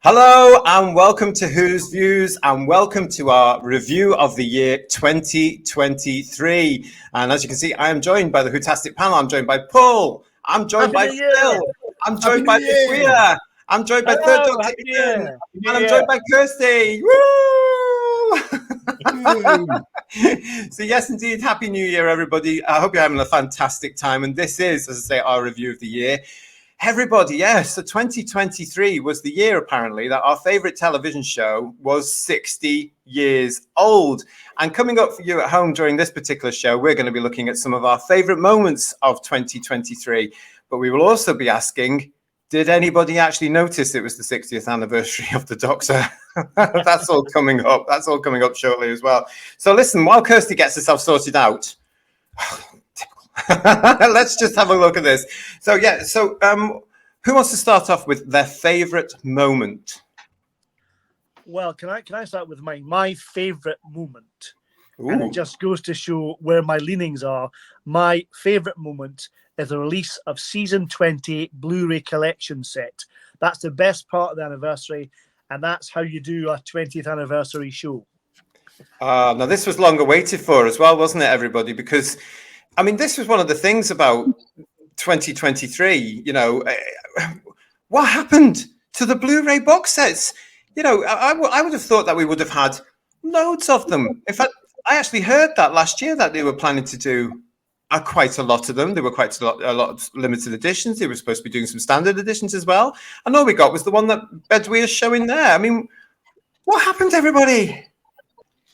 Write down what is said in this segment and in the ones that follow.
Hello and welcome to Who's Views and welcome to our review of the year 2023. And as you can see, I am joined by the Whotastic panel. I'm joined by Paul. I'm joined by Phil. I'm joined by Sophia. I'm joined by Third Doctor Ian. And I'm joined by Kirsty. Woo! So yes, indeed, Happy New Year, everybody. I hope you're having a fantastic time. And this is, as I say, our review of the year. Everybody, yes. So 2023 was the year, apparently, that our favorite television show was 60 years old. And coming up for you at home during this particular show, we're going to be looking at some of our favorite moments of 2023. But we will also be asking, did anybody actually notice it was the 60th anniversary of the Doctor? That's all coming up. That's all coming up shortly as well. So listen, while Kirsty gets herself sorted out, let's just have a look at this. So who wants to start off with their favorite moment? Well, can I start with mine? My favorite moment. Ooh. And it just goes to show where my leanings are. My favorite moment is the release of season 20 Blu-ray collection set. That's the best part of the anniversary, and that's how you do a 20th anniversary show. Now this was long awaited for as well, wasn't it, everybody? Because I mean, this was one of the things about 2023, you know, what happened to the Blu-ray box sets? You know, I would have thought that we would have had loads of them. In fact, I actually heard that last year that they were planning to do quite a lot of them. There were quite a lot of limited editions. They were supposed to be doing some standard editions as well. And all we got was the one that Bedwe is showing there. I mean, what happened to everybody?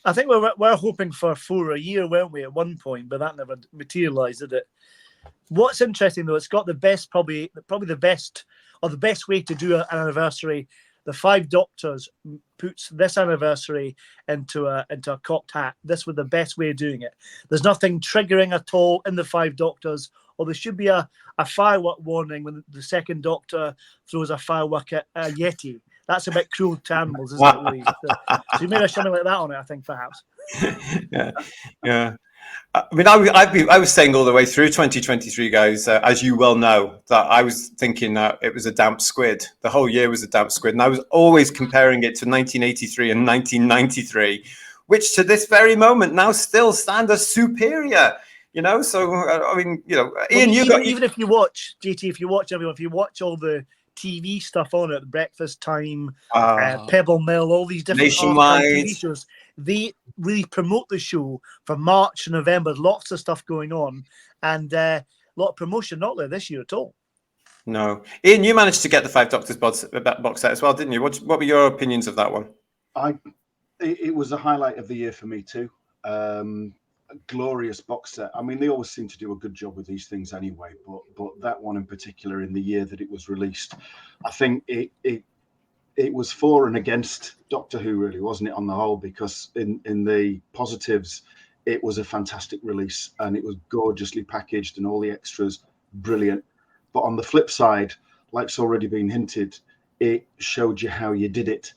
I think we're hoping for 4 a year, weren't we, at one point, but that never materialised, did it? What's interesting, though, it's got the best, probably the best, or the best way to do an anniversary. The Five Doctors puts this anniversary into a cocked hat. This was the best way of doing it. There's nothing triggering at all in the Five Doctors, or there should be a firework warning when the second Doctor throws a firework at a Yeti. That's a bit cruel to animals, isn't it, Louise? So maybe something like that on it, I think, perhaps. Yeah. I mean, I was saying all the way through 2023, guys, as you well know, that I was thinking that it was a damp squid. The whole year was a damp squid. And I was always comparing it to 1983 and 1993, which to this very moment now still stand as superior. You know, so, I mean, you know, Ian, even if you watch, JT, if you watch all the TV stuff on it, Breakfast Time, Pebble Mill, all these different TV shows, they really promote the show for March and November. Lots of stuff going on, and a lot of promotion. Not there this year at all. No, Ian, you managed to get the Five Doctors box set as well, didn't you? What were your opinions of that one? It was a highlight of the year for me too. A glorious box set. I mean, they always seem to do a good job with these things anyway, but that one in particular, in the year that it was released, I think it was for and against Doctor Who, really, wasn't it, on the whole? Because in the positives, it was a fantastic release and it was gorgeously packaged and all the extras brilliant. But on the flip side, like's already been hinted, it showed you how you did it,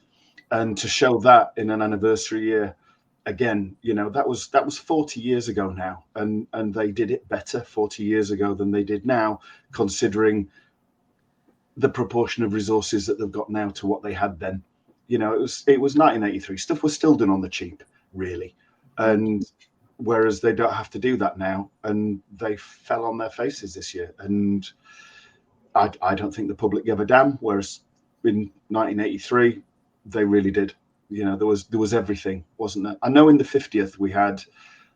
and to show that in an anniversary year. Again, you know, that was 40 years ago now, and they did it better 40 years ago than they did now, considering the proportion of resources that they've got now to what they had then. You know, it was 1983. Stuff was still done on the cheap, really, and whereas they don't have to do that now, and they fell on their faces this year. And I don't think the public gave a damn. Whereas in 1983, they really did. You know, there was everything, wasn't there? I know in the 50th we had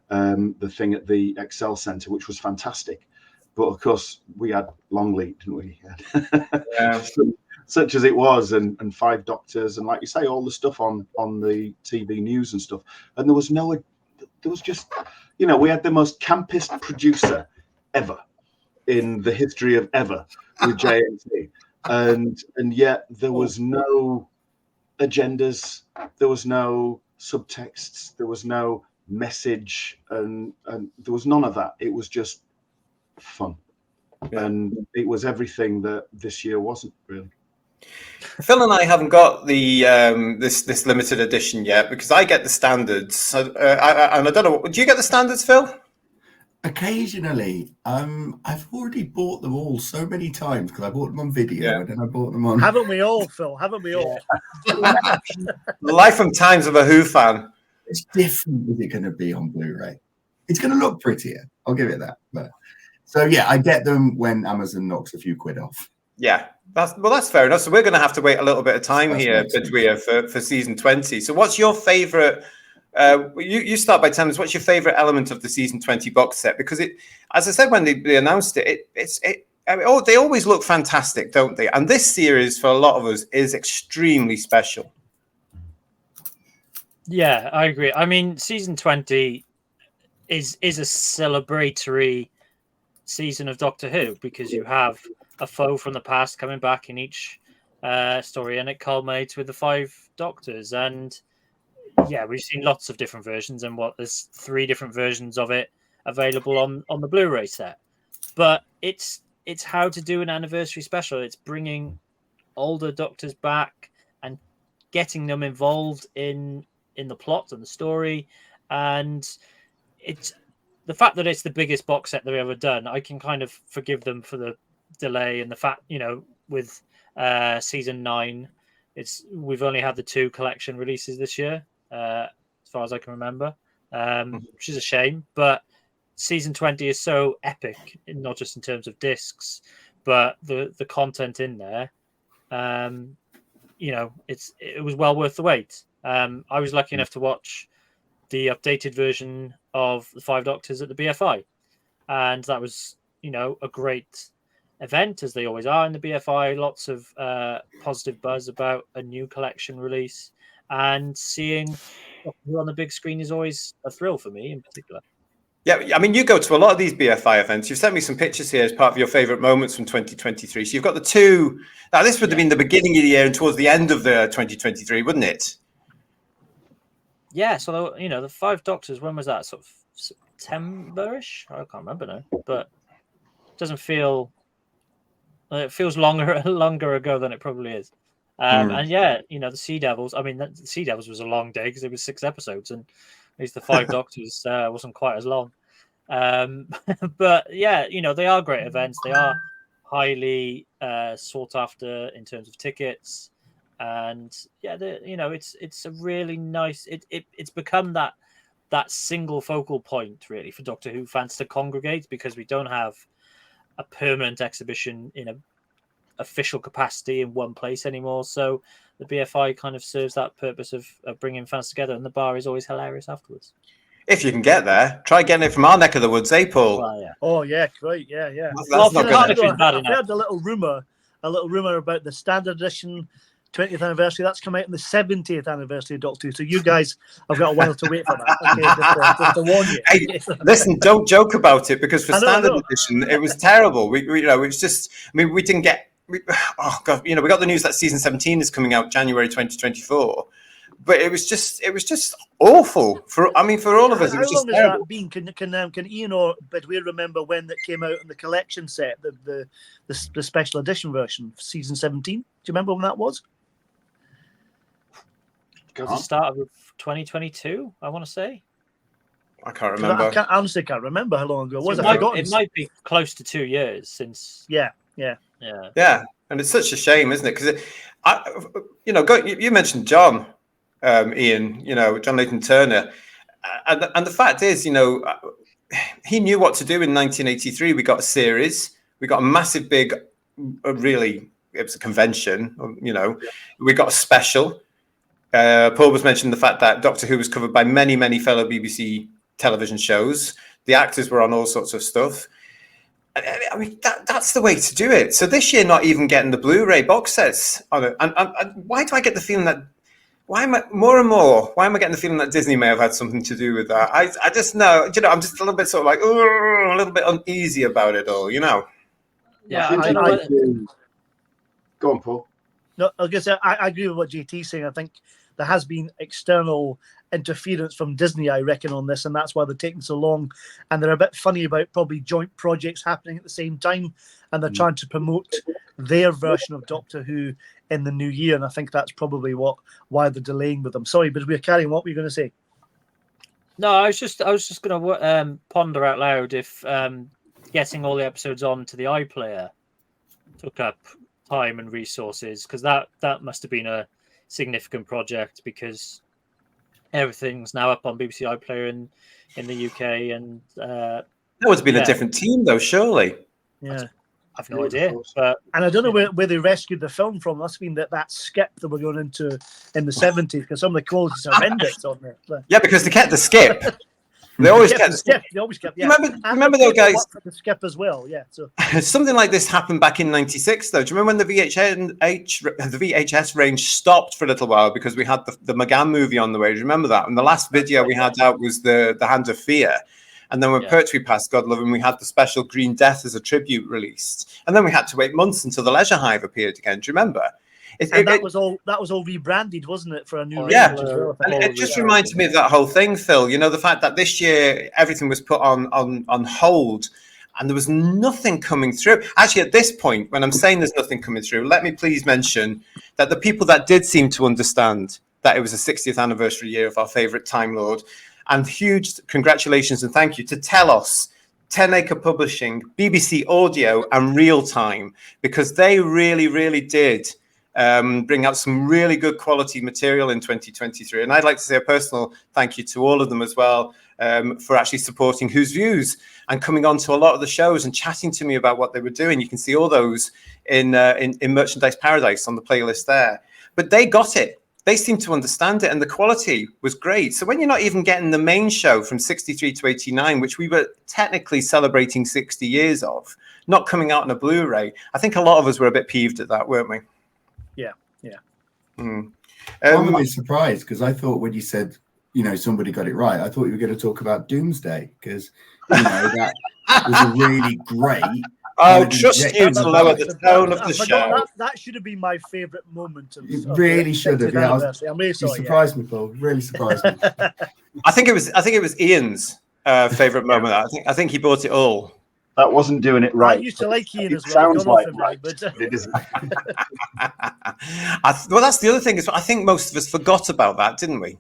the thing at the Excel Centre, which was fantastic, but of course we had Longleat, didn't we? Yeah. Such as it was, and Five Doctors, and like you say, all the stuff on the TV news and stuff. And there was just, you know, we had the most campest producer ever in the history of ever with JNT, and yet there was no agendas, there was no subtexts, there was no message, and there was none of that. It was just fun. Yeah. And it was everything that this year wasn't, really. Phil and I haven't got the this limited edition yet, because I get the standards. And I don't know. Do you get the standards, Phil? Occasionally. I've already bought them all so many times because I bought them on video and then I bought them on. Haven't we all, Phil? Haven't we all? The life and times of a Who fan. It's different. Is it going to be on Blu-ray? It's going to look prettier. I'll give it that. But so yeah, I get them when Amazon knocks a few quid off. Yeah, that's fair enough. So we're going to have to wait a little bit of time here, Bedouin, for season 20. So what's your favourite? You start by telling us what's your favourite element of the season 20 box set, because it, as I said when they announced it, they always look fantastic, don't they? And this series for a lot of us is extremely special. Yeah, I agree. I mean, season 20 is a celebratory season of Doctor Who, because you have a foe from the past coming back in each story, and it culminates with the 5 Doctors. And yeah, we've seen lots of different versions, and there's 3 different versions of it available on the Blu-ray set. But it's how to do an anniversary special. It's bringing older Doctors back and getting them involved in the plot and the story. And it's the fact that it's the biggest box set they've ever done. I can kind of forgive them for the delay and the fact, with season 9, we've only had the 2 collection releases this year, as far as I can remember, which is a shame. But season 20 is so epic, not just in terms of discs, but the content in there. It was well worth the wait. I was lucky enough to watch the updated version of the 5 Doctors at the BFI, and that was a great event, as they always are in the BFI. Lots of positive buzz about a new collection release, and seeing on the big screen is always a thrill for me in particular. Yeah, I mean, you go to a lot of these BFI events. You've sent me some pictures here as part of your favourite moments from 2023. So you've got the 2. Now, this would have been the beginning of the year and towards the end of the 2023, wouldn't it? Yeah, so the 5 Doctors. When was that? Sort of September-ish? I can't remember now, but it doesn't feel. It feels longer ago than it probably is. And yeah, the Sea Devils. I mean, the Sea Devils was a long day because it was 6 episodes, and at least the 5 Doctors wasn't quite as long. But yeah, they are great events. They are highly sought after in terms of tickets, and yeah, it's a really nice. It's become that single focal point really for Doctor Who fans to congregate, because we don't have a permanent exhibition in an official capacity in one place anymore. So the BFI kind of serves that purpose of bringing fans together, and the bar is always hilarious afterwards. If you can get there, try getting it from our neck of the woods, Paul? Well, yeah. Oh yeah, great, yeah. That's not I've heard a little rumor about the standard edition 20th anniversary. That's come out in the 70th anniversary of Doctor Who. So you guys have got a while to wait for that. Okay, just to warn you. Hey, listen, don't joke about it, because for standard edition, it was terrible. We it was just. I mean, we didn't get. Oh God, we got the news that season 17 is coming out January 2024, but it was just awful for all of us. It was just terrible. How long has that been? Can Ian or Bedouin remember when that came out in the collection set, the special edition version, season 17? Do you remember when that was? The start of 2022, I want to say. I can't remember. I honestly can't remember how long ago it was. It might be close to 2 years since. Yeah. Yeah, and it's such a shame, isn't it? Because you mentioned John, Ian, John Layton Turner, and the fact is, he knew what to do in 1983. We got a series, we got a massive, big, really, it was a convention. We got a special. Paul was mentioning the fact that Doctor Who was covered by many, many fellow BBC television shows. The actors were on all sorts of stuff. I mean, that's the way to do it. So this year, not even getting the Blu-ray box sets on it. And why do I get the feeling that? Why am I getting the feeling that Disney may have had something to do with that? I just know. I'm just a little bit sort of like, a little bit uneasy about it all. Yeah, Go on, Paul. No, I guess I agree with what JT's saying. I think there has been external interference from Disney, I reckon, on this, and that's why they're taking so long. And they're a bit funny about probably joint projects happening at the same time, and they're trying to promote their version of Doctor Who in the new year. And I think that's probably why they're delaying with them. Sorry, but we're carrying. What were you going to say? No, I was just going to ponder out loud if getting all the episodes onto the iPlayer took up time and resources, because that must have been a significant project, because everything's now up on BBC iPlayer in the UK, and that would have been a different team, though, surely. Yeah. I've no idea. But and I don't know where they rescued the film from. Must have been that skip that we're going into in the 70s, because some of the quality's horrendous on there. Yeah, because they kept the skip. They always kept the skip. They always kept. Yeah. Remember those guys? The skip as well. Yeah. So something like this happened back in '96, though. Do you remember when the VHS range stopped for a little while because we had the McGann movie on the way? Do you remember that? And the last video we had out was the Hand of Fear. And then when Pertwee passed, God love him, we had the special Green Death as a tribute released. And then we had to wait months until the Leisure Hive appeared again. Do you remember? That was all rebranded, wasn't it, for a new range? Yeah, as well, and it just reminded me of that whole thing, Phil. You know, the fact that this year everything was put on hold, and there was nothing coming through. Actually, at this point, when I'm saying there's nothing coming through, let me please mention that the people that did seem to understand that it was the 60th anniversary year of our favourite Time Lord. And huge congratulations and thank you to Telos, 10 Acre Publishing, BBC Audio, and Real Time, because they really, really did bring out some really good quality material in 2023. And I'd like to say a personal thank you to all of them as well for actually supporting Whose Views and coming on to a lot of the shows and chatting to me about what they were doing. You can see all those in Merchandise Paradise on the playlist there. But they got it. They seemed to understand it, and the quality was great. So when you're not even getting the main show from 63 to 89, which we were technically celebrating 60 years of, not coming out on a Blu-ray, I think a lot of us were a bit peeved at that, weren't we? Yeah. I'm a bit surprised, because I thought when you said, somebody got it right, I thought you were going to talk about Doomsday, because, that was a really great... Oh, trust you to lower the tone of the show. That should have been my favourite moment. It really should have. Yeah, I'm really sorry. You surprised me, Paul. Really surprised me. I think it was Ian's favourite moment. I think he bought it all. That wasn't doing it right. I used to like Ian as well. Sounds like right, but it isn't. Well, that's the other thing. I think most of us forgot about that, didn't we?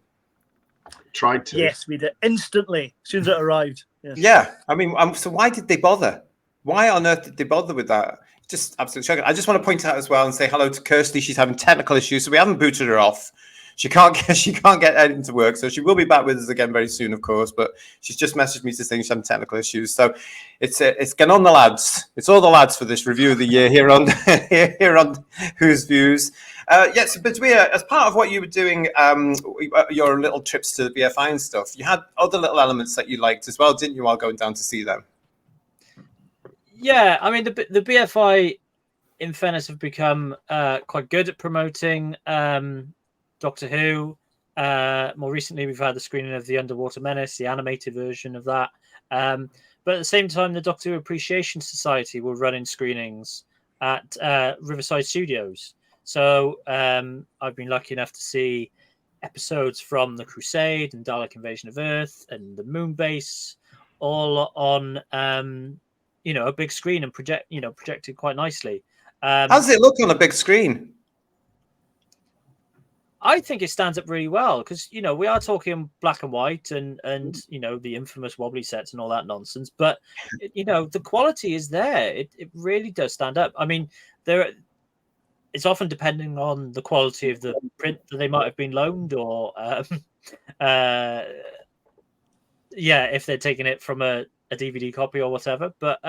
Tried to. Yes, we did instantly as soon as it arrived. Yes. Yeah, I mean, so why did they bother? Why on earth did they bother with that? Just absolutely shocking. I just want to point out as well and say hello to Kirsty. She's having technical issues, so we haven't booted her off. She can't get anything to work, so she will be back with us again very soon, of course. But she's just messaged me to say she's having technical issues. So it's getting on the lads. It's all the lads for this review of the year here on Whose Views. Yes, but as part of what you were doing, your little trips to the BFI and stuff, you had other little elements that you liked as well, didn't you, while going down to see them? Yeah, I mean, the BFI, in fairness, have become quite good at promoting Doctor Who. More recently, we've had the screening of The Underwater Menace, the animated version of that. But at the same time, the Doctor Who Appreciation Society were running screenings at Riverside Studios. So I've been lucky enough to see episodes from The Crusade and Dalek Invasion of Earth and the Moon Base, all on a big screen and projected quite nicely. How does it look on a big screen? I think it stands up really well because, we are talking black and white and the infamous wobbly sets and all that nonsense. But, the quality is there. It really does stand up. I mean, it's often depending on the quality of the print that they might have been loaned or, if they're taking it from a DVD copy or whatever. But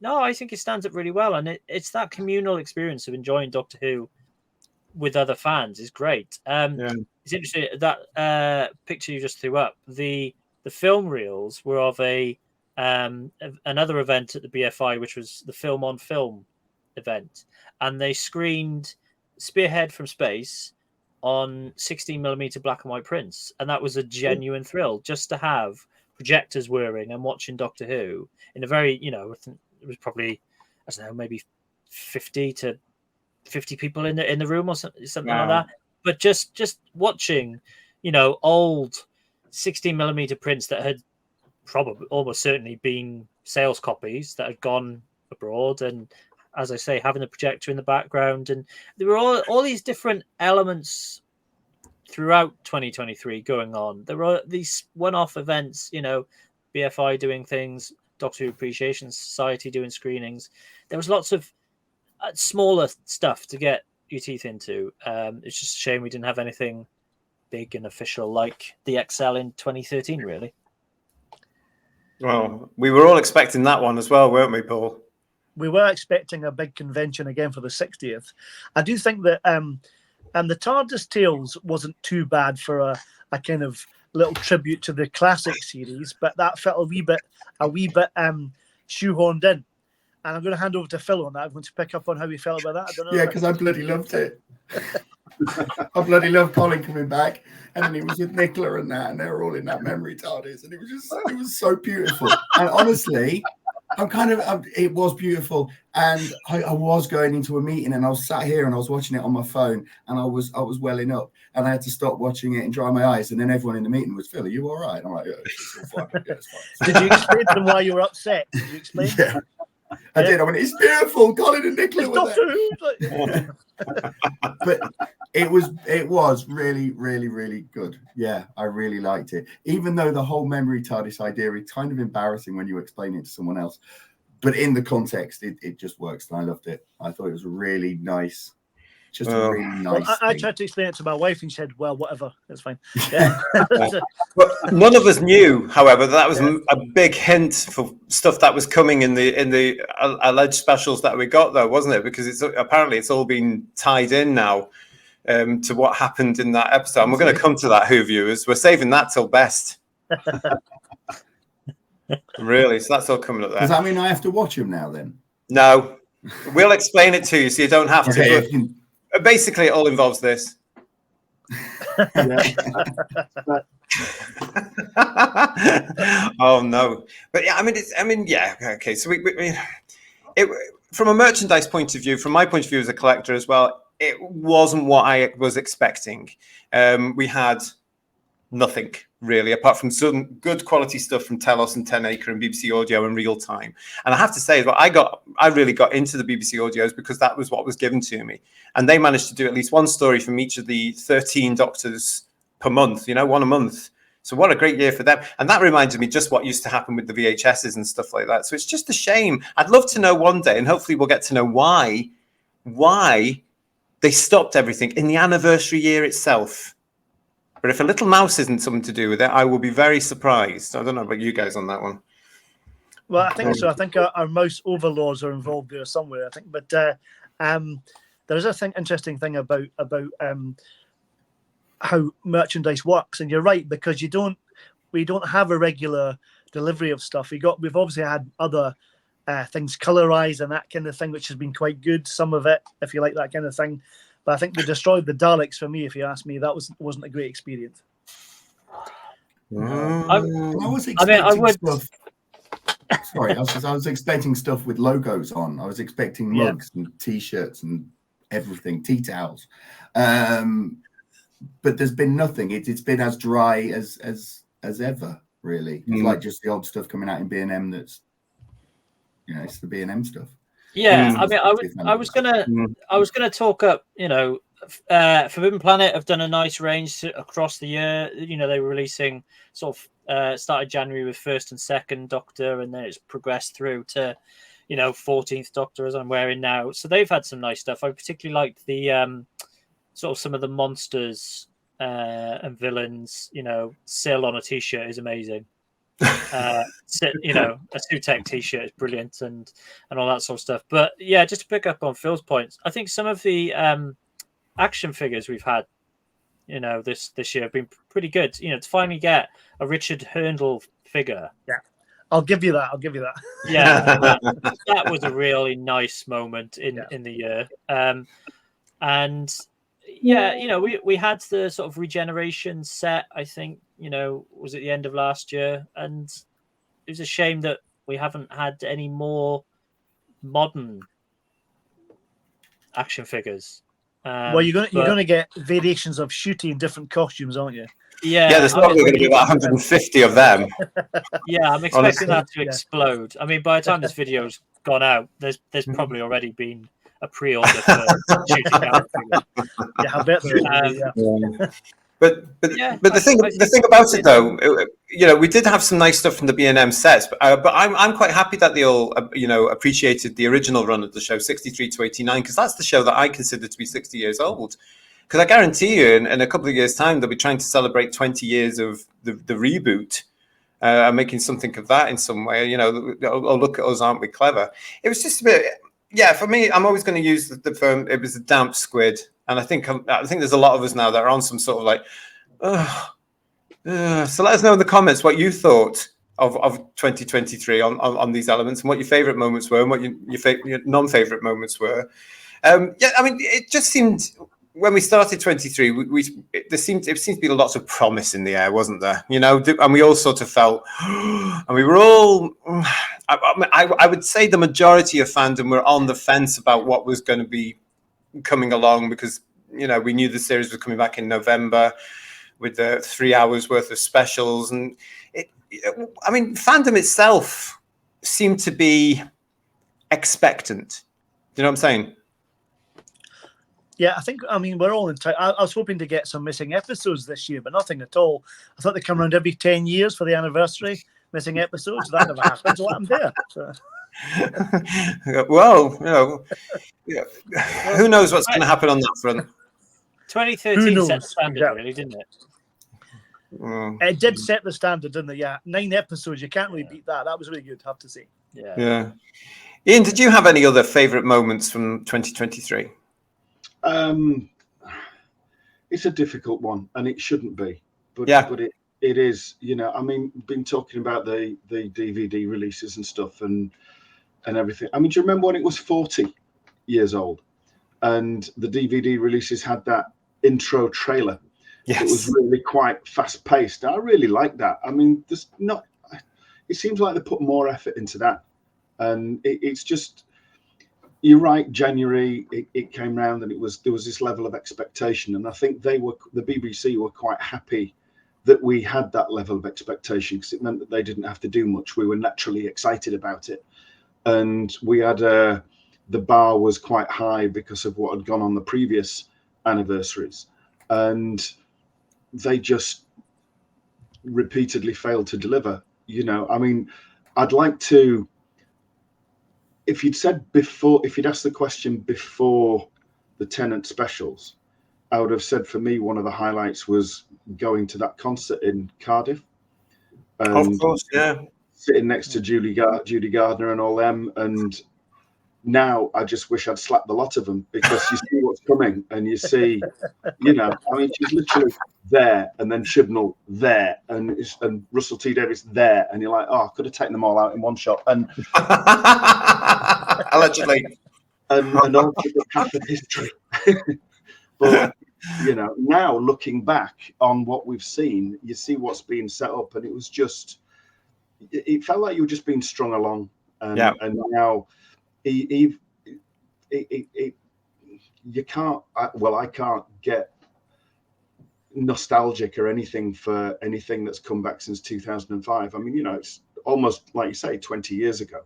no, I think it stands up really well. And it's that communal experience of enjoying Doctor Who with other fans is great. It's interesting that picture you just threw up. The film reels were of another event at the BFI, which was the Film on Film event, and they screened Spearhead from Space on 16mm black and white prints, and that was a genuine thrill just to have projectors whirring and watching Doctor Who in a very, I think it was probably, I don't know, maybe 50 people in the room or something like that. But just watching, old 16mm prints that had probably almost certainly been sales copies that had gone abroad, and as I say, having the projector in the background, and there were all these different elements throughout 2023 going on. There were these one-off events, BFI doing things, Doctor Who Appreciation Society doing screenings. There was lots of smaller stuff to get your teeth into. It's just a shame we didn't have anything big and official like the XL in 2013, really. Well, we were all expecting that one as well, weren't we, Paul? We were expecting a big convention again for the 60th. I do think that the TARDIS Tales wasn't too bad for a kind of little tribute to the classic series, but that felt a wee bit shoehorned in. And I'm going to hand over to Phil on that. I'm going to pick up on how he felt about that. I don't know. Yeah, because I bloody loved it. I bloody loved Colin coming back, and then he was with Nicola and that, and they were all in that memory TARDIS, and it was so beautiful. And honestly, it was beautiful, and I was going into a meeting, and I was sat here and I was watching it on my phone, and I was welling up, and I had to stop watching it and dry my eyes, and then everyone in the meeting was, "Phil, are you all right?" And I'm like, "Yeah, it's all fine. Yeah, it's fine." Did you explain to them why you were upset? Did you explain? Yeah. I did. I went, "It's beautiful." Colin and Nicola were there. But it was really, really, really good. Yeah, I really liked it. Even though the whole memory TARDIS idea is kind of embarrassing when you explain it to someone else, but in the context, it just works. And I loved it. I thought it was really nice. Just a really nice. Well, I tried to explain it to my wife, and she said, "Well, whatever, it's fine." Yeah. But none of us knew, however, that was a big hint for stuff that was coming in the alleged specials that we got, though, wasn't it? Because it's all been tied in now to what happened in that episode. And we're going to come to that, Who viewers. We're saving that till best. Really, so that's all coming up there. Does that mean I have to watch them now then? No, we'll explain it to you, so you don't have to. Okay. But basically, it all involves this. Oh no! But yeah, okay. So from a merchandise point of view, from my point of view as a collector as well, it wasn't what I was expecting. We had nothing really, apart from some good quality stuff from Telos and 10 Acre and BBC Audio in real time. And I have to say, well, I really got into the BBC Audios because that was what was given to me. And they managed to do at least one story from each of the 13 Doctors per month, one a month. So what a great year for them. And that reminded me just what used to happen with the VHSs and stuff like that. So it's just a shame. I'd love to know one day, and hopefully we'll get to know why they stopped everything in the anniversary year itself. But if a little mouse isn't something to do with it, I will be very surprised. I don't know about you guys on that one. Well, I think so. I think our mouse overlords are involved there somewhere, I think. But there's interesting thing about how merchandise works. And you're right, because we don't have a regular delivery of stuff. We've obviously had other things colorized and that kind of thing, which has been quite good. Some of it, if you like that kind of thing. But I think they destroyed the Daleks for me. If you ask me, that wasn't a great experience. I was expecting stuff. Sorry, I was expecting stuff with logos on. I was expecting mugs and T-shirts and everything, tea towels. But there's been nothing. It's been as dry as ever, really. It's like just the old stuff coming out in B&M. That's it's the B&M stuff. Yeah, I mean, I was gonna talk up. Forbidden Planet have done a nice range across the year. They were releasing sort of started January with first and second Doctor, and then it's progressed through to 14th Doctor, as I'm wearing now. So they've had some nice stuff. I particularly liked the sort of some of the monsters and villains. Syl on a T-shirt is amazing. A Sutek T-shirt is brilliant, and all that sort of stuff. But yeah, just to pick up on Phil's points, I think some of the action figures we've had, this year have been pretty good. To finally get a Richard Hurndall figure. Yeah, I'll give you that. Yeah, that was a really nice moment in the year. And yeah, we had the sort of regeneration set, I think, was at the end of last year. And it was a shame that we haven't had any more modern action figures. Well, you're gonna get variations of Shooty in different costumes, aren't you? Yeah, there's probably going to be about 150 of them. Yeah, I'm expecting that to explode. I mean, by the time this video's gone out, there's probably already been a pre-order for Shooty character. Yeah, I bet there is. Yeah. But the thing about it though, we did have some nice stuff from the B&M sets, but I'm quite happy that they all appreciated the original run of the show, 63 to 89, because that's the show that I consider to be 60 years old. Because I guarantee you, in a couple of years' time, they'll be trying to celebrate 20 years of the reboot, making something of that in some way. Oh, look at us, aren't we clever? It was just a bit, for me, I'm always going to use the term, it was a damp squid. And I think there's a lot of us now that are on some sort of like, so let us know in the comments what you thought of 2023 on these elements, and what your favorite moments were, and what your non-favorite moments were. I mean, it just seemed, when we started 23, it seemed to be lots of promise in the air, wasn't there? And we all sort of felt, and we were all, I would say the majority of fandom were on the fence about what was going to be coming along, because we knew the series was coming back in November with the 3 hours worth of specials, and fandom itself seemed to be expectant. Do you know what I'm saying? Yeah, we're all in time. I was hoping to get some missing episodes this year, but nothing at all. I thought they come around every 10 years for the anniversary, missing episodes. That never happened. So I'm there. So. Well, who knows what's going to happen on that front? 2013 set the standard, really, didn't it? It did set the standard, didn't it? Yeah, 9 episodes. You can't really beat that. That was really good, I have to say. Yeah. Ian, did you have any other favourite moments from 2023? It's a difficult one, and it shouldn't be, but it is. Been talking about the DVD releases and stuff and everything. I mean, do you remember when it was 40 years old, and the DVD releases had that intro trailer? Yes. It was really quite fast paced. I really like that. I mean, it seems like they put more effort into that, and it's just. You're right. January, it came round, and there was this level of expectation, and I think the BBC were quite happy that we had that level of expectation, because it meant that they didn't have to do much. We were naturally excited about it, and we had the bar was quite high because of what had gone on the previous anniversaries, and they just repeatedly failed to deliver. I'd like to. If you'd asked the question before the Tennant specials, I would have said, for me, one of the highlights was going to that concert in Cardiff. Of course, yeah. Sitting next to Judy Gardner and all them. And now I just wish I'd slapped the lot of them, because you see what's coming, and you see, she's literally there, and then Chibnall there, and Russell T Davies there, and you're like, I could have taken them all out in one shot, and allegedly, and all half of history. But now looking back on what we've seen, you see what's being set up, and it was just, it felt like you were just being strung along, and now. You can't. I can't get nostalgic or anything for anything that's come back since 2005. I mean, it's almost, like you say, 20 years ago,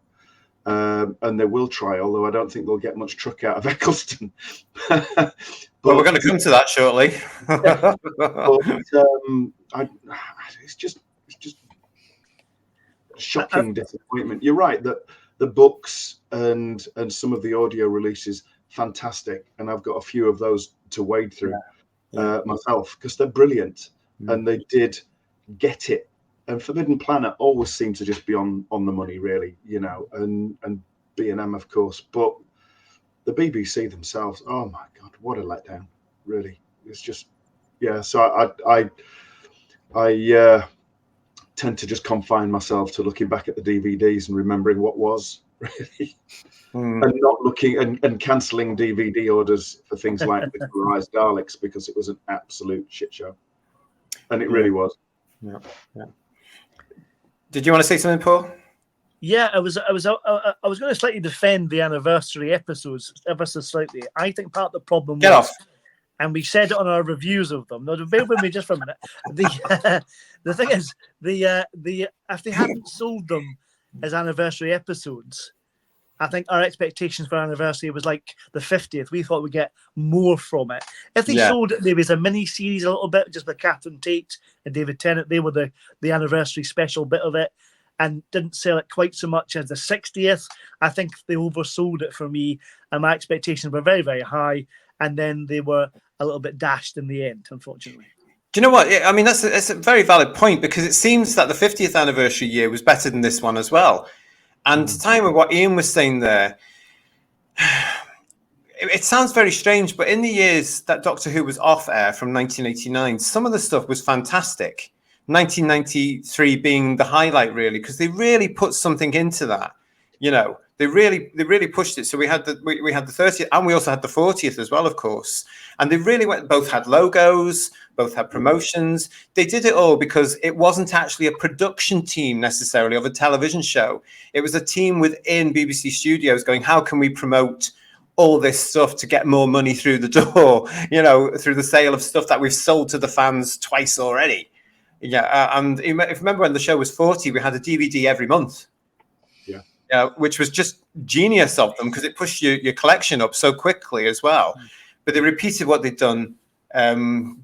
and they will try. Although I don't think they'll get much truck out of Eccleston. But we're going to come to that shortly. It's just shocking disappointment. You're right that. The books and some of the audio releases, fantastic, and I've got a few of those to wade through myself, because they're brilliant, and they did get it. And Forbidden Planet always seemed to just be on the money, really, and B&M, of course, but the BBC themselves, oh my God, what a letdown! Really, it's just, So I tend to just confine myself to looking back at the DVDs and remembering what was, really, and not looking and cancelling DVD orders for things like the Rise Daleks, because it was an absolute shit show, and it really was. Yeah. Did you want to say something, Paul? Yeah, I was going to slightly defend the anniversary episodes ever so slightly. I think part of the problem Get was, off. and we said it on our reviews of them. Now, bear with me just for a minute. The thing is, if they hadn't sold them as anniversary episodes, I think our expectations for anniversary was like the 50th. We thought we'd get more from it. If they sold it maybe as a mini series a little bit, just with Catherine Tate and David Tennant, they were the anniversary special bit of it, and didn't sell it quite so much as the 60th. I think they oversold it for me, and my expectations were very, very high, and then they were a little bit dashed in the end, unfortunately. Do you know what? I mean, that's a very valid point, because it seems that the 50th anniversary year was better than this one as well. And to tie in with what Ian was saying there, it sounds very strange, but in the years that Doctor Who was off air from 1989, some of the stuff was fantastic. 1993 being the highlight, really, because they really put something into that. You know, they really pushed it. So we had the 30th, and we also had the 40th as well, of course. And they really both had logos, both had promotions. They did it all because it wasn't actually a production team necessarily of a television show. It was a team within BBC Studios going, how can we promote all this stuff to get more money through the door, you know, through the sale of stuff that we've sold to the fans twice already. Yeah, and if you remember when the show was 40, we had a DVD every month. Yeah, which was just genius of them, because it pushed your collection up so quickly as well. But they repeated what they'd done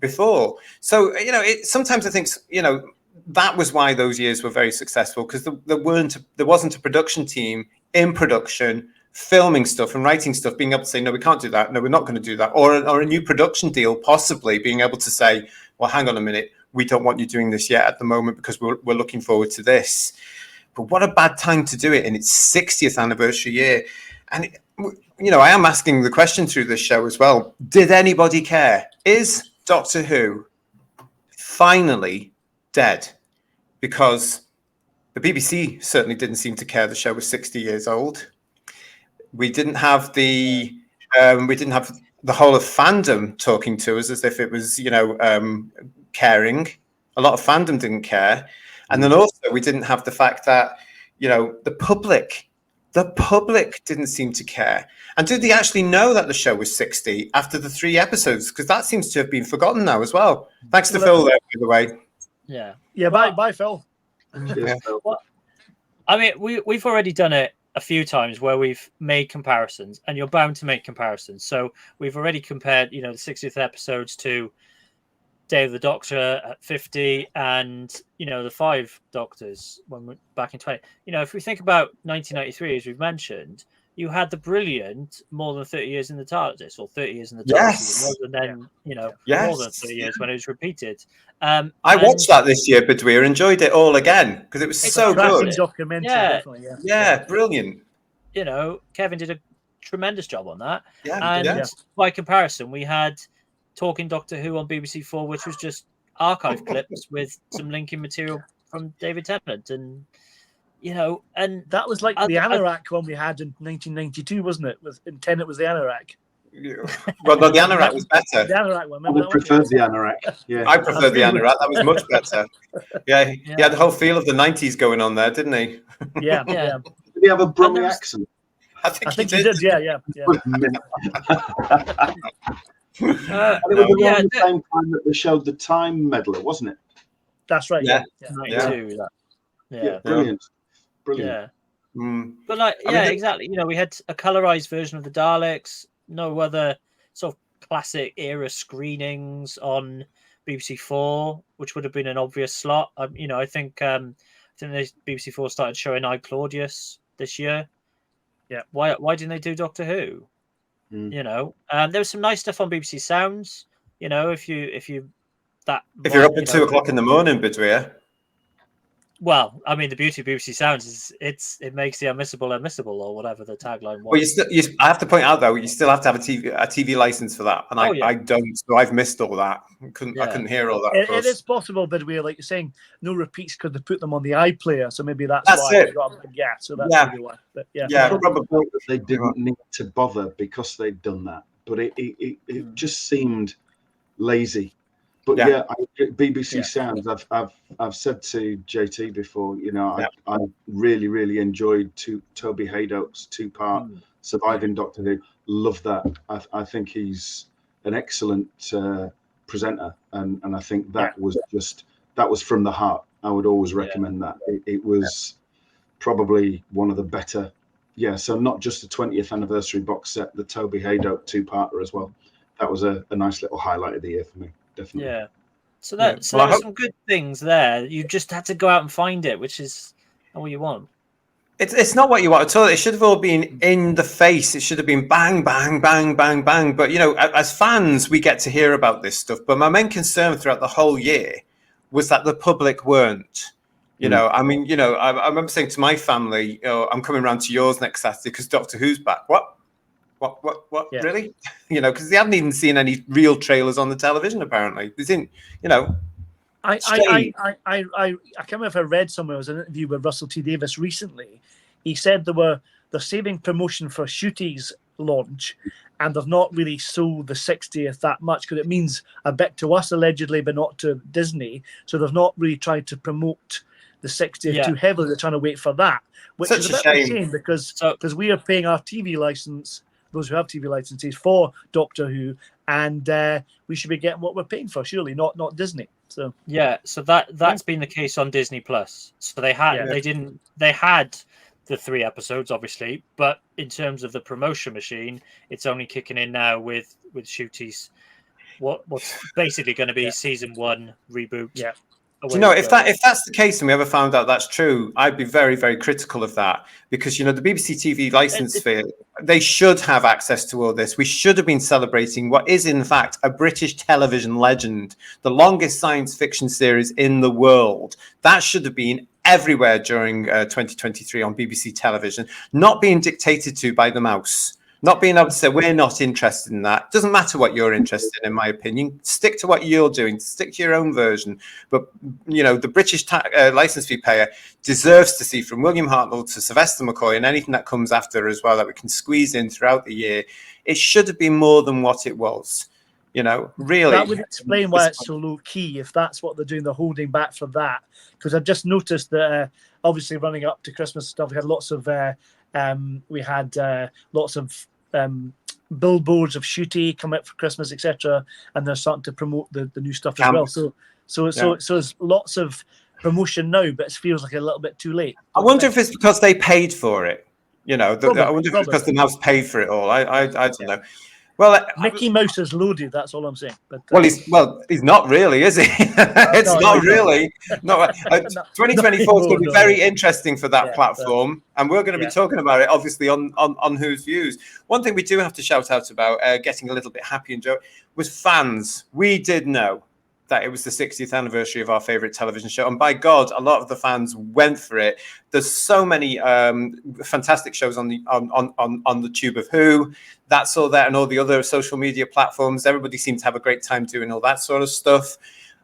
before. So, you know, sometimes I think, you know, that was why those years were very successful, because there wasn't a production team in production filming stuff and writing stuff, being able to say, no, we can't do that. No, we're not going to do that. Or a new production deal, possibly being able to say, well, hang on a minute, we don't want you doing this yet at the moment because we're looking forward to this. But what a bad time to do it in its 60th anniversary year. And, you know, I am asking the question through this show as well. Did anybody care? Is Doctor Who finally dead? Because the BBC certainly didn't seem to care the show was 60 years old. We didn't have the whole of fandom talking to us as if it was, you know, caring. A lot of fandom didn't care. And then also we didn't have the fact that, you know, the public didn't seem to care. And did they actually know that the show was 60 after the 3 episodes? Because that seems to have been forgotten now as well. Thanks to Phil there, by the way. Yeah. Yeah, bye, Phil. Yeah. Well, I mean, we've already done it a few times where we've made comparisons, and you're bound to make comparisons. So we've already compared, you know, the 60th episodes to Day of the Doctor at 50, and, you know, the 5 Doctors when we're back in 20. You know, if we think about 1993, as we've mentioned, you had the brilliant More Than 30 Years in the TARDIS, or 30 Years in the TARDIS. Yes. And then, you know, Yes. more than 30 years when it was repeated. I watched that this year, Badweer, enjoyed it all again because it was so good. Documentary, yeah. Definitely, Yeah, brilliant. You know, Kevin did a tremendous job on that. Yeah, and by comparison, we had Talking Doctor Who on BBC4, which was just archive clips with some linking material from David Tennant, and, you know, and that was like the Anorak one we had in 1992, wasn't it? And Tennant was the Anorak. Well, no, the Anorak was better. The Anorak one. I preferred the Anorak. Yeah, I preferred the Anorak. That was much better. Yeah, he had the whole feel of the 90s going on there, didn't he? Yeah. Did he have a Brummy accent? I think he did. Yeah. It was around the same time that they showed the Time Meddler, wasn't it? That's right. Yeah. 92. Yeah, brilliant. Yeah. But like, exactly. You know, we had a colorized version of the Daleks. No other sort of classic era screenings on BBC4, which would have been an obvious slot. You know, I think BBC4 started showing I, Claudius this year. Yeah. Why didn't they do Doctor Who? You know, there was some nice stuff on BBC Sounds. You know, if you're up at 2 o'clock in the morning, Badweer. Well, I mean, the beauty of BBC Sounds is it makes the unmissable unmissable, or whatever the tagline was. Well, I have to point out though, you still have to have a TV license for that, and I don't, so I've missed all that. I couldn't hear all that. It is possible, but we're like you're saying, no repeats because they put them on the iPlayer, so maybe that's why. It. So that's maybe why. But probably they didn't need to bother because they'd done that, but it just seemed lazy. But Yeah. BBC Yeah. Sounds. I've said to JT before, you know, Yeah. I really really enjoyed Toby Haydock's two-part Surviving Doctor Who. Love that. I think he's an excellent presenter, and I think that was from the heart. I would always recommend that. It was probably one of the better. Yeah, so not just the 20th anniversary box set, the Toby Haydock two-parter as well. That was a nice little highlight of the year for me, definitely. Yeah. So Yeah. so Well, there were some good things there. You just had to go out and find it, which is not what you want. It's not what you want at all. It should have all been in the face. It should have been bang, bang, bang, bang, bang. But, you know, as fans, we get to hear about this stuff. But my main concern throughout the whole year was that the public weren't. You know, I mean, you know, I remember saying to my family, oh, I'm coming round to yours next Saturday because Doctor Who's back. What? Yeah. Really? You know, because they hadn't even seen any real trailers on the television, apparently. They didn't, you know. I can't remember if I read somewhere. It was an interview with Russell T Davies recently. He said they're saving promotion for Shooty's launch, and they've not really sold the 60th that much because it means a bit to us allegedly, but not to Disney. So they've not really tried to promote the 60th too heavily. They're trying to wait for that, which Such is a a bit of a shame. shame because we are paying our TV license. Those who have TV licenses for Doctor Who, and we should be getting what we're paying for, surely, not Disney. So so that's been the case on Disney Plus. So they had they had the 3 episodes, obviously, but in terms of the promotion machine, it's only kicking in now with Shooty's what's basically going to be season 1 reboot. Yeah. Do you know, if that's the case and we ever found out that's true, I'd be very, very critical of that because, you know, the BBC TV license fee, they should have access to all this. We should have been celebrating what is, in fact, a British television legend, the longest science fiction series in the world. That should have been everywhere during 2023 on BBC television, not being dictated to by the mouse. Not being able to say, we're not interested in that. Doesn't matter what you're interested in my opinion. Stick to what you're doing. Stick to your own version. But, you know, the British license fee payer deserves to see from William Hartnell to Sylvester McCoy and anything that comes after as well that we can squeeze in throughout the year. It should have been more than what it was. You know, really. That would explain why it's so low key, if that's what they're doing. They're holding back for that. Because I've just noticed that, obviously, running up to Christmas stuff, we had lots of billboards of Shooty come out for Christmas, etc. And they're starting to promote the new stuff as well. So there's lots of promotion now, but it feels like a little bit too late. I wonder if it's because they paid for it. You know, I wonder if it's because the mouse paid for it all. I don't know. Well, Mickey Mouse is loaded. That's all I'm saying. But he's not really, is he? It's not really. No, 2024 is going to be very interesting for that platform, and we're going to be talking about it, obviously, on Who's Views. One thing we do have to shout out about, getting a little bit happy and joy, was fans. We did know that it was the 60th anniversary of our favorite television show, and by God, a lot of the fans went for it. There's so many fantastic shows on the Tube of Who. That's all that, and all the other social media platforms. Everybody seemed to have a great time doing all that sort of stuff.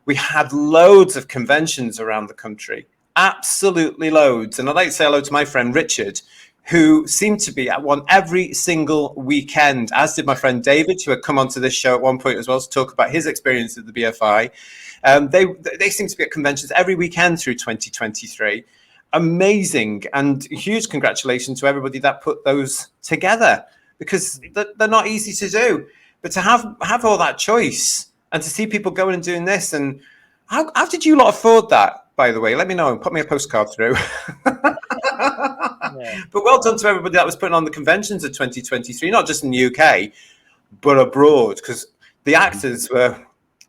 We had loads of conventions around the country, absolutely loads. And I'd like to say hello to my friend Richard, who seemed to be at one every single weekend, as did my friend David, who had come onto this show at one point as well to talk about his experience at the BFI. They seem to be at conventions every weekend through 2023. Amazing, and huge congratulations to everybody that put those together, because they're not easy to do. But to have all that choice and to see people going and doing this, and how did you lot afford that, by the way? Let me know and put me a postcard through. But well done to everybody that was putting on the conventions of 2023, not just in the UK, but abroad, because the actors were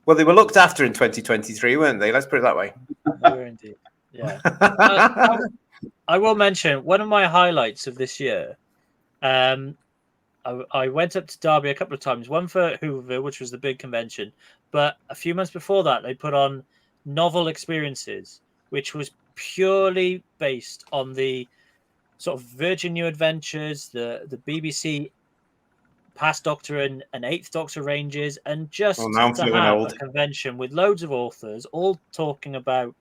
looked after in 2023, weren't they? Let's put it that way. They were indeed. Yeah. I will mention one of my highlights of this year. I went up to Derby a couple of times, one for Whoville, which was the big convention, but a few months before that, they put on Novel Experiences, which was purely based on the sort of Virgin New Adventures, the BBC Past Doctor and Eighth Doctor ranges, and just to have a convention with loads of authors all talking about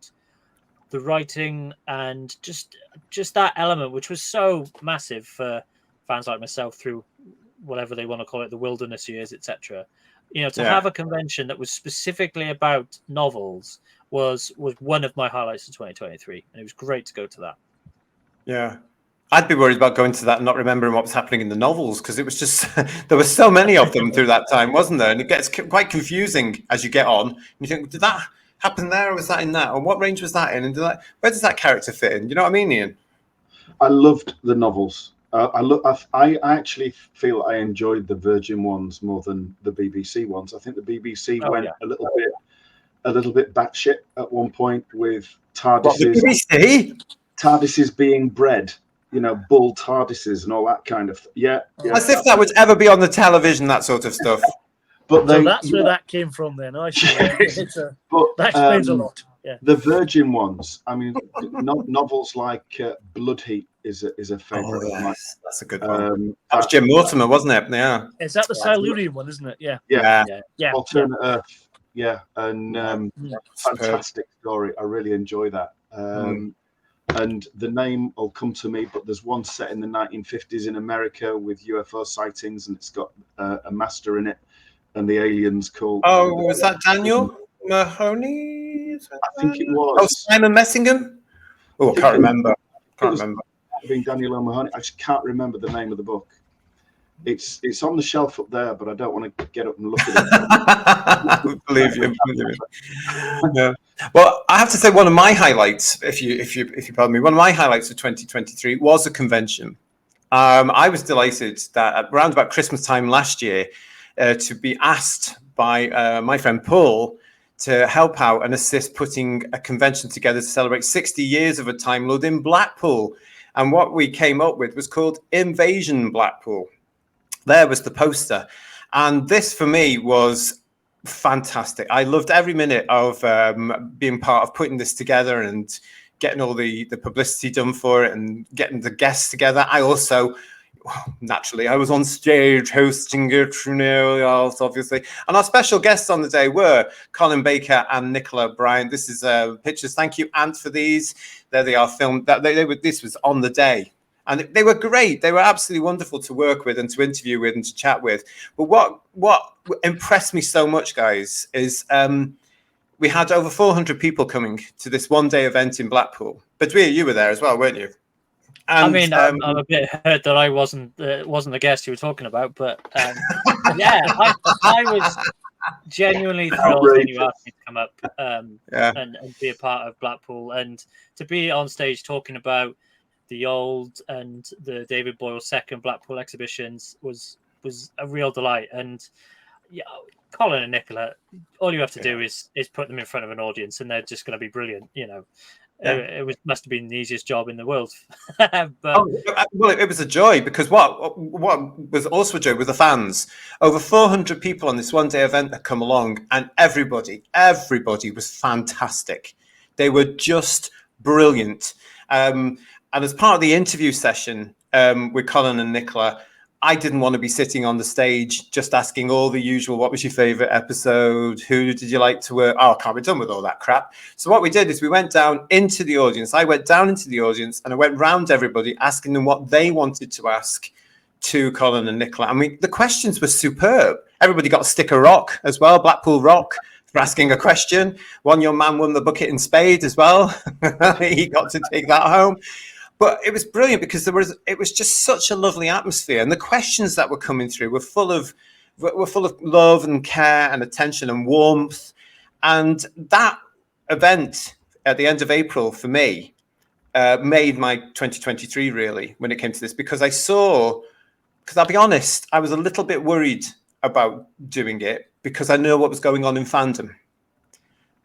the writing and just that element, which was so massive for fans like myself through whatever they want to call it, the wilderness years, etc. You know, to have a convention that was specifically about novels was one of my highlights of 2023, and it was great to go to that. Yeah. I'd be worried about going to that and not remembering what was happening in the novels, because it was just there were so many of them through that time, wasn't there? And it gets quite confusing as you get on. And you think, did that happen there, or was that in that? Or what range was that in? And where does that character fit in? You know what I mean, Ian? I loved the novels. I actually feel I enjoyed the Virgin ones more than the BBC ones. I think the BBC went a little bit batshit at one point with TARDISes. TARDISes being bred, you know, bull TARDISes and all that kind of As if that would ever be on the television, that sort of stuff. But so that's where that came from then. I see. That explains a lot. Yeah. The Virgin ones, I mean, novels like Blood Heat is a favourite of mine. That's a good one. That was Jim Mortimer, wasn't it? Yeah. Is that the Silurian one, isn't it? Yeah. Yeah. Alternate Earth. Yeah. And fantastic story. I really enjoy that. And the name will come to me, but there's one set in the 1950s in America with UFO sightings, and it's got a master in it, and the aliens called. Oh, was that Daniel Mahoney? I think it was. Oh, Simon Messingham? Oh, I can't remember. Being Daniel O'Mahony. I just can't remember the name of the book. It's on the shelf up there, but I don't want to get up and look at it. Believe you. Yeah. Well, I have to say one of my highlights, if you pardon me, one of my highlights of 2023 was a convention. I was delighted that around about Christmas time last year to be asked by my friend Paul to help out and assist putting a convention together to celebrate 60 years of a Time Lord in Blackpool. And what we came up with was called Invasion Blackpool. There was the poster. And this for me was fantastic. I loved every minute of being part of putting this together and getting all the publicity done for it and getting the guests together. I also, naturally, I was on stage hosting it, obviously. And our special guests on the day were Colin Baker and Nicola Bryant. This is pictures. Thank you, Ant, for these. There they are filmed. This was on the day. And they were great. They were absolutely wonderful to work with and to interview with and to chat with. But what impressed me so much, guys, is we had over 400 people coming to this one-day event in Blackpool. But you were there as well, weren't you? And, I mean, I'm a bit hurt that I wasn't the guest you were talking about. But yeah, I was genuinely thrilled when you asked me to come up and be a part of Blackpool and to be on stage talking about the old and the David Boyle second Blackpool exhibitions was a real delight. And yeah, Colin and Nicola, all you have to do is put them in front of an audience, and they're just going to be brilliant. You know, it must have been the easiest job in the world. But well, it was a joy because what was also a joy were the fans. Over 400 people on this one-day event that come along, and everybody was fantastic. They were just brilliant. And as part of the interview session with Colin and Nicola, I didn't want to be sitting on the stage just asking all the usual, what was your favorite episode? Who did you like to work? Oh, I can't be done with all that crap. So what we did is we went down into the audience. I went down into the audience and I went round everybody asking them what they wanted to ask to Colin and Nicola. I mean, the questions were superb. Everybody got a stick of rock as well, Blackpool Rock, for asking a question. One young man won the bucket and spade as well. He got to take that home. But it was brilliant because it was just such a lovely atmosphere, and the questions that were coming through were full of love and care and attention and warmth. And that event at the end of April for me made my 2023 really when it came to this, because I'll be honest, I was a little bit worried about doing it because I know what was going on in fandom,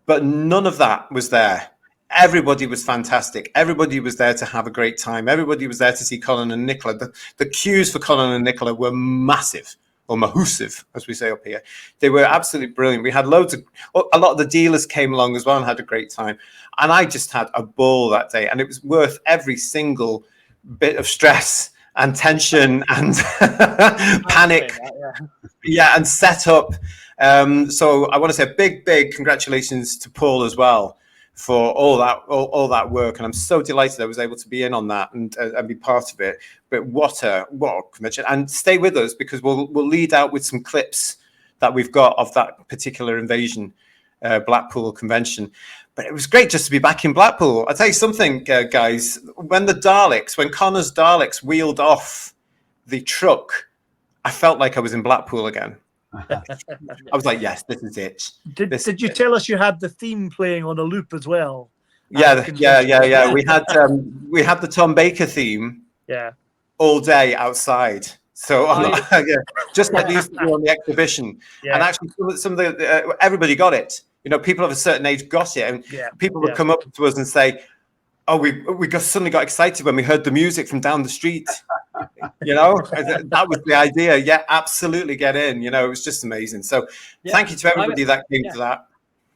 but none of that was there. Everybody was fantastic. Everybody was there to have a great time. Everybody was there to see Colin and Nicola. The queues for Colin and Nicola were massive, or mahoosive, as we say up here. They were absolutely brilliant. We had a lot of the dealers came along as well and had a great time. And I just had a ball that day. And it was worth every single bit of stress and tension and panic. And setup. So I want to say a big congratulations to Paul as well for all that work, and I'm so delighted I was able to be in on that and be part of it. But what a convention! And stay with us because we'll lead out with some clips that we've got of that particular invasion Blackpool convention. But it was great just to be back in Blackpool. I'll tell you something, guys. When Connor's Daleks wheeled off the truck, I felt like I was in Blackpool again. I was like, yes, this is it. Did you tell us you had the theme playing on a loop as well? Yeah. We had the Tom Baker theme. Yeah. All day outside. So just like they used to do on the exhibition. Yeah. And actually, some of the everybody got it. You know, people of a certain age got it, and people would come up to us and say, "Oh, we suddenly got excited when we heard the music from down the street." You know, that was the idea. Yeah, absolutely, get in. You know, it was just amazing. So, thank you to everybody that came to that.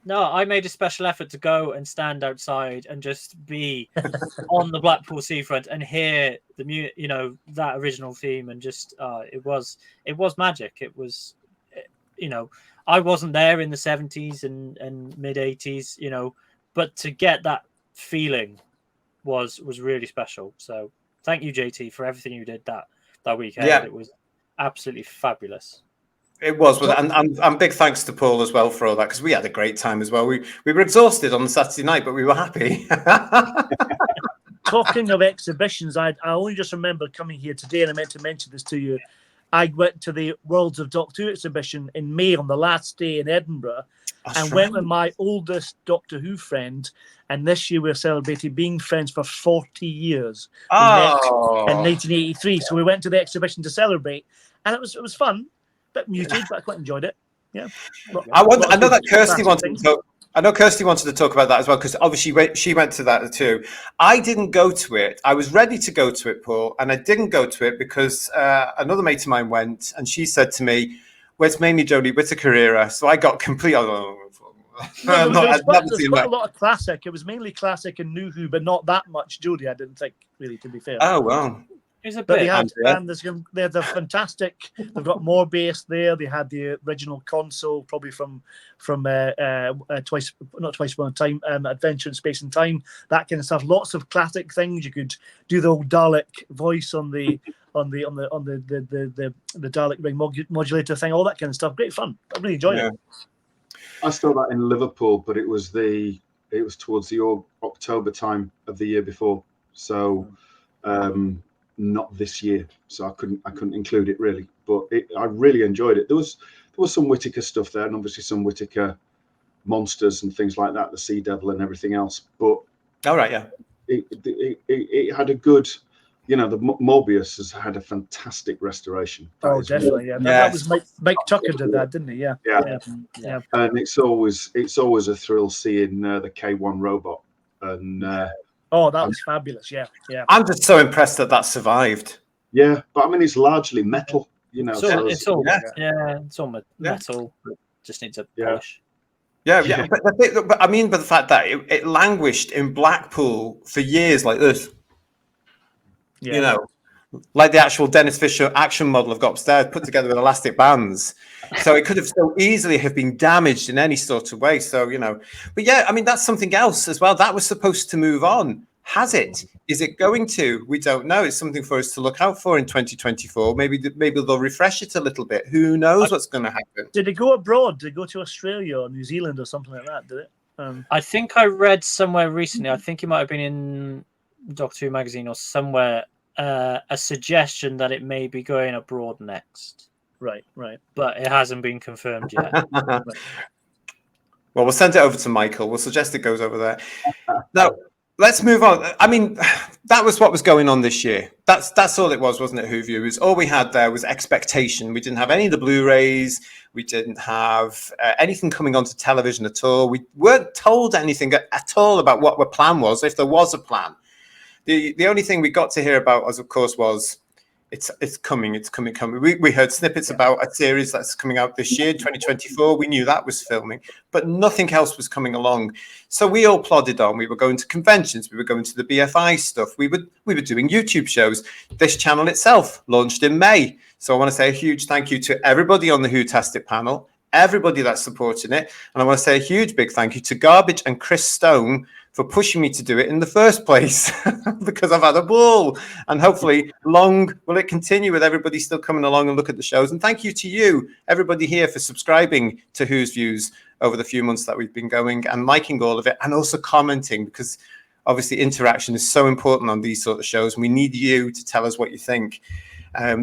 No, I made a special effort to go and stand outside and just be on the Blackpool seafront and hear the that original theme, and just it was magic. It was, I wasn't there in the 70s and mid 80s, but to get that feeling was really special. So thank you, JT, for everything you did that weekend. Yeah. It was absolutely fabulous. It was, and big thanks to Paul as well for all that, because we had a great time as well. We were exhausted on the Saturday night, but we were happy. Talking of exhibitions, I only just remember coming here today, and I meant to mention this to you. I went to the Worlds of Doctor Who exhibition in May on the last day in Edinburgh, went with my oldest Doctor Who friend. And this year we're celebrating being friends for 40 years. We met in 1983, so we went to the exhibition to celebrate, and it was fun. Bit muted, but I quite enjoyed it. Yeah. I know that Kirsty wanted to talk. I know Kirsty wanted to talk about that as well, because obviously she went to that too. I didn't go to it. I was ready to go to it, Paul, and I didn't go to it because another mate of mine went, and she said to me, "Well, it's mainly Jodie Whittaker era." So I got complete. There's quite a lot of classic. It was mainly classic and New Who, but not that much Jodie, I didn't think, really, to be fair. Oh, well. But they had they're fantastic. They've got Morbius there. They had the original console, probably from Twice Upon a Time, Adventure in Space and Time, that kind of stuff. Lots of classic things. You could do the old Dalek voice on the Dalek ring modulator thing, all that kind of stuff. Great fun. I really enjoyed it. I saw that in Liverpool, but it was towards the October time of the year before. So. Not this year, so I couldn't include it really, but I really enjoyed it. There was some Whittaker stuff there, and obviously some Whittaker monsters and things like that, the Sea Devil and everything else. But it had a good, the Morbius has had a fantastic restoration. Definitely, that was Mike Tucker did that, didn't he? Yeah. And it's always a thrill seeing the K1 robot and. Oh, that was fabulous! Yeah. I'm just so impressed that survived. Yeah, but I mean, it's largely metal, It's all metal. Just needs a polish. Yeah. But I mean, the fact that it languished in Blackpool for years like this. Yeah. Like the actual Dennis Fisher action model I've got upstairs, put together with elastic bands. So it could have so easily have been damaged in any sort of way. So, but yeah, I mean, that's something else as well. That was supposed to move on. Has it? Is it going to? We don't know. It's something for us to look out for in 2024. Maybe they'll refresh it a little bit. Who knows what's going to happen? Did it go abroad? Did it go to Australia or New Zealand or something like that? Did it? I think I read somewhere recently, I think it might have been in Doctor Who magazine or somewhere, a suggestion that it may be going abroad next. Right. But it hasn't been confirmed yet. Well, we'll send it over to Michael. We'll suggest it goes over there. Now, let's move on. I mean, that was what was going on this year. That's all it was, wasn't it, Who Viewers? All we had there was expectation. We didn't have any of the Blu-rays. We didn't have anything coming onto television at all. We weren't told anything at all about what the plan was, if there was a plan. The only thing we got to hear about, of course, was it's coming. We heard snippets about a series that's coming out this year, 2024. We knew that was filming, but nothing else was coming along. So we all plodded on. We were going to conventions. We were going to the BFI stuff. We were doing YouTube shows. This channel itself launched in May. So I want to say a huge thank you to everybody on the Whotastic panel, everybody that's supporting it. And I want to say a huge big thank you to Garbage and Chris Stone for pushing me to do it in the first place because I've had a ball. And hopefully long will it continue with everybody still coming along and look at the shows. And thank you to you, everybody here, for subscribing to Who's Views over the few months that we've been going and liking all of it and also commenting, because obviously interaction is so important on these sort of shows. And we need you to tell us what you think.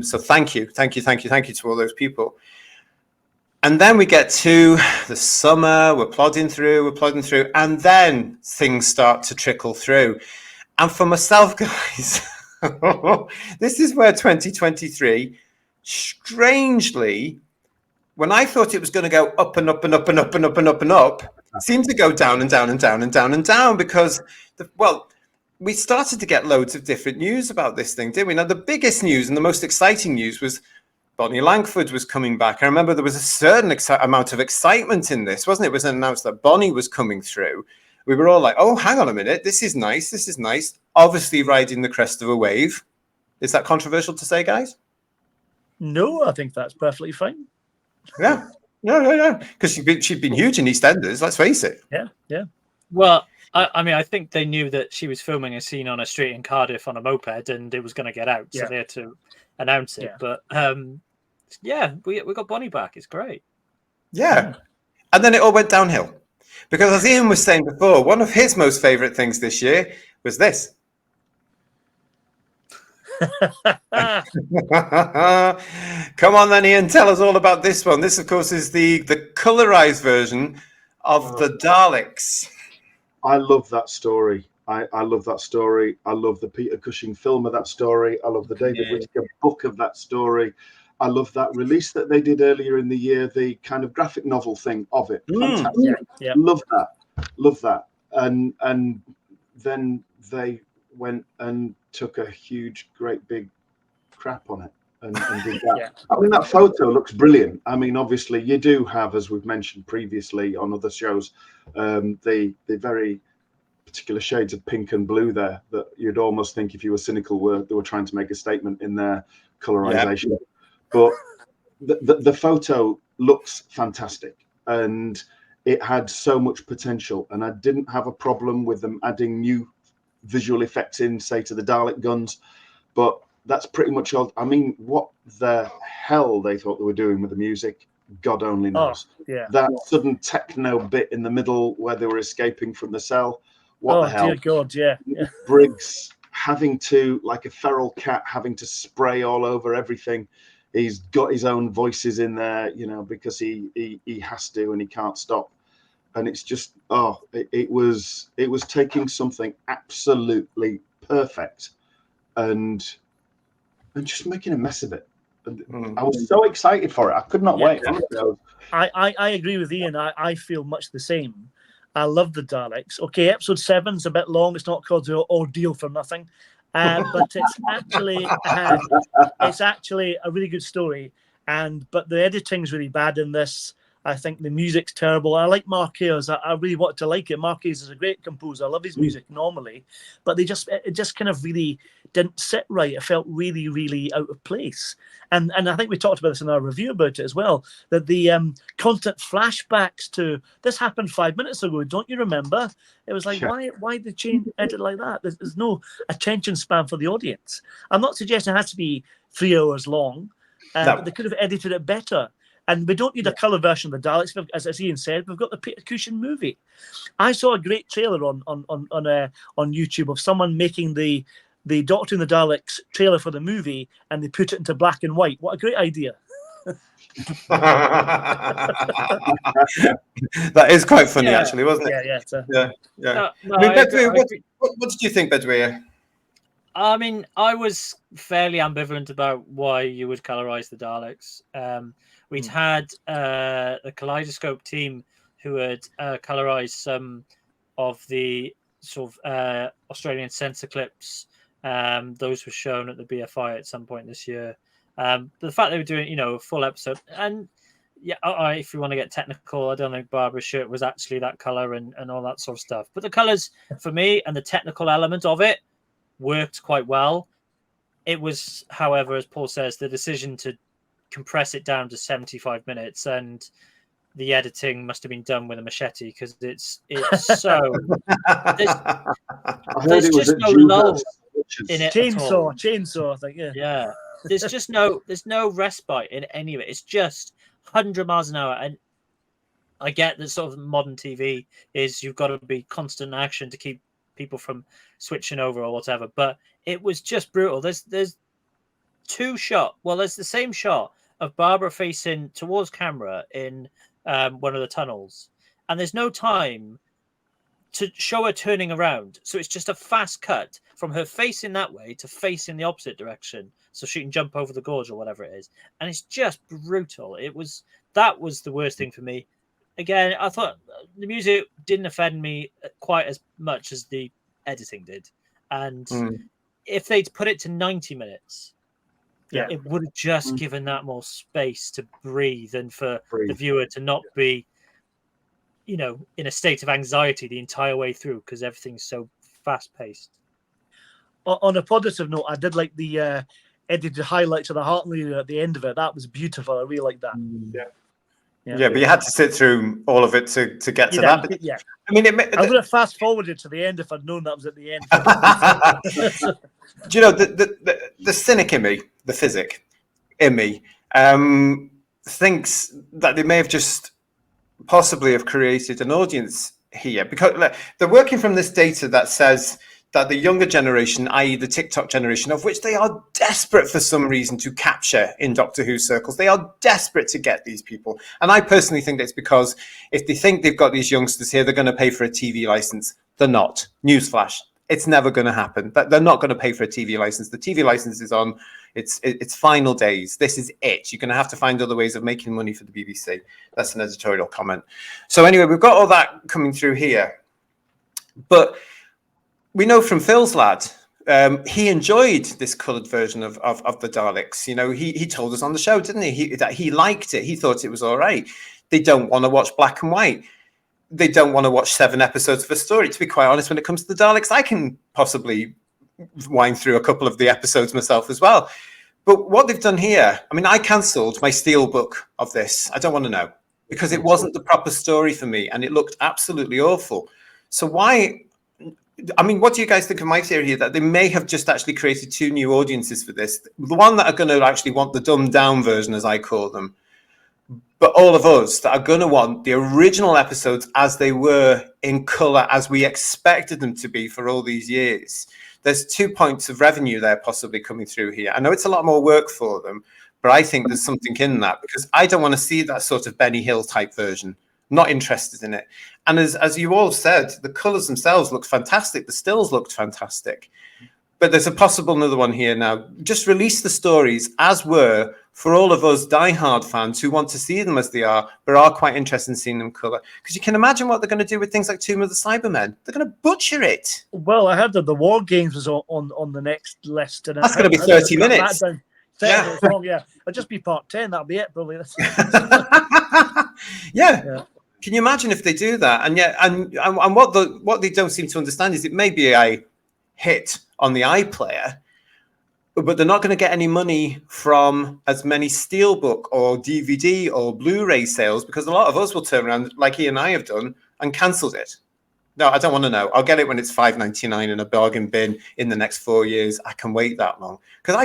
So thank you to all those people. And then we get to the summer, we're plodding through, and then things start to trickle through. And for myself, guys, this is where 2023, strangely, when I thought it was going to go up and up and up and up and up and up and up, seemed to go down and down and down and down and down because, we started to get loads of different news about this thing, didn't we? Now, the biggest news and the most exciting news was Bonnie Langford was coming back. I remember there was a certain amount of excitement in this, wasn't it? It was announced that Bonnie was coming through. We were all like, oh, hang on a minute. This is nice. This is nice. Obviously riding the crest of a wave. Is that controversial to say, guys? No, I think that's perfectly fine. Yeah. Because she'd been huge in EastEnders, let's face it. Yeah. Well, I mean, I think they knew that she was filming a scene on a street in Cardiff on a moped and it was going to get out. So they had to announce it. Yeah. But we got Bonnie back. It's great. Yeah. And then it all went downhill. Because as Ian was saying before, one of his most favourite things this year was this. Come on then, Ian, tell us all about this one. This, of course, is the colorized version of the Daleks. I love that story. I love that story. I love the Peter Cushing film of that story. I love the David Whittaker book of that story. I love that release that they did earlier in the year, the kind of graphic novel thing of it. Fantastic. Yeah. Love that. And then they went and took a huge, great big crap on it and did that. I mean, that photo looks brilliant. I mean, obviously, you do have, as we've mentioned previously on other shows, the very particular shades of pink and blue there that you'd almost think, if you were cynical, they were trying to make a statement in their colorization. Yeah. But the photo looks fantastic and it had so much potential, and I didn't have a problem with them adding new visual effects in, say, to the Dalek guns, but that's pretty much all. I mean, what the hell they thought they were doing with the music, God only knows. That sudden techno bit in the middle where they were escaping from the cell, what the hell? Dear God, yeah. Briggs having to, like a feral cat, having to spray all over everything. He's got his own voices in there, because he has to and he can't stop. And it's just, it was taking something absolutely perfect and just making a mess of it. I was so excited for it. I could not wait. I agree with Ian. I feel much the same. I love the Daleks. Okay, episode 7's a bit long. It's not called the Ordeal for nothing. But it's actually a really good story. But the editing's really bad in this. I think the music's terrible. I like Marquez. I really want to like it. Marquez is a great composer. I love his music normally, but it just kind of really didn't sit right. It felt really, really out of place. And I think we talked about this in our review about it as well, that the constant flashbacks to this happened 5 minutes ago. Don't you remember? It was like, why the change edit like that? There's no attention span for the audience. I'm not suggesting it has to be 3 hours long, but they could have edited it better. And we don't need a colour version of the Daleks. As Ian said, we've got the Peter Cushing movie. I saw a great trailer on YouTube of someone making the Doctor and the Daleks trailer for the movie, and they put it into black and white. What a great idea! That is quite funny, actually, wasn't it? Yeah. No, I mean, Bedouin, what did you think, Bedouin? I mean, I was fairly ambivalent about why you would colorize the Daleks. We'd had the Kaleidoscope team who had colorized some of the sort of Australian censor clips. Those were shown at the BFI at some point this year. But the fact they were doing, a full episode, and if you want to get technical, I don't think Barbara's shirt was actually that color and all that sort of stuff. But the colors, for me, and the technical element of it worked quite well. It was, however, as Paul says, the decision to compress it down to 75 minutes and the editing must have been done with a machete because it's so there's I heard it was just at no Jewel lull House, which is- in it at all. Chainsaw, I think, yeah. Yeah, there's no respite in any of it. It's just 100 miles an hour, and I get that sort of modern TV is you've got to be constant action to keep people from switching over or whatever. But it was just brutal. There's there's the same shot of Barbara facing towards camera in one of the tunnels, and there's no time to show her turning around. So it's just a fast cut from her facing that way to facing the opposite direction so she can jump over the gorge or whatever it is. And it's just brutal. That was the worst thing for me. Again, I thought the music didn't offend me quite as much as the editing did. And if they'd put it to 90 minutes, it would have just given that more space to breathe and for the viewer to not be, in a state of anxiety the entire way through because everything's so fast paced. On a positive note, I did like the edited highlights of the Hartley at the end of it. That was beautiful. I really like that. Yeah, but you had to sit through all of it to get to that. Yeah. I mean, I would have fast forwarded to the end if I'd known that was at the end. Do you know the cynic in me, the physic in me, thinks that they may have just possibly have created an audience here because they're working from this data that says that the younger generation, i.e. the TikTok generation, of which they are desperate for some reason to capture in Doctor Who circles, they are desperate to get these people. And I personally think it's because if they think they've got these youngsters here, they're going to pay for a TV license. They're not. Newsflash. It's never going to happen. They're not going to pay for a TV license. The TV license is on its final days. This is it. You're going to have to find other ways of making money for the BBC. That's an editorial comment. So anyway, we've got all that coming through here. But we know from Phil's lad, he enjoyed this coloured version of the Daleks. He told us on the show, didn't he, that he liked it. He thought it was all right. They don't want to watch black and white. They don't want to watch 7 episodes of a story. To be quite honest, when it comes to the Daleks, I can possibly wind through a couple of the episodes myself as well. But what they've done here, I mean, I cancelled my Steelbook of this. I don't want to know because it wasn't the proper story for me and it looked absolutely awful. So why... I mean, what do you guys think of my theory here? That they may have just actually created 2 new audiences for this. The one that are going to actually want the dumbed down version, as I call them. But all of us that are going to want the original episodes as they were in colour, as we expected them to be for all these years. There's 2 points of revenue there possibly coming through here. I know it's a lot more work for them, but I think there's something in that because I don't want to see that sort of Benny Hill type version. Not interested in it. And as you all said, the colours themselves look fantastic. The stills looked fantastic. But there's a possible another one here now. Just release the stories as were for all of us diehard fans who want to see them as they are, but are quite interested in seeing them colour. Because you can imagine what they're going to do with things like Tomb of the Cybermen. They're going to butcher it. Well, I heard that the War Games was on the next list. And that's going to be 30 minutes. 30 minutes long, yeah. It'll just be part 10. That'll be it, probably. Yeah. Can you imagine if they do that? And yet, and what they don't seem to understand is it may be a hit on the iPlayer, but they're not going to get any money from as many Steelbook or DVD or Blu-ray sales because a lot of us will turn around, like he and I have done, and cancelled it. No, I don't want to know. I'll get it when it's $5.99 in a bargain bin in the next 4 years. I can wait that long because I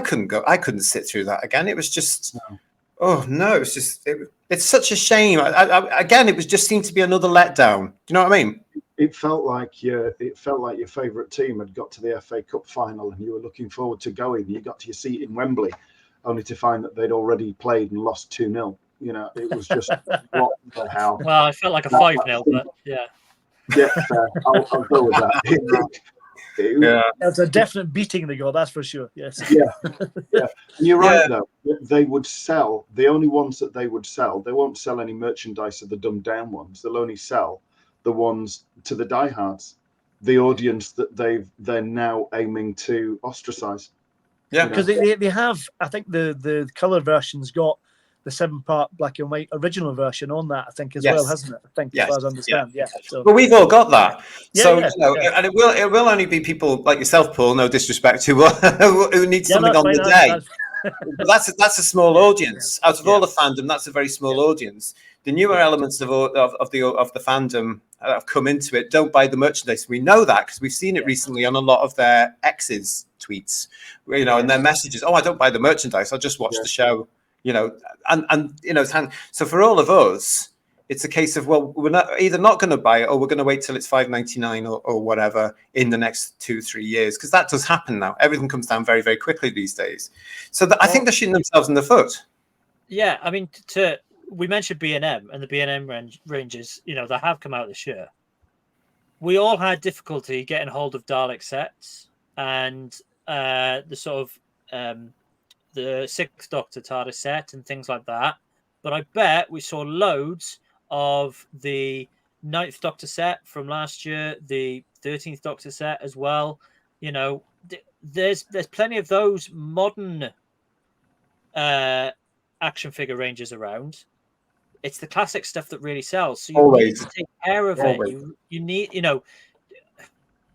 couldn't sit through that again. It was just. No. Oh no! It's just it's such a shame. Again, it was just seemed to be another letdown. Do you know what I mean? It felt like your favourite team had got to the FA Cup final, and you were looking forward to going. You got to your seat in Wembley, only to find that they'd already played and lost 2-0. It was just what the hell. Well, it felt like a 5-0, but yeah. Yeah, fair. I'll go with that. Yeah, it's a definite beating they got, that's for sure. Yes. Yeah. And you're right though. They would sell the only ones that they would sell. They won't sell any merchandise of the dumbed down ones. They'll only sell the ones to the diehards, the audience that they're now aiming to ostracize. Yeah, because they have. I think the colour version's got the 7-part black and white original version on that, I think, as well, hasn't it? I think, as far as I understand. Yeah. So. Well, we've all got that. And it will only be people like yourself, Paul, no disrespect, who need something on the day. But that's a small audience. Out of all the fandom, that's a very small audience. The newer elements of the fandom that have come into it don't buy the merchandise. We know that because we've seen it recently on a lot of their exes' tweets, you know, and their messages. Oh, I don't buy the merchandise. I'll just watch the show, you know, and you know, so for all of us, it's a case of, well, we're not going to buy it, or we're going to wait till it's $5.99 or whatever in the next 2-3 years, because that does happen now. Everything comes down very, very quickly these days. So I think they're shooting themselves in the foot. Yeah, I mean, we mentioned B&M and the B&M ranges, you know, that have come out this year. We all had difficulty getting hold of Dalek sets and the sort of the Sixth Doctor TARDIS set and things like that. But I bet we saw loads of the Ninth Doctor set from last year, the 13th Doctor set as well. You know, there's plenty of those modern action figure ranges around. It's the classic stuff that really sells. So you need to take care of it. You need, you know,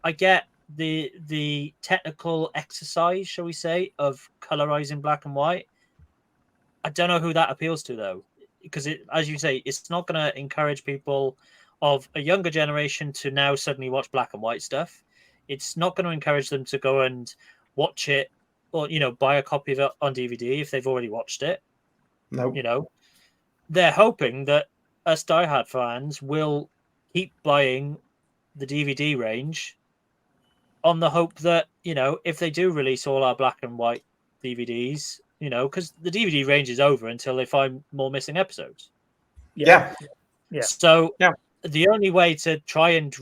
I get the technical exercise, shall we say, of colorizing black and white. I don't know who that appeals to though, because as you say, it's not going to encourage people of a younger generation to now suddenly watch black and white stuff. It's not going to encourage them to go and watch it, or, you know, buy a copy of it on DVD if they've already watched it. No, you know, they're hoping that us diehard fans will keep buying the DVD range on the hope that, you know, if they do release all our black and white DVDs, you know, because the DVD range is over until they find more missing episodes. Yeah. So the only way to try and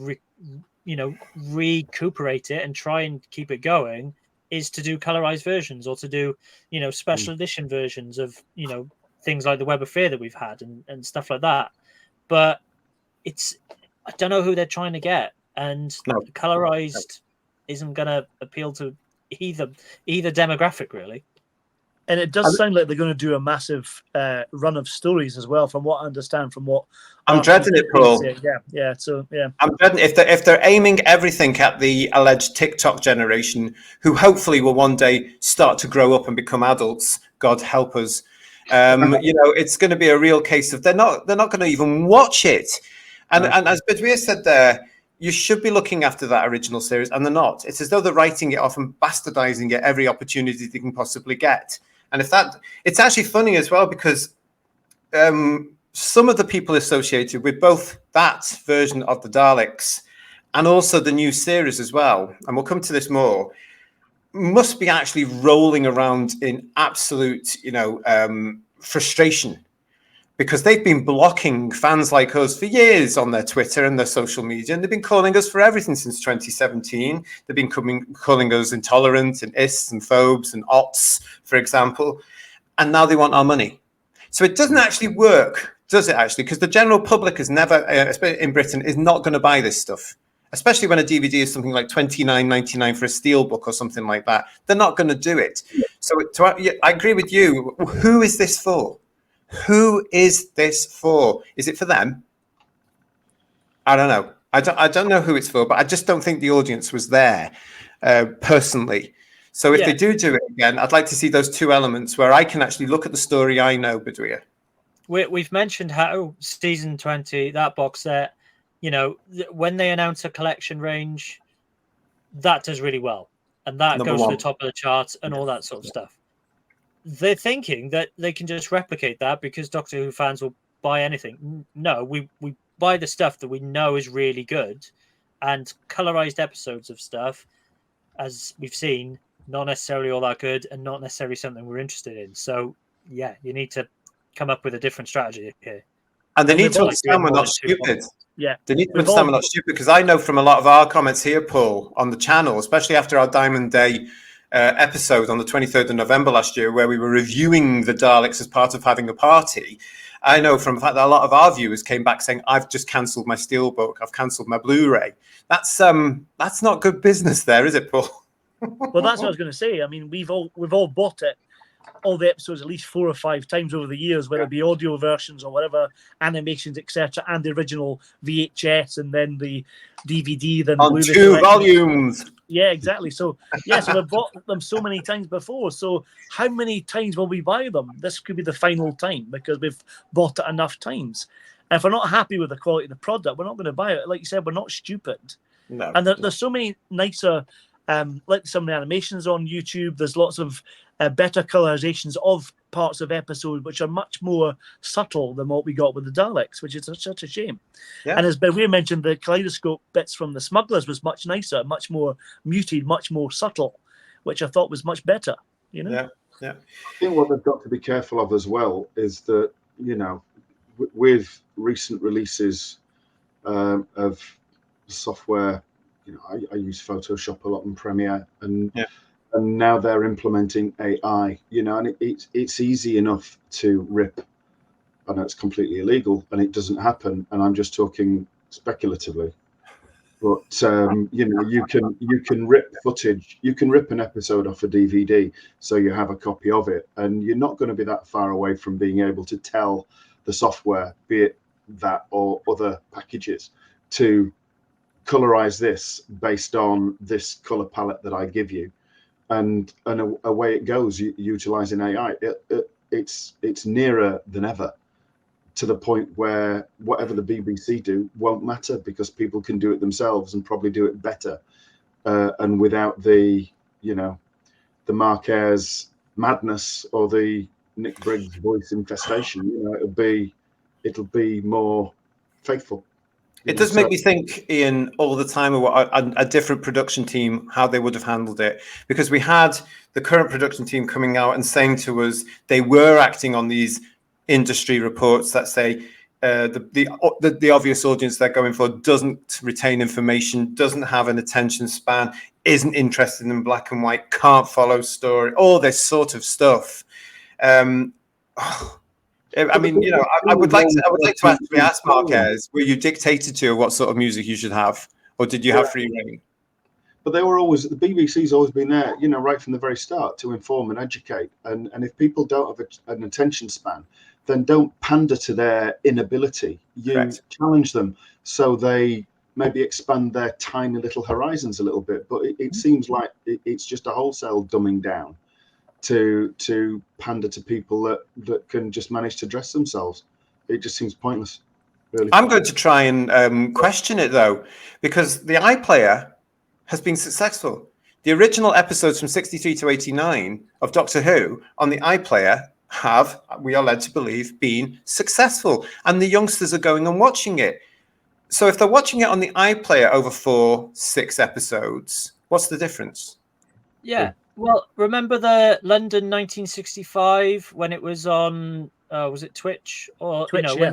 recuperate it and try and keep it going is to do colorized versions, or to do, you know, special edition versions of, you know, things like the Web of Fear that we've had and stuff like that. But I don't know who they're trying to get, and colorized isn't going to appeal to either demographic really. And it does sound like they're going to do a massive run of stories as well, from what I understand. From what I'm dreading it, Paul. So I'm dreading if they're aiming everything at the alleged TikTok generation, who hopefully will one day start to grow up and become adults. God help us. You know, it's going to be a real case of they're not going to even watch it. And as Bedouin said there, you should be looking after that original series, and they're not. It's as though they're writing it off and bastardizing it every opportunity they can possibly get. And it's actually funny as well, because some of the people associated with both that version of the Daleks and also the new series as well, and we'll come to this more, must be actually rolling around in absolute, you know, frustration, because they've been blocking fans like us for years on their Twitter and their social media, and they've been calling us for everything since 2017. They've been calling us intolerant and ists and phobes and ots, for example, and now they want our money. So it doesn't actually work, does it actually? Because the general public is never, especially in Britain, is not going to buy this stuff, especially when a DVD is something like $29.99 for a steelbook or something like that. They're not going to do it. So I agree with you. Who is this for? Who is this for? Is it for them? I don't know. I don't know who it's for, but I just don't think the audience was there personally. So if they do it again, I'd like to see those two elements where I can actually look at the story I know, Bedouin. We've mentioned how season 20, that box set, you know, when they announce a collection range, that does really well. And that goes to the top of the charts and all that sort of stuff. They're thinking that they can just replicate that because Doctor Who fans will buy anything. No, we buy the stuff that we know is really good, and colorized episodes of stuff, as we've seen, not necessarily all that good and not necessarily something we're interested in. So yeah, you need to come up with a different strategy here. And they need to understand we're not stupid. Yeah, they need to understand we're not stupid, because I know from a lot of our comments here, Paul, on the channel, especially after our Diamond Day episode on the 23rd of November last year, where we were reviewing the Daleks as part of having a party. I know from the fact that a lot of our viewers came back saying, I've just cancelled my Steelbook, I've cancelled my Blu-ray. That's not good business there, is it, Paul? Well, that's what I was going to say. I mean, we've all bought it, all the episodes at least 4 or 5 times over the years, whether it be audio versions or whatever, animations, etc., and the original VHS, and then the DVD, then on 2 volumes. Yeah, exactly. So so we've bought them so many times before. So how many times will we buy them? This could be the final time because we've bought it enough times. And if we're not happy with the quality of the product, we're not going to buy it. Like you said, we're not stupid. No. And there's so many nicer, like some of the animations on YouTube. There's lots of better colorizations of parts of episodes which are much more subtle than what we got with the Daleks, which is such a shame. Yeah. And as Beware mentioned, the kaleidoscope bits from the Smugglers was much nicer, much more muted, much more subtle, which I thought was much better. You know. Yeah. I think what they've got to be careful of as well is that, you know, with recent releases of software, you know, I use Photoshop a lot and Premiere, and now they're implementing AI, you know, and it's easy enough to rip. I know it's completely illegal and it doesn't happen, and I'm just talking speculatively. But you know, you can rip footage, you can rip an episode off a DVD, so you have a copy of it, and you're not going to be that far away from being able to tell the software, be it that or other packages, to colorize this based on this color palette that I give you, and away it goes. Utilizing AI, it's nearer than ever, to the point where whatever the BBC do won't matter because people can do it themselves and probably do it better, and without the, you know, the Mark Ayres madness or the Nick Briggs voice infestation. You know, it'll be more faithful. It does make me think, Ian, all the time about a different production team, how they would have handled it. Because we had the current production team coming out and saying to us they were acting on these industry reports that say the obvious audience they're going for doesn't retain information, doesn't have an attention span, isn't interested in black and white, can't follow story, all this sort of stuff. I mean, you know, I would like to actually ask Mark Ayres, were you dictated to what sort of music you should have, or did you have free reign? But they were always, the BBC's always been there, you know, right from the very start, to inform and educate. And if people don't have an attention span, then don't pander to their inability. You Correct. Challenge them so they maybe expand their tiny little horizons a little bit. But it seems like it's just a wholesale dumbing down to pander to people that can just manage to dress themselves. It just seems pointless, really. I'm going to try and question it, though, because the iPlayer has been successful. The original episodes from 63 to 89 of Doctor Who on the iPlayer have, we are led to believe, been successful, and the youngsters are going and watching it. So if they're watching it on the iPlayer over 4-6 episodes, what's the difference? Yeah. Well, remember the London 1965 when it was on, was it Twitch? Or Twitch, you know,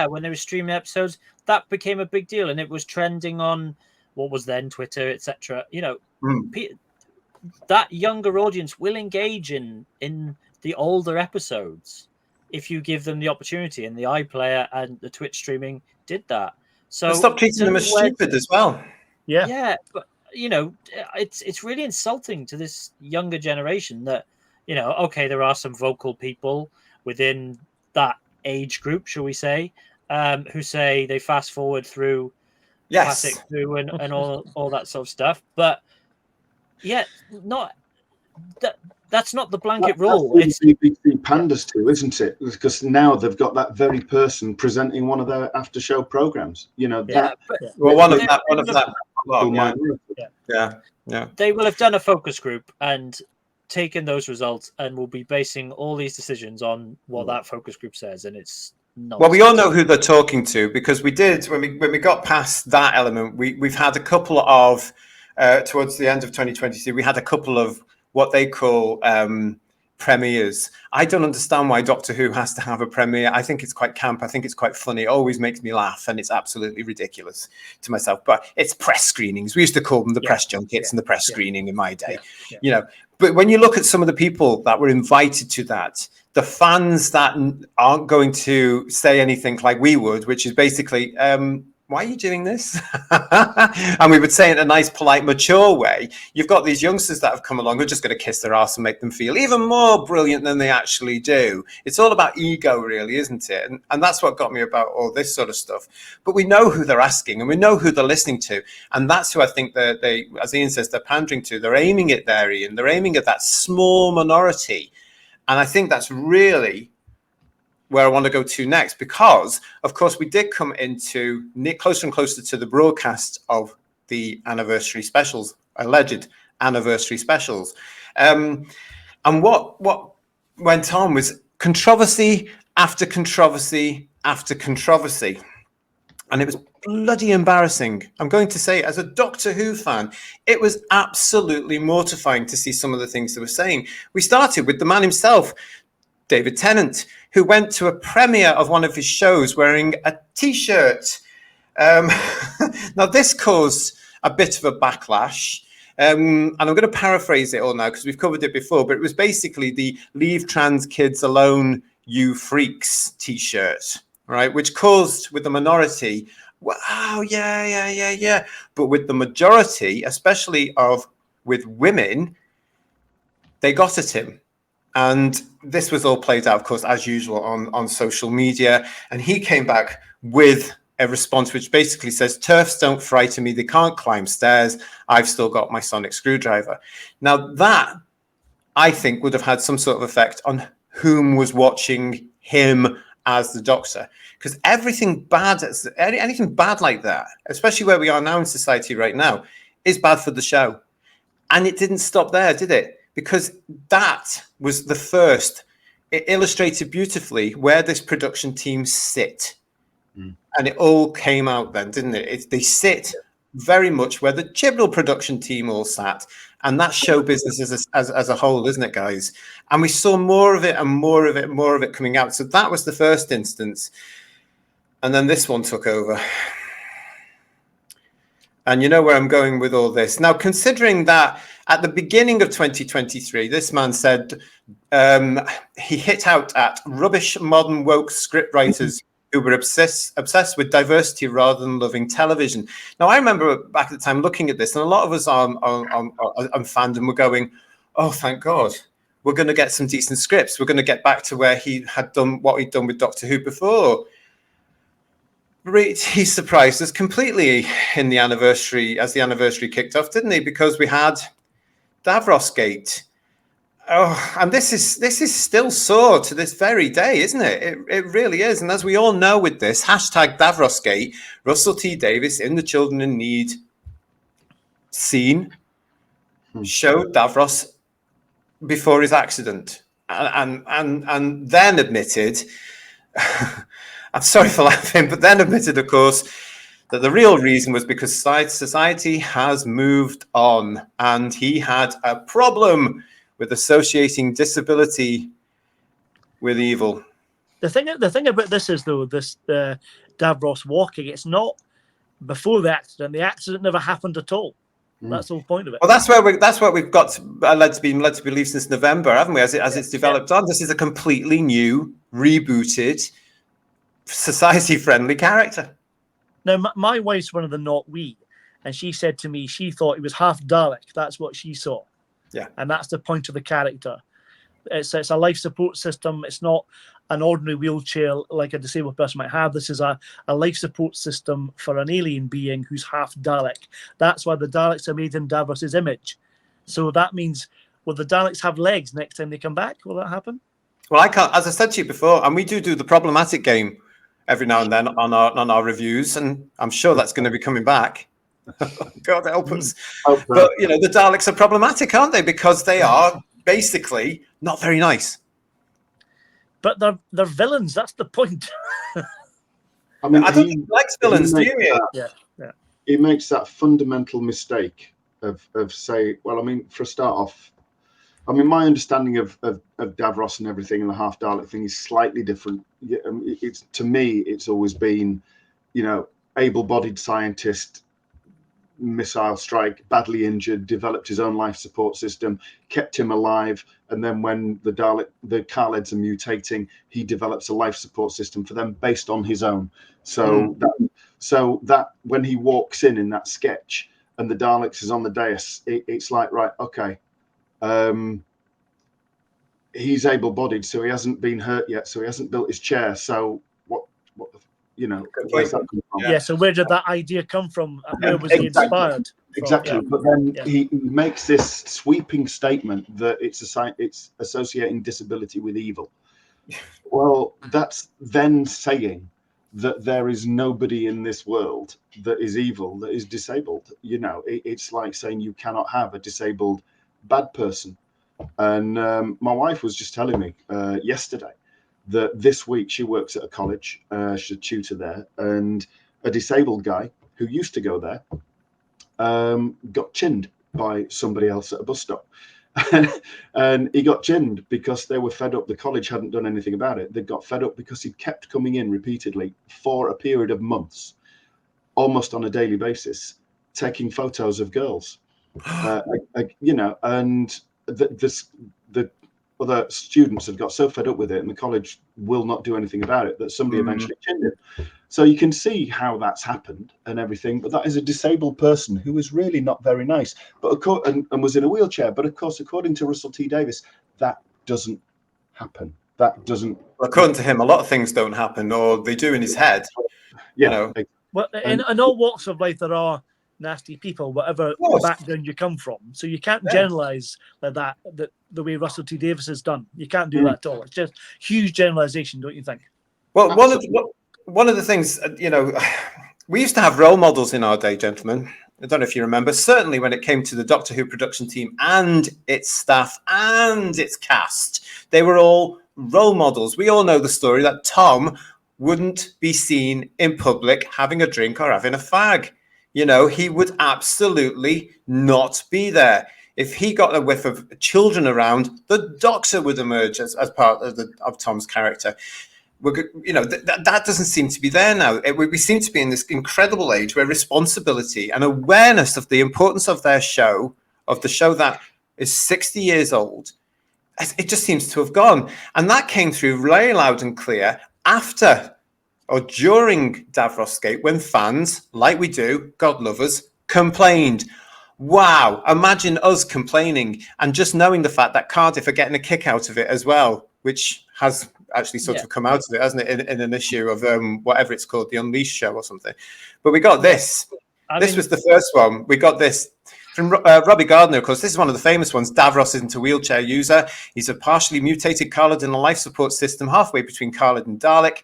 when they were streaming episodes, that became a big deal, and it was trending on what was then Twitter, etc. You know, that younger audience will engage in the older episodes if you give them the opportunity, and the iPlayer and the Twitch streaming did that. So stop treating them as stupid as well. Yeah, but you know, it's really insulting to this younger generation that, you know, okay, there are some vocal people within that age group, shall we say, who say they fast forward through classic Who and all that sort of stuff, but not that's not the blanket rule. It's BBC panders to, isn't it? Because now they've got that very person presenting one of their after show programs. You know, one of that. They will have done a focus group and taken those results and will be basing all these decisions on what that focus group says, and it's not. Well, we all know who they're talking to because we did when we got past that element. We've had a couple of towards the end of 2022. We had a couple of what they call premieres. I don't understand why Doctor Who has to have a premiere. I think it's quite camp. I think it's quite funny. It always makes me laugh, and it's absolutely ridiculous to myself. But it's press screenings. We used to call them the press junkets and the press screening in my day. You know, but when you look at some of the people that were invited to that, the fans that aren't going to say anything like we would, which is basically, why are you doing this? And we would say in a nice, polite, mature way, you've got these youngsters that have come along who are just going to kiss their ass and make them feel even more brilliant than they actually do. It's all about ego, really, isn't it? And that's what got me about all this sort of stuff. But we know who they're asking and we know who they're listening to. And that's who I think they, as Ian says, they're pandering to. They're aiming at there, Ian. They're aiming at that small minority. And I think that's really where I want to go to next, because, of course, we did come into closer and closer to the broadcast of the anniversary specials, alleged anniversary specials. And what went on was controversy after controversy after controversy. And it was bloody embarrassing. I'm going to say, as a Doctor Who fan, it was absolutely mortifying to see some of the things they were saying. We started with the man himself, David Tennant, who went to a premiere of one of his shows wearing a T-shirt. Now, this caused a bit of a backlash. And I'm going to paraphrase it all now because we've covered it before, but it was basically the Leave Trans Kids Alone, You Freaks T-shirt, right? Which caused, with the minority, wow, yeah. But with the majority, especially with women, they got at him. And this was all played out, of course, as usual on social media. And he came back with a response which basically says, TERFs don't frighten me. They can't climb stairs. I've still got my sonic screwdriver. Now, that, I think, would have had some sort of effect on whom was watching him as the Doctor. Because anything bad like that, especially where we are now in society right now, is bad for the show. And it didn't stop there, did it? Because that was the first. It illustrated beautifully where this production team sit. And it all came out then, didn't it? They sit very much where the Chibnall production team all sat. And that's show business as a whole, isn't it, guys? And we saw more of it and more of it coming out. So that was the first instance. And then this one took over. And you know where I'm going with all this. Now, considering that at the beginning of 2023, this man said he hit out at rubbish modern woke scriptwriters who were obsessed with diversity rather than loving television. Now, I remember back at the time looking at this, and a lot of us on fandom were going, oh, thank God, we're going to get some decent scripts. We're going to get back to where he had done what he'd done with Doctor Who before. He surprised us completely in the anniversary, as the anniversary kicked off, didn't he? Because we had Davros Gate. Oh, and this is still sore to this very day, isn't it? It really is. And as we all know with this, hashtag Davros Gate, Russell T Davies in the Children in Need scene showed Davros before his accident and then admitted I'm sorry for laughing, but then admitted, of course, that the real reason was because society has moved on and he had a problem with associating disability with evil. The thing about this is, though, this Davros walking, it's not before the accident. The accident never happened at all. That's the whole point of it. Well, that's what we've got led to believe since November, haven't we? As it's developed on, this is a completely new, rebooted, society-friendly character. Now, my wife's one of the not we, and she said to me she thought he was half Dalek. That's what she saw. Yeah, and that's the point of the character. It's a life support system. It's not an ordinary wheelchair like a disabled person might have. This is a life support system for an alien being who's half Dalek. That's why the Daleks are made in Davros's image. So that means, will the Daleks have legs next time they come back? Will that happen? Well, I can't. As I said to you before, and we do the problematic game every now and then on our reviews, and I'm sure that's going to be coming back. God help us. But you know, the Daleks are problematic, aren't they? Because they are basically not very nice. But they're villains. That's the point. I mean, I don't think he likes villains, do you? Yeah. He makes that fundamental mistake of say, well, I mean, for a start off, I mean, my understanding of Davros and everything and the half Dalek thing is slightly different. To me, it's always been, you know, able-bodied scientist, missile strike, badly injured, developed his own life support system, kept him alive, and then when the Khaleds are mutating, he develops a life support system for them based on his own. So that when he walks in that sketch and the Daleks is on the dais, it's like, right, okay, he's able-bodied, so he hasn't been hurt yet, so he hasn't built his chair. So what where's that come from? Yeah. So where did that idea come from? Where was he inspired? Exactly. Yeah. But then he makes this sweeping statement that it's associating disability with evil. Well, that's then saying that there is nobody in this world that is evil, that is disabled. It's like saying you cannot have a disabled bad person. And my wife was just telling me yesterday that this week she works at a college, she's a tutor there, and a disabled guy who used to go there got chinned by somebody else at a bus stop. And he got chinned because they were fed up. The college hadn't done anything about it. They got fed up because he kept coming in repeatedly for a period of months, almost on a daily basis, taking photos of girls. And the other students had got so fed up with it, and the college will not do anything about it, that somebody eventually chinned him. So you can see how that's happened and everything, but that is a disabled person who is really not very nice, and was in a wheelchair. But of course, according to Russell T Davies, that doesn't happen. That doesn't. According to him, a lot of things don't happen, or they do in his head. Yeah. Well, in all walks of life, there are nasty people, whatever background you come from. So you can't generalize like that the way Russell T Davies has done. You can't do that at all. It's just huge generalization, don't you think? Well, one of the things, we used to have role models in our day, gentlemen. I don't know if you remember. Certainly when it came to the Doctor Who production team and its staff and its cast, they were all role models. We all know the story that Tom wouldn't be seen in public having a drink or having a fag. He would absolutely not be there. If he got a whiff of children around, the Doctor would emerge as part of Tom's character. That doesn't seem to be there now. We seem to be in this incredible age where responsibility and awareness of the importance of their show, of the show that is 60 years old, it just seems to have gone. And that came through very loud and clear after or during Davrosgate, when fans, like we do, God lovers, complained. Wow, imagine us complaining and just knowing the fact that Cardiff are getting a kick out of it as well, which has actually sort of come out of it, hasn't it, in an issue of whatever it's called, the Unleashed show or something. But we got this. This was the first one. We got this from Robbie Gardner, of course. This is one of the famous ones. Davros isn't a wheelchair user. He's a partially mutated Khaled in a life support system halfway between Khaled and Dalek.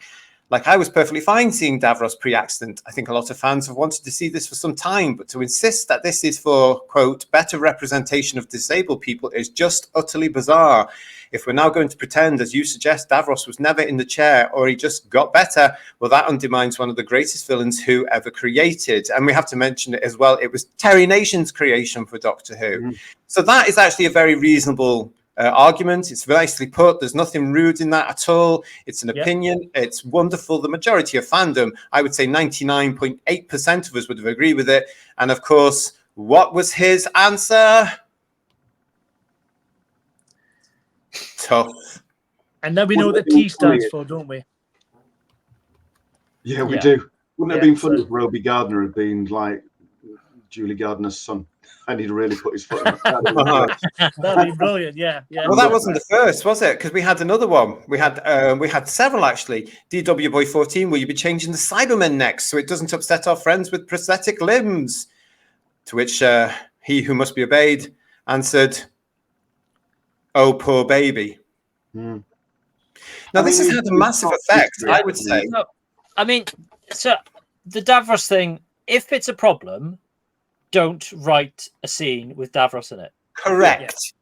Like, I was perfectly fine seeing Davros pre-accident. I think a lot of fans have wanted to see this for some time, but to insist that this is for, quote, better representation of disabled people is just utterly bizarre. If we're now going to pretend, as you suggest, Davros was never in the chair or he just got better, well, that undermines one of the greatest villains who ever created. And we have to mention it as well. It was Terry Nation's creation for Doctor Who. So that is actually a very reasonable argument. It's nicely put. There's nothing rude in that at all. It's an opinion. It's wonderful. The majority of fandom, I would say 99.8% of us would have agreed with it. And of course, what was his answer? Tough. And now we know what the T stands for, don't we? Yeah, we do. Wouldn't it have been funny if Roby Gardner had been like Julie Gardner's son? And he'd really put his foot in it. That'd be brilliant, yeah. Well, that wasn't the first, was it? Because we had another one. We had several, actually. DW Boy 14, will you be changing the Cybermen next so it doesn't upset our friends with prosthetic limbs? To which he who must be obeyed answered, oh, poor baby. Now, this has had a massive effect, I would say. No, I mean, so the Davros thing, if it's a problem, don't write a scene with Davros in it. Correct.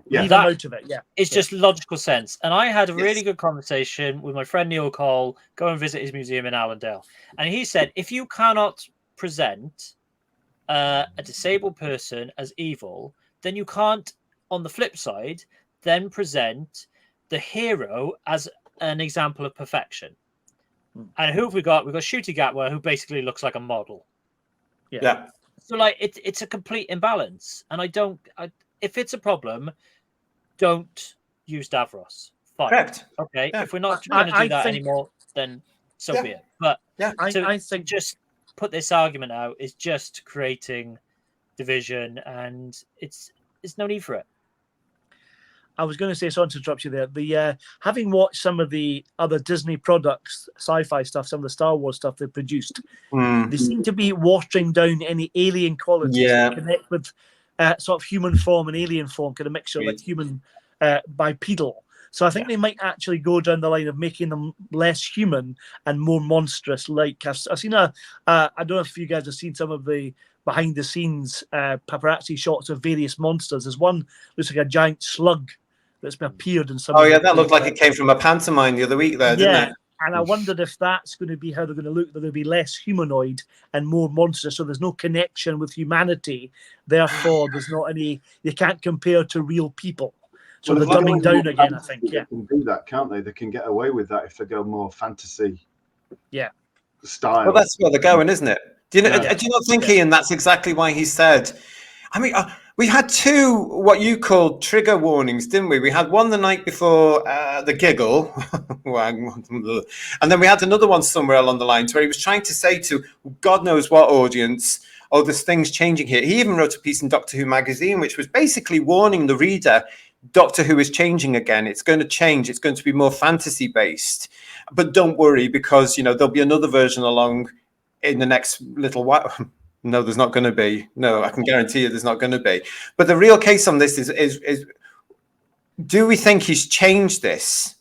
Leave him out of it, It's just logical sense. And I had a really good conversation with my friend Neil Cole, go and visit his museum in Allendale. And he said, if you cannot present a disabled person as evil, then you can't, on the flip side, then present the hero as an example of perfection. And who have we got? We've got Shooty Gatwa, who basically looks like a model. Yeah. So like it's a complete imbalance, and if it's a problem, don't use Davros. Fine. Correct. Okay. Yeah. If we're not I- going to I do that think- anymore, then so Yeah. be it. But I think just put this argument out is just creating division, and it's no need for it. I was going to say, sorry to interrupt you there. The having watched some of the other Disney products, sci-fi stuff, some of the Star Wars stuff they produced, they seem to be watering down any alien qualities Yeah. that connect with sort of human form and alien form, kind of mixture like human bipedal. So I think they might actually go down the line of making them less human and more monstrous. Like I've seen I don't know if you guys have seen some of the behind the scenes paparazzi shots of various monsters. There's one looks like a giant slug that's appeared in some. Oh of yeah, the that looked like it came from a pantomime the other week there, didn't it? And I wondered if that's going to be how they're going to look. They're going to be less humanoid and more monstrous. So there's no connection with humanity. Therefore, there's not any. You can't compare to real people. So Well, they're if they dumbing go down more again, I fantasy, think. Yeah. They can do that, can't they? They can get away with that if they go more fantasy. Yeah. Style. Well, that's where they're going, isn't it? Do you Yeah. not think, Ian, that's exactly why he said? I mean, we had two what you called trigger warnings, didn't we? We had one the night before the giggle, and then we had another one somewhere along the lines where he was trying to say to God knows what audience, "Oh, there's things changing here." He even wrote a piece in Doctor Who magazine, which was basically warning the reader, Doctor Who is changing again. It's going to change. It's going to be more fantasy based, but don't worry because there'll be another version along in the next little while. No, there's not going to be. No, I can guarantee you there's not going to be. But the real case on this is do we think he's changed this?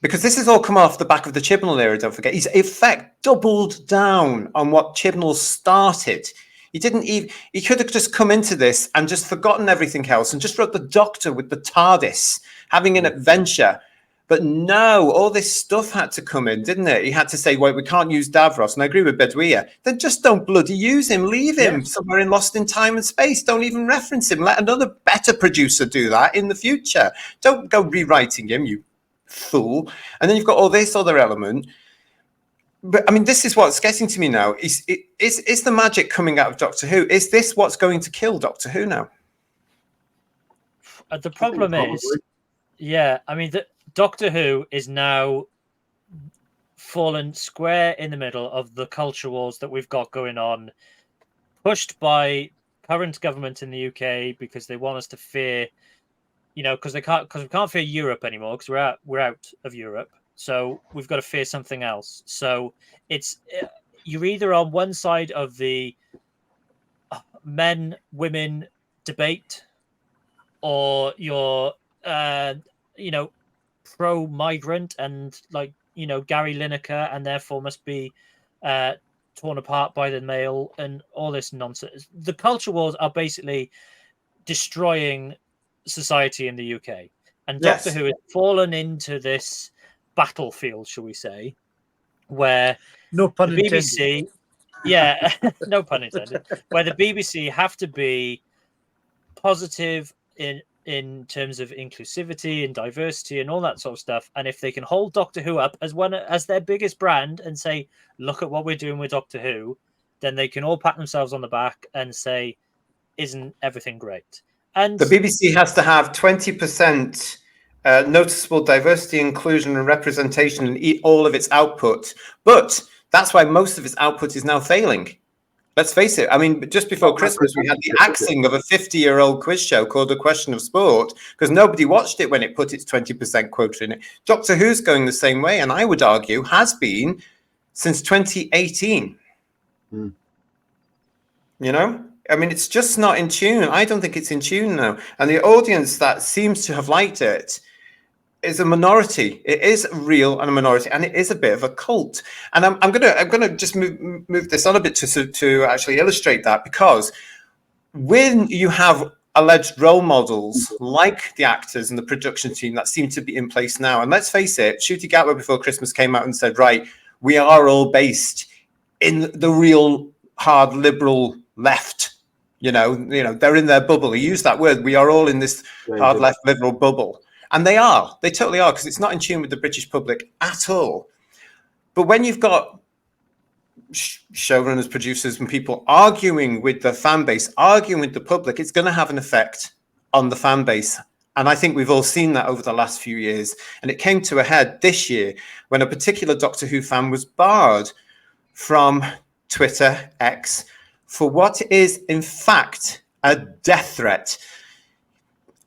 Because this has all come off the back of the Chibnall era, don't forget. He's, in fact, doubled down on what Chibnall started. He didn't even, he could have just come into this and just forgotten everything else and just wrote the Doctor with the TARDIS, having an adventure. But no, all this stuff had to come in, didn't it? He had to say, well, we can't use Davros. And I agree with Bedouia. Then just don't bloody use him. Leave him somewhere in Lost in Time and Space. Don't even reference him. Let another better producer do that in the future. Don't go rewriting him, you fool. And then you've got all this other element. But I mean, this is what's getting to me now. Is the magic coming out of Doctor Who? Is this what's going to kill Doctor Who now? The problem is, I mean, Doctor Who is now fallen square in the middle of the culture wars that we've got going on, pushed by current government in the UK because they want us to fear, because we can't fear Europe anymore because we're out of Europe. So we've got to fear something else. So you're either on one side of the men-women debate, or you're pro-migrant and Gary Lineker, and therefore must be torn apart by the male and all this nonsense. The culture wars are basically destroying society in the UK, and Doctor Who has fallen into this battlefield, shall we say, where No pun the intended. BBC, no pun intended, where the BBC have to be positive in terms of inclusivity and diversity and all that sort of stuff. And if they can hold Doctor Who up as their biggest brand and say, look at what we're doing with Doctor Who, then they can all pat themselves on the back and say, isn't everything great? And the BBC has to have 20% noticeable diversity, inclusion, and representation in all of its output. But that's why most of its output is now failing. Let's face it. I mean, just before Christmas, we had the axing of a 50-year-old quiz show called A Question of Sport because nobody watched it when it put its 20% quota in it. Doctor Who's going the same way, and I would argue has been since 2018. I mean, it's just not in tune. I don't think it's in tune now. And the audience that seems to have liked it is a minority. It is real and a minority, and it is a bit of a cult. And I'm gonna just move this on a bit to actually illustrate that, because when you have alleged role models like the actors and the production team that seem to be in place now, and let's face it, Ncuti Gatwa before Christmas came out and said, right, we are all based in the real hard liberal left. They're in their bubble. He used that word. We are all in this hard left liberal bubble. And they totally are, because it's not in tune with the British public at all. But when you've got showrunners, producers, and people arguing with the fan base, arguing with the public, it's going to have an effect on the fan base. And I think we've all seen that over the last few years. And it came to a head this year when a particular Doctor Who fan was barred from Twitter, X, for what is in fact a death threat.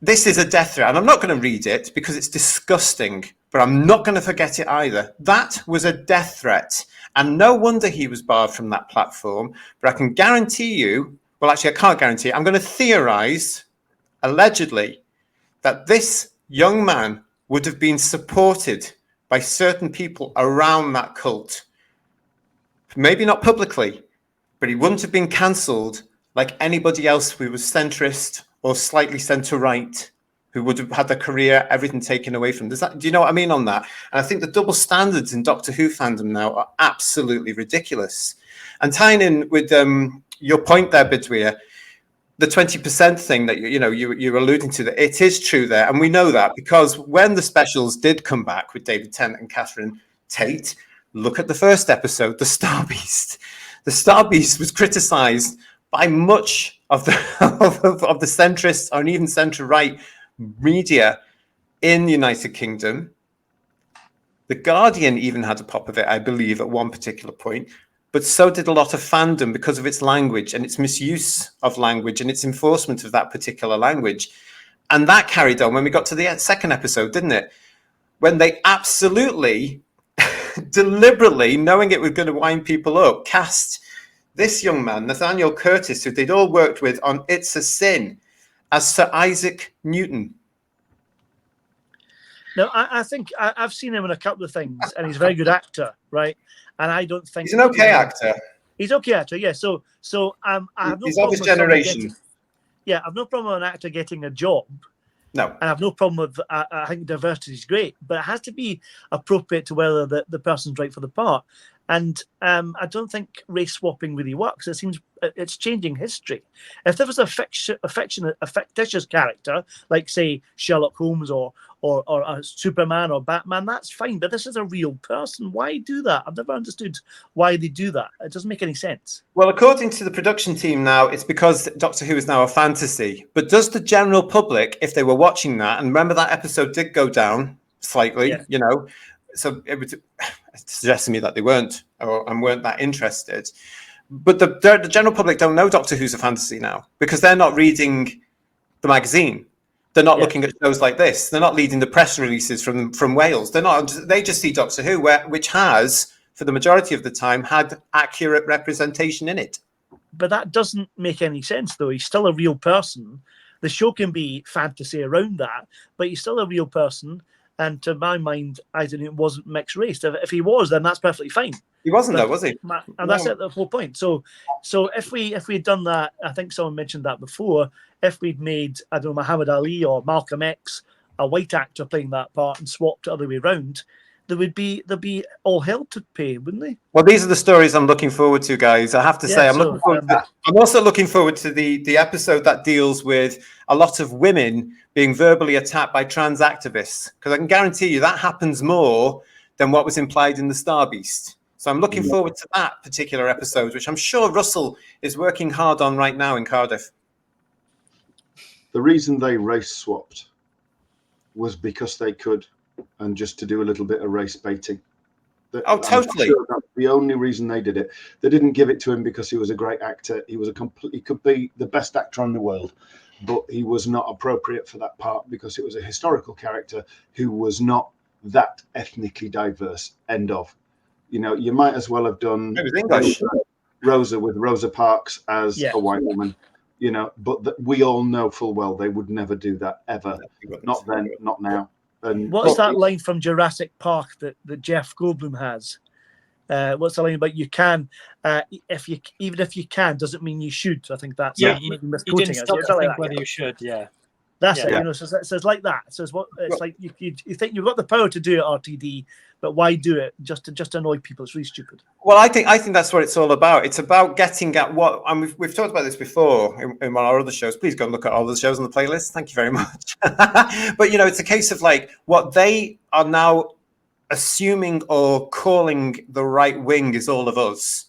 This is a death threat, and I'm not going to read it because it's disgusting, but I'm not going to forget it either. That was a death threat, and no wonder he was barred from that platform. But I can guarantee you, well, actually, I can't guarantee it. I'm going to theorize, allegedly, that this young man would have been supported by certain people around that cult. Maybe not publicly, but he wouldn't have been cancelled like anybody else who was centrist or slightly centre-right, who would have had their career, everything taken away from them. Do you know what I mean on that? And I think the double standards in Doctor Who fandom now are absolutely ridiculous. And tying in with your point there, Bidwia, the 20% thing that you're alluding to, that it is true there, and we know that because when the specials did come back with David Tennant and Catherine Tate, look at the first episode, The Star Beast. The Star Beast was criticised by much of the of the centrist or even centre-right media in the United Kingdom. The Guardian even had a pop of it, I believe, at one particular point. But so did a lot of fandom because of its language and its misuse of language and its enforcement of that particular language. And that carried on when we got to the second episode, didn't it? When they absolutely, deliberately, knowing it was going to wind people up, cast this young man, Nathaniel Curtis, who they'd all worked with on It's a Sin, as Sir Isaac Newton. Now, I think I've seen him in a couple of things, and he's a very good actor, right? And I don't think he's an okay actor. He's okay actor, yeah. So I have no he's problem of his with generation. I have no problem with an actor getting a job. No, and I have no problem with. I think diversity is great, but it has to be appropriate to whether the person's right for the part. And I don't think race swapping really works. It seems it's changing history. If there was a fictitious character, like say Sherlock Holmes or a Superman or Batman, that's fine. But this is a real person. Why do that? I've never understood why they do that. It doesn't make any sense. Well, according to the production team now, it's because Doctor Who is now a fantasy. But does the general public, if they were watching that, and remember that episode did go down slightly, so it was suggesting me that they weren't that interested. But the general public don't know Doctor Who's a fantasy now because they're not reading the magazine. They're not looking at shows like this. They're not reading the press releases from Wales. They're not. They just see Doctor Who, which has, for the majority of the time, had accurate representation in it. But that doesn't make any sense, though. He's still a real person. The show can be fantasy around that, but he's still a real person. And to my mind, Isaac wasn't mixed race. If he was, then that's perfectly fine. He wasn't, though, was he? And that's the whole point. So if we had done that, I think someone mentioned that before. If we'd made, I don't know, Muhammad Ali or Malcolm X a white actor playing that part and swapped the other way around, there'd be all hell to pay, wouldn't they? Well, these are the stories I'm looking forward to, guys. I have to say, I'm also looking forward to the episode that deals with a lot of women being verbally attacked by trans activists, because I can guarantee you that happens more than what was implied in the Star Beast. So I'm looking forward to that particular episode, which I'm sure Russell is working hard on right now in Cardiff. The reason they race swapped was because they could, and just to do a little bit of race baiting. Totally. Sure that's the only reason they did it. They didn't give it to him because he was a great actor. He could be the best actor in the world, but he was not appropriate for that part because it was a historical character who was not that ethnically diverse. End of. You might as well have done Rosa with Rosa Parks as a white woman. But we all know full well they would never do that ever. Not then, not now. And what's that line from Jurassic Park that Jeff Goldblum has? What's the line about you can, even if you can, doesn't mean you should. I think that's you didn't stop to think whether you should. Yeah, that's it. So it's like that. So it's like you think you've got the power to do it, RTD, but why do it just to annoy people? It's really stupid. Well, I think that's what it's all about. It's about getting at what, and we've talked about this before in one of our other shows. Please go and look at all the shows on the playlist. Thank you very much. But it's a case of like what they are now assuming or calling the right wing is all of us.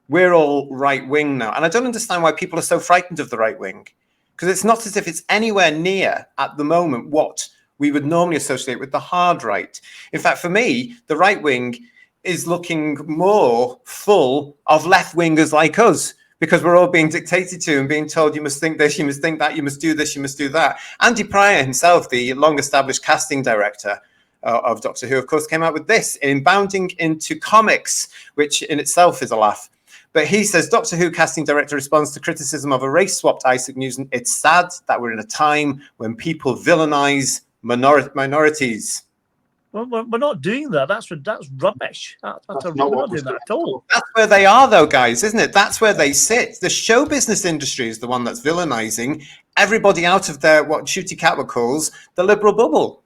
we're all right wing now. And I don't understand why people are so frightened of the right wing, because it's not as if it's anywhere near at the moment what we would normally associate with the hard right. In fact, for me, the right wing is looking more full of left wingers like us, because we're all being dictated to and being told you must think this, you must think that, you must do this, you must do that. Andy Pryor himself, the long-established casting director of Doctor Who, of course, came out with this in Bounding into Comics, which in itself is a laugh. But he says, Doctor Who casting director responds to criticism of a race-swapped Isaac Newton. It's sad that we're in a time when people villainize minorities. Well, we're not doing that. That's rubbish. We're not doing that at all. That's where they are, though, guys, isn't it? That's where they sit. The show business industry is the one that's villainizing everybody out of their, what Shooty Catwood calls, the liberal bubble.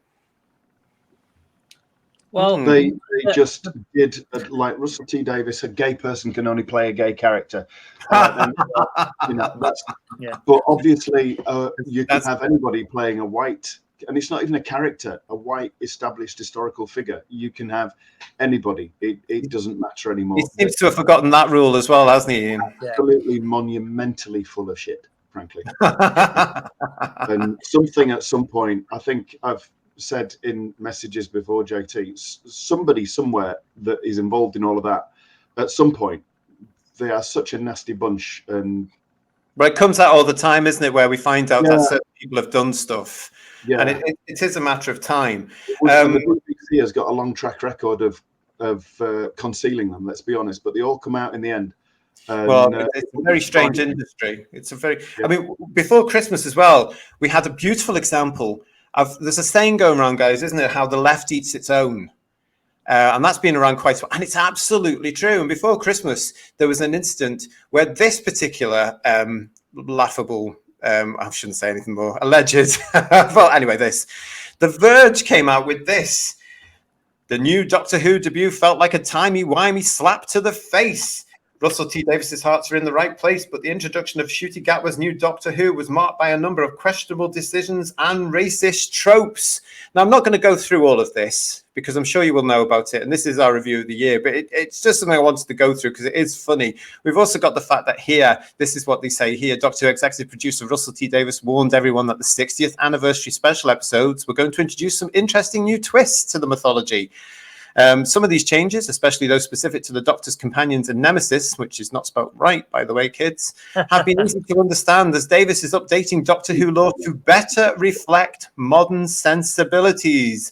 Well, they just did, like Russell T Davies, a gay person can only play a gay character. But obviously you can have anybody playing a white, and it's not even a character, a white established historical figure. You can have anybody. It doesn't matter anymore. He seems to have forgotten that rule as well, hasn't he, Ian? Absolutely monumentally full of shit, frankly. And something at some point, I think I've said in messages before, JT, somebody somewhere that is involved in all of that, at some point, they are such a nasty bunch. And it comes out all the time, isn't it, where we find out that certain people have done stuff. Yeah. And it is a matter of time. The BBC has got a long track record of concealing them, let's be honest, but they all come out in the end. And, it's a very strange industry. It's a very, I mean, before Christmas as well, we had a beautiful example of, there's a saying going around, guys, isn't it? How the left eats its own. And that's been around quite a while. And it's absolutely true. And before Christmas, there was an incident where this particular laughable, I shouldn't say anything more, alleged. Well, anyway, The Verge came out with this. The new Doctor Who debut felt like a timey-wimey slap to the face. Russell T Davis's hearts are in the right place, but the introduction of Ncuti Gatwa's new Doctor Who was marked by a number of questionable decisions and racist tropes. Now, I'm not going to go through all of this because I'm sure you will know about it, and this is our review of the year, but it's just something I wanted to go through because it is funny. We've also got the fact that here, this is what they say here, Doctor Who executive producer Russell T Davies warned everyone that the 60th anniversary special episodes were going to introduce some interesting new twists to the mythology. Some of these changes, especially those specific to the Doctor's companions and nemesis, which is not spelt right, by the way, kids, have been easy to understand as Davis is updating Doctor Who lore to better reflect modern sensibilities.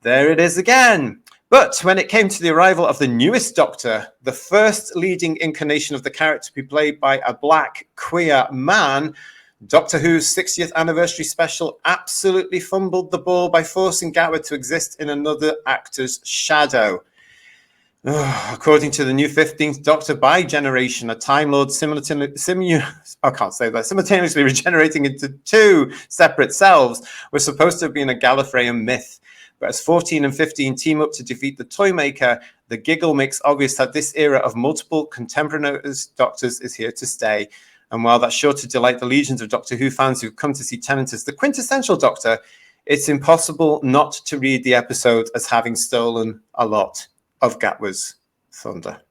There it is again. But when it came to the arrival of the newest Doctor, the first leading incarnation of the character to be played by a black queer man, Doctor Who's 60th anniversary special absolutely fumbled the ball by forcing Gatwa to exist in another actor's shadow. According to the new 15th Doctor by generation, a Time Lord simultaneously regenerating into two separate selves was supposed to have been a Gallifreyan myth. But as 14 and 15 team up to defeat the Toymaker, the giggle makes obvious that this era of multiple contemporaneous Doctors is here to stay. And while that's sure to delight the legions of Doctor Who fans who've come to see Tennant as the quintessential Doctor, it's impossible not to read the episode as having stolen a lot of Gatwa's thunder.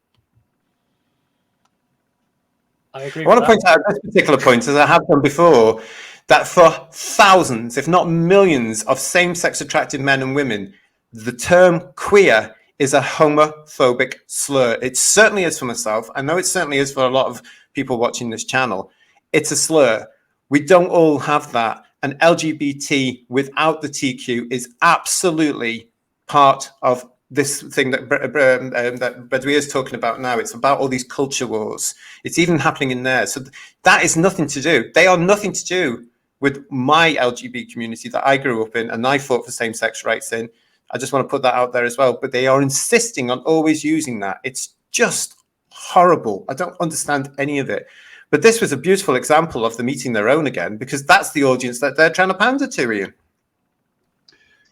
I agree. I want to point out at this particular point, as I have done before, that for thousands, if not millions, of same-sex attracted men and women, the term queer is a homophobic slur. It certainly is for myself. I know it certainly is for a lot of people watching this channel. It's a slur. We don't all have that. And LGBT without the TQ is absolutely part of this thing that Bedouin is talking about now. It's about all these culture wars. It's even happening in there. So that is nothing to do. They are nothing to do with my LGBT community that I grew up in and I fought for same-sex rights in. I just want to put that out there as well. But they are insisting on always using that. It's just horrible. I don't understand any of it. But this was a beautiful example of them eating their own again, because that's the audience that they're trying to pander to, Ian.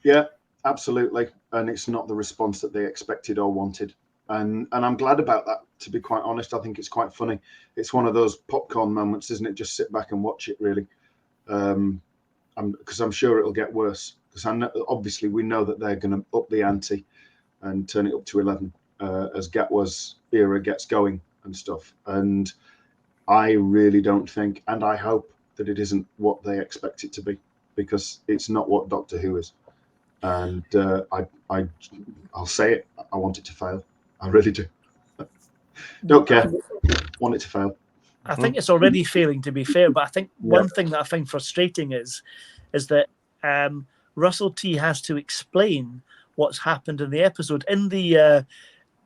Yeah, absolutely. And it's not the response that they expected or wanted. And I'm glad about that, to be quite honest. I think it's quite funny. It's one of those popcorn moments, isn't it? Just sit back and watch it, really. Because I'm sure it'll get worse. Because obviously we know that they're going to up the ante and turn it up to 11 as Gatwa's era gets going. and stuff. And I really don't think, and I hope that it isn't what they expect it to be, because it's not what Doctor Who is. And I'll say it. I want it to fail. I really do. Don't care. Want it to fail. I think it's already failing, to be fair. But I think one thing that I find frustrating is that Russell T has to explain what's happened in the episode. In the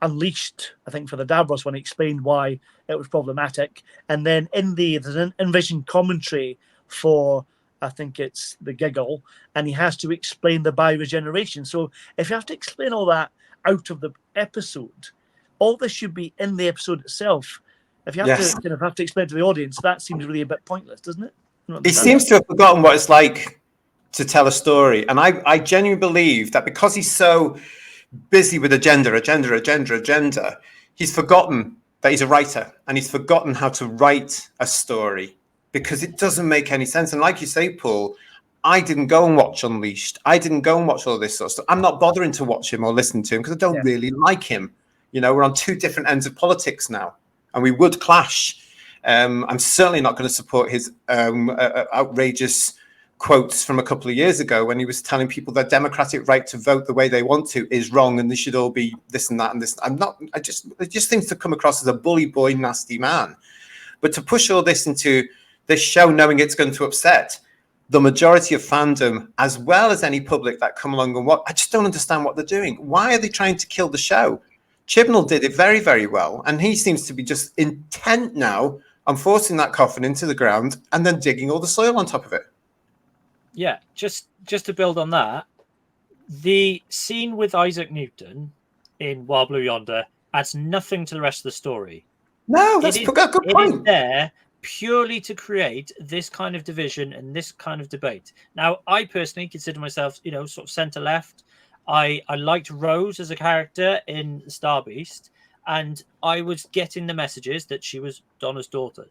Unleashed, I think for the Davros one, he explained why it was problematic. And then there's an Envision commentary for, I think it's the Giggle, and he has to explain the bioregeneration. So if you have to explain all that out of the episode, all this should be in the episode itself. If you have to have to explain to the audience, that seems really a bit pointless, doesn't it? He seems to have forgotten what it's like to tell a story. And I genuinely believe that because he's so busy with agenda, he's forgotten that he's a writer, and he's forgotten how to write a story, because it doesn't make any sense. And like you say, Paul, I didn't go and watch Unleashed. I didn't go and watch all this sort of stuff. I'm not bothering to watch him or listen to him because I don't really like him. You know, we're on two different ends of politics now, and we would clash. I'm certainly not going to support his outrageous quotes from a couple of years ago when he was telling people their democratic right to vote the way they want to is wrong, and they should all be this and that and this. It just seems to come across as a bully boy, nasty man. But to push all this into this show, knowing it's going to upset the majority of fandom as well as any public that come along and what, I just don't understand what they're doing. Why are they trying to kill the show? Chibnall did it very, very well, and he seems to be just intent now on forcing that coffin into the ground and then digging all the soil on top of it. Yeah, just to build on that, the scene with Isaac Newton in Wild Blue Yonder adds nothing to the rest of the story. No, that's a good point. It is there purely to create this kind of division and this kind of debate. Now, I personally consider myself, sort of centre-left. I liked Rose as a character in Star Beast, and I was getting the messages that she was Donna's daughter,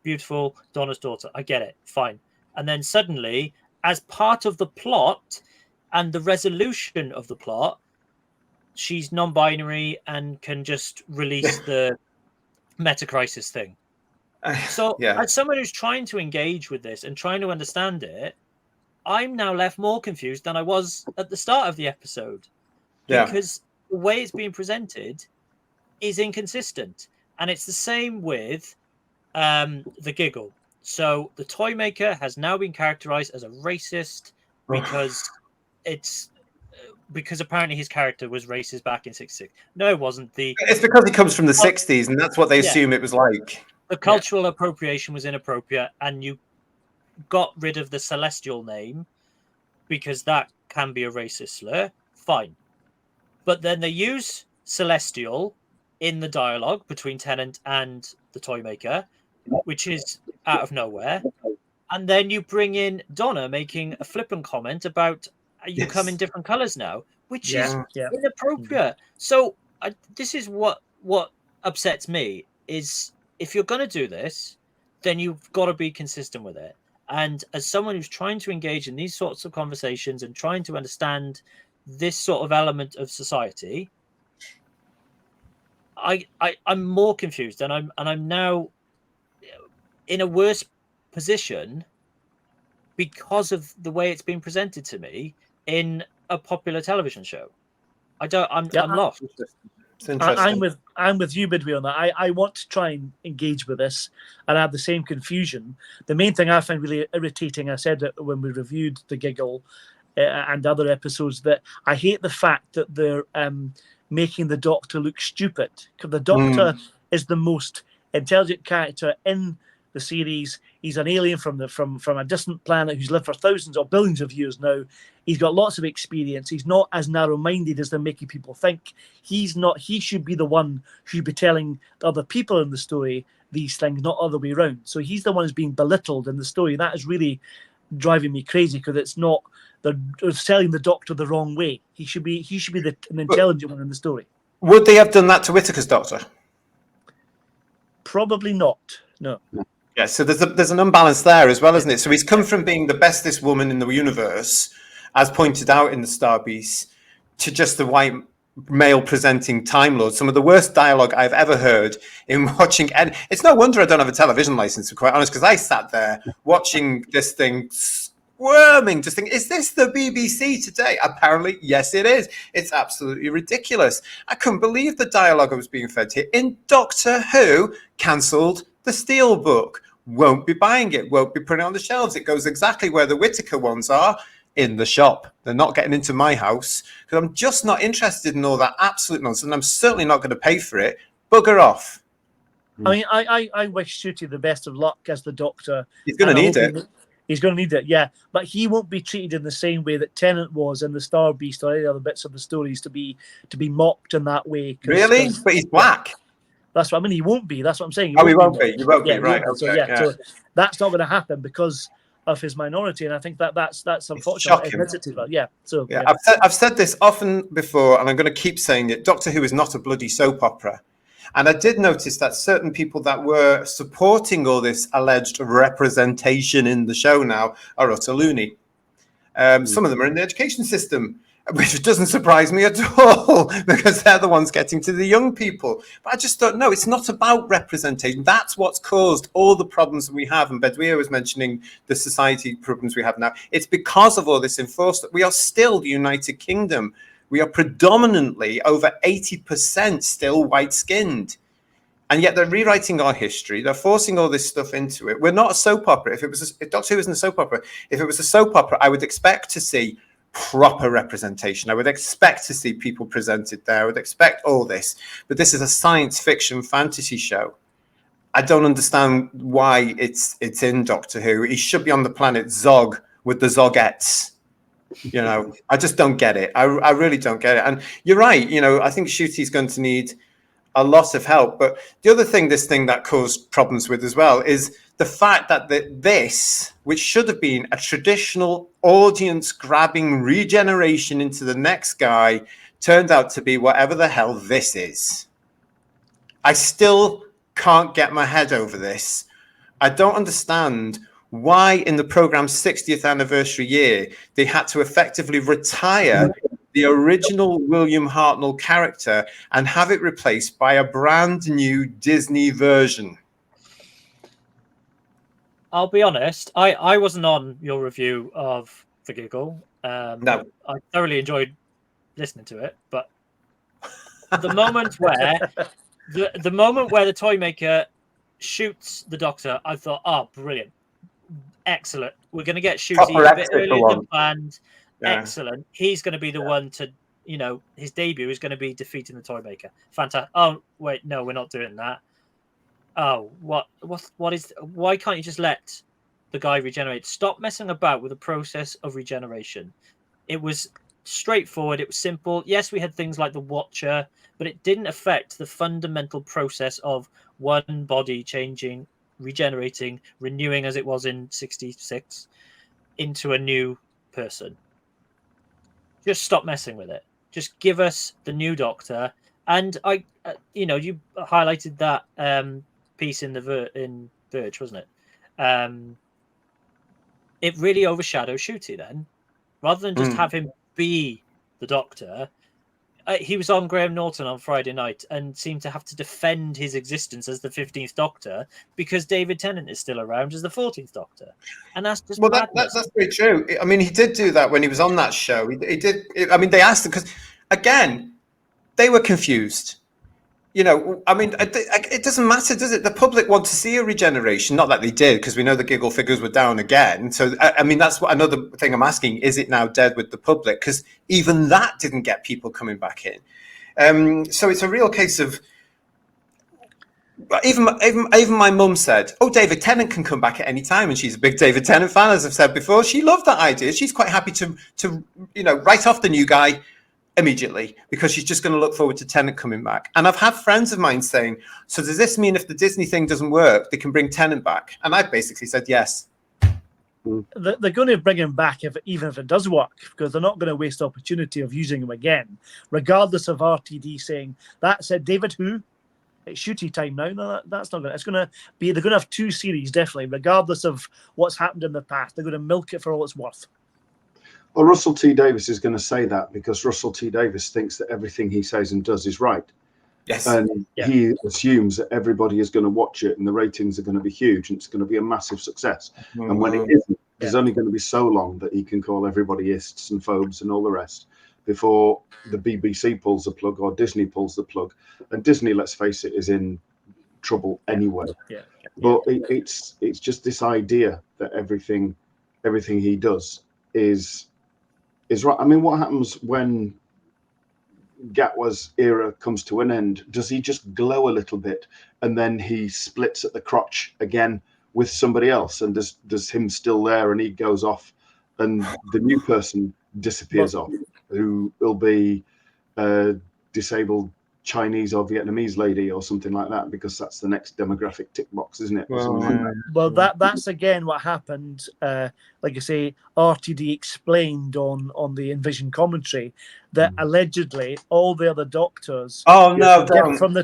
beautiful Donna's daughter. I get it, fine. And then suddenly, as part of the plot and the resolution of the plot, she's non-binary and can just release the meta-crisis thing. So as someone who's trying to engage with this and trying to understand it, I'm now left more confused than I was at the start of the episode. Because the way it's being presented is inconsistent. And it's the same with the Giggle. So the toy maker has now been characterized as a racist because because apparently his character was racist back in '66. No, it wasn't. It's because he comes from the '60s, and that's what they assume it was like. The cultural appropriation was inappropriate, and you got rid of the Celestial name because that can be a racist slur. Fine. But then they use Celestial in the dialogue between Tennant and the toy maker, which is out of nowhere. And then you bring in Donna making a flippant comment about you come in different colors now, which is inappropriate. So this is what upsets me is if you're going to do this, then you've got to be consistent with it. And as someone who's trying to engage in these sorts of conversations and trying to understand this sort of element of society, I'm more confused, and I'm now in a worse position because of the way it's been presented to me in a popular television show. I'm lost. I'm with you, Midway, on that. I want to try and engage with this and have the same confusion. The main thing I find really irritating, I said it when we reviewed The Giggle and other episodes, that I hate the fact that they're making the Doctor look stupid. Because the Doctor is the most intelligent character in the series. He's an alien from a distant planet who's lived for thousands or billions of years now. He's got lots of experience. He's not as narrow-minded as they're making people think. He's not. He should be the one who should be telling the other people in the story these things, not other way around. So he's the one who's being belittled in the story. That is really driving me crazy because it's not. They're selling the Doctor the wrong way. He should be an intelligent one in the story. Would they have done that to Whittaker's Doctor? Probably not. No. Yeah, so there's an unbalance there as well, isn't it? So he's come from being the bestest woman in the universe, as pointed out in the Star Beast, to just the white male presenting Time Lord, some of the worst dialogue I've ever heard in watching. And it's no wonder I don't have a television license, to be quite honest, because I sat there watching this thing squirming, just thinking, is this the BBC today? Apparently, yes, it is. It's absolutely ridiculous. I couldn't believe the dialogue I was being fed here. In Doctor Who, cancelled the Steelbook. Won't be buying it, won't be putting it on the shelves. It goes exactly where the Whittaker ones are, in the shop. They're not getting into my house because I'm just not interested in all that absolute nonsense. And I'm certainly not going to pay for it. Bugger off. I mean, I wish Shooty the best of luck as the Doctor. He's going to need it. He's going to need it, yeah. But he won't be treated in the same way that Tennant was in the Star Beast or any other bits of the stories to be mocked in that way. Really? But he's black. That's what I mean. He won't be. That's what I'm saying. He won't be. He won't be, right. Okay, so that's not going to happen because of his minority, and I think that's unfortunate. I've said this often before, and I'm going to keep saying it. Doctor Who is not a bloody soap opera. And I did notice that certain people that were supporting all this alleged representation in the show now are utter loony. Some of them are in the education system, which doesn't surprise me at all because they're the ones getting to the young people. But I just don't know. It's not about representation. That's what's caused all the problems we have. And Bedouin was mentioning the society problems we have now. It's because of all this enforced that we are still the United Kingdom. We are predominantly over 80% still white-skinned. And yet they're rewriting our history. They're forcing all this stuff into it. We're not a soap opera. If Doctor Who isn't a soap opera, if it was a soap opera, I would expect to see proper representation. I would expect to see people presented there. I would expect all this. But this is a science fiction fantasy show. I don't understand why it's in Doctor Who. He should be on the planet Zog with the Zogettes. You know, I just don't get it. I really don't get it. And you're right. You know, I think Shooty's going to need a lot of help. But the other thing, this thing that caused problems with as well is the fact that this, which should have been a traditional audience-grabbing regeneration into the next guy, turned out to be whatever the hell this is. I still can't get my head over this. I don't understand why in the program's 60th anniversary year they had to effectively retire the original William Hartnell character and have it replaced by a brand new Disney version. I'll be honest, I wasn't on your review of The Giggle. No. I thoroughly enjoyed listening to it, but the moment where the moment where the toy maker shoots the Doctor, I thought, oh, brilliant. Excellent. We're going to get Shooty a bit earlier than planned. Yeah. Excellent. He's going to be the one to, you know, his debut is going to be defeating the toy maker. Fantastic. Oh, wait, no, we're not doing that. Oh, what is, why can't you just let the guy regenerate? Stop messing about with the process of regeneration. It was straightforward. It was simple. Yes, we had things like the Watcher, but it didn't affect the fundamental process of one body changing, regenerating, renewing as it was in 66 into a new person. Just stop messing with it. Just give us the new Doctor. And you highlighted that piece in in Verge, wasn't it? It really overshadows Shooty then, rather than just have him be the Doctor. He was on Graham Norton on Friday night and seemed to have to defend his existence as the 15th Doctor because David Tennant is still around as the 14th Doctor. And that's just that's very true. I mean, he did do that when he was on that show. He did. I mean, they asked him because, again, they were confused. You know, I mean, it doesn't matter, does it? The public want to see a regeneration. Not that they did, because we know the Giggle figures were down again. So, I mean, that's what another thing I'm asking. Is it now dead with the public? Because even that didn't get people coming back in. So it's a real case of... Even my mum said, oh, David Tennant can come back at any time. And she's a big David Tennant fan, as I've said before. She loved that idea. She's quite happy to write off the new guy immediately because she's just going to look forward to Tennant coming back. And I've had friends of mine saying, so does this mean if the Disney thing doesn't work, they can bring Tennant back? And I basically said yes. They're going to bring him back even if it does work, because they're not going to waste the opportunity of using him again, regardless of RTD saying, that said, David Who? It's Shooty time now. No, that's not going to. It's going to be. They're going to have 2 series definitely, regardless of what's happened in the past. They're going to milk it for all it's worth. Well, Russell T Davies is going to say that because Russell T Davies thinks that everything he says and does is right. Yes. And he assumes that everybody is going to watch it and the ratings are going to be huge and it's going to be a massive success. And when it isn't, there's only going to be so long that he can call everybody ists and phobes and all the rest before the BBC pulls the plug or Disney pulls the plug. And Disney, let's face it, is in trouble anyway. But it's just this idea that everything he does is right. I mean, what happens when Gatwa's era comes to an end? Does he just glow a little bit and then he splits at the crotch again with somebody else, and does him still there and he goes off and the new person disappears off, who will be a disabled Chinese or Vietnamese lady or something like that, because that's the next demographic tick box, isn't it? Well, that's again what happened. Like I say, RTD explained on the Envision commentary that allegedly all the other doctors. Gift from the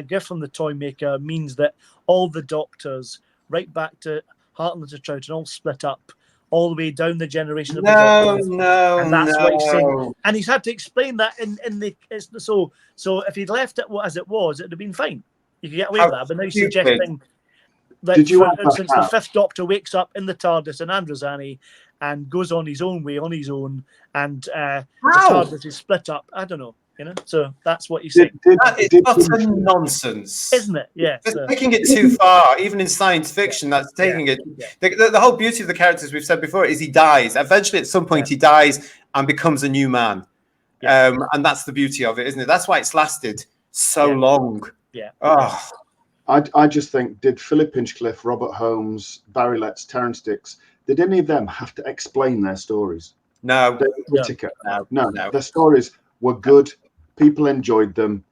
gift from the toy maker means that all the doctors, right back to Heartland to Troughton, all split up all the way down the generation of the doctors. And that's what he's saying. And he's had to explain that in the so if he'd left it as it was, it'd have been fine. You could get away with that. But now he's suggesting that, for instance, the fifth Doctor wakes up in the TARDIS in Androzani and goes on his own way, on his own, and the TARDIS is split up. I don't know. So that's what you say. That is utter nonsense, isn't it? Yeah, it's taking it too far. Even in science fiction, that's taking it. The whole beauty of the characters, we've said before, is he dies. Eventually, at some point, he dies and becomes a new man, and that's the beauty of it, isn't it? That's why it's lasted so long. Yeah. Oh. I just think, did Philip Hinchcliffe, Robert Holmes, Barry Letts, Terrance Dicks, did any of them have to explain their stories? No. No. Their stories were good. People enjoyed them.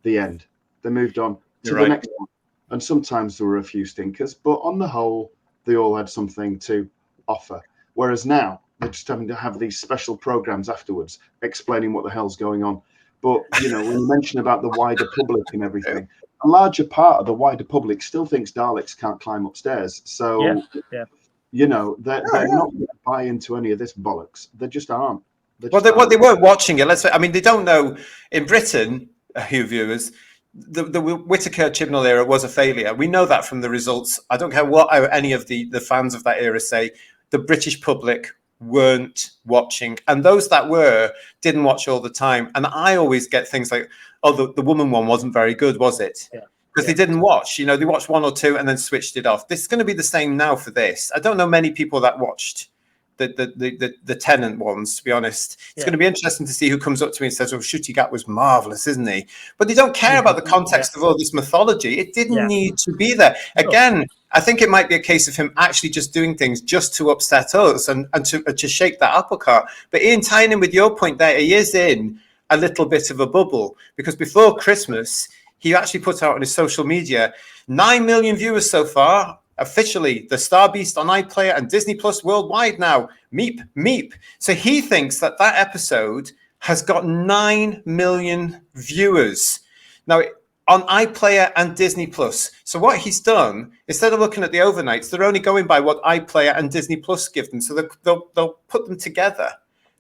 The end. They moved on to the next one. And sometimes there were a few stinkers, but on the whole, they all had something to offer. Whereas now, they're just having to have these special programs afterwards explaining what the hell's going on. But, when you mention about the wider public and everything, a larger part of the wider public still thinks Daleks can't climb upstairs. So, they're not going to buy into any of this bollocks. They just aren't. They weren't watching it. They don't know. In Britain, viewers, the Whittaker Chibnall era was a failure. We know that from the results. I don't care what any of the fans of that era say. The British public weren't watching, and those that were didn't watch all the time. And I always get things like, the woman one wasn't very good, was it? Because they didn't watch. They watched one or two and then switched it off. This is going to be the same now for this. I don't know many people that watched the Tennant ones, to be honest. It's going to be interesting to see who comes up to me and says, Ncuti Gat was marvelous, isn't he? But they don't care about the context of all this mythology. It didn't need to be there. Again, I think it might be a case of him actually just doing things just to upset us and to shake that apple cart. But Ian, tying in with your point there, he is in a little bit of a bubble, because before Christmas, he actually put out on his social media, 9 million viewers so far. Officially, the Star Beast on iPlayer and Disney Plus worldwide now. Meep, meep. So he thinks that episode has got 9 million viewers. Now, on iPlayer and Disney Plus. So what he's done, instead of looking at the overnights, they're only going by what iPlayer and Disney Plus give them. So they'll put them together.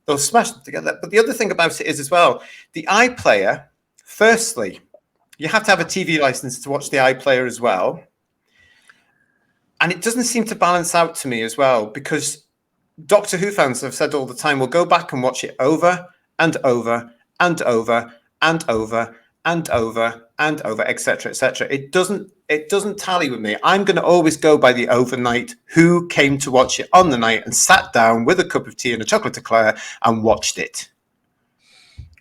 They'll smash them together. But the other thing about it is as well, the iPlayer, firstly, you have to have a TV license to watch the iPlayer as well. And it doesn't seem to balance out to me as well, because Doctor Who fans have said all the time, we'll go back and watch it over and over and over and over and over and over, etc., etc. It doesn't tally with me. I'm going to always go by the overnight, who came to watch it on the night and sat down with a cup of tea and a chocolate eclair and watched it.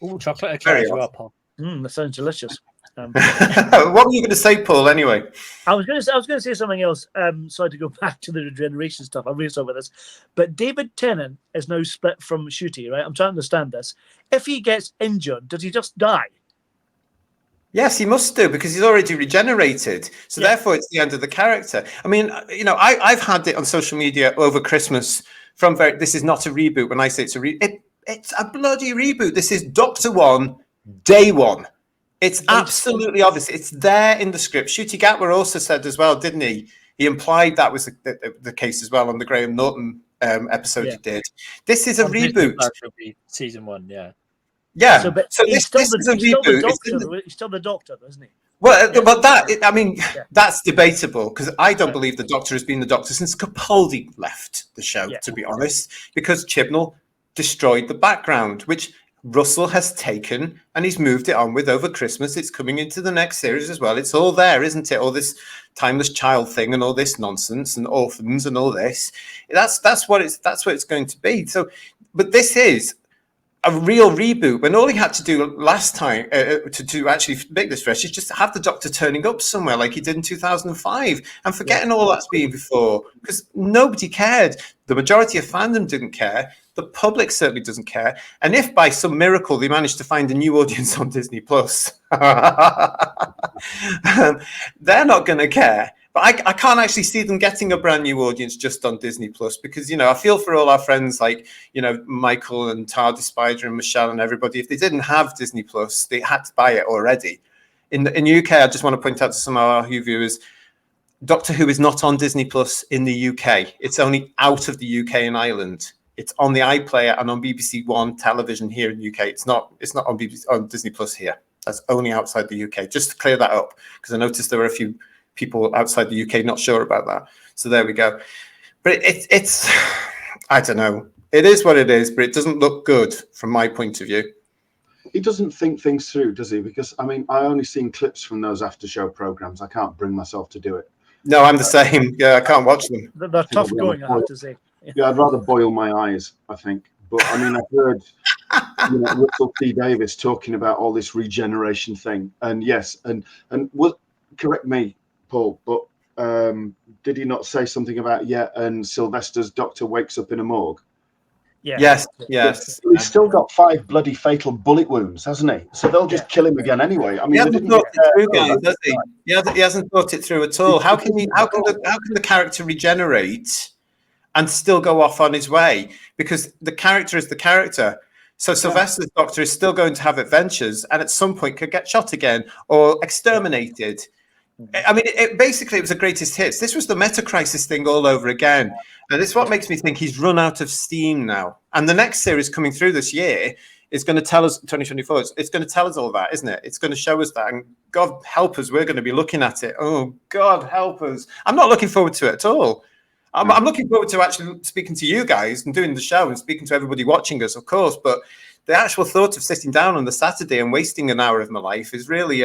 Oh, chocolate eclair as well, Paul. That sounds delicious. What were you going to say, Paul? Anyway, I was going to say something else. Sorry to go back to the regeneration stuff. I'm really sorry about this, but David Tennant is now split from Ncuti, right? I'm trying to understand this. If he gets injured, does he just die? Yes, he must do, because he's already regenerated. So therefore, it's the end of the character. I mean, I've had it on social media over Christmas. This is not a reboot. When I say it's it's a bloody reboot. This is Doctor One, Day One. It's absolutely obvious. It's there in the script. Ncuti Gatwa also said as well, didn't he? He implied that was the case as well on the Graham Norton episode Yeah. he did. This is a On Disney reboot. Plus will be season 1, yeah. Yeah. So, but So he's this still is a he's still the reboot. It's in doctor. the- He's still the doctor, isn't he? Well, Yeah. but I mean, Yeah. that's debatable because I don't Right. believe the Doctor has been the Doctor since Capaldi left the show, Yeah. to be honest, because Chibnall destroyed the background, which Russell has taken and he's moved it on with over Christmas. It's coming into the next series as well. It's all there, isn't it? All this timeless child thing and all this nonsense and orphans and all this. That's what it's going to be. So, but this is a real reboot when all he had to do last time to actually make this fresh is just have the Doctor turning up somewhere like he did in 2005 and forgetting all that's been before, because nobody cared. The majority of fandom didn't care. The public certainly doesn't care. And if by some miracle they managed to find a new audience on Disney Plus, they're not going to care. But I can't actually see them getting a brand new audience just on Disney Plus because, I feel for all our friends like, Michael and Tardy Spider and Michelle and everybody. If they didn't have Disney Plus, they had to buy it already. In UK, I just want to point out to some of our viewers, Doctor Who is not on Disney Plus in the UK. It's only out of the UK and Ireland. It's on the iPlayer and on BBC One television here in the UK. It's not on Disney Plus here. That's only outside the UK. Just to clear that up, because I noticed there were a few people outside the UK not sure about that. So there we go. But it's I don't know. It is what it is, but it doesn't look good from my point of view. He doesn't think things through, does he? Because I only seen clips from those after show programs. I can't bring myself to do it. No, I'm the same. Yeah, I can't watch them. They're tough going, I have to say. Yeah, I'd rather boil my eyes, I think. But I've heard Russell T Davis talking about all this regeneration thing, and yes, and correct me, Paul, but did he not say something about and Sylvester's Doctor wakes up in a morgue? Yeah. Yes. He's still got 5 bloody fatal bullet wounds, hasn't he? So they'll just kill him again anyway. He hasn't thought it through, guys, does he? He hasn't thought it through at all. How can the character regenerate and still go off on his way? Because the character is the character. So Sylvester's Doctor is still going to have adventures and at some point could get shot again or exterminated. Basically, it was the greatest hits. This was the Meta Crisis thing all over again. And this is what makes me think he's run out of steam now. And the next series coming through this year is going to tell us, 2024, it's going to tell us all that, isn't it? It's going to show us that. And God help us, we're going to be looking at it. Oh, God help us. I'm not looking forward to it at all. I'm looking forward to actually speaking to you guys and doing the show and speaking to everybody watching us, of course. But the actual thought of sitting down on the Saturday and wasting an hour of my life is really...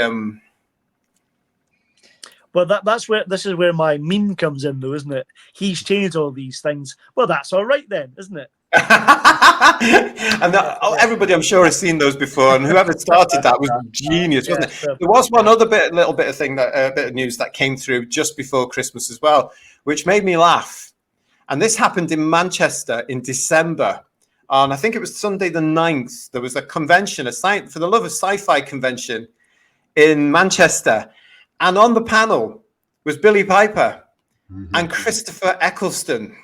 Well, this is where my meme comes in, though, isn't it? He's changed all these things. Well, that's all right then, isn't it? And everybody, I'm sure, has seen those before, and whoever started that was genius, wasn't it? There was one other little bit of news that came through just before Christmas as well, which made me laugh. And this happened in Manchester in December. On I think it was Sunday the 9th. There was a convention, a For the Love of Sci-Fi convention in Manchester. And on the panel was Billy Piper and Christopher Eccleston.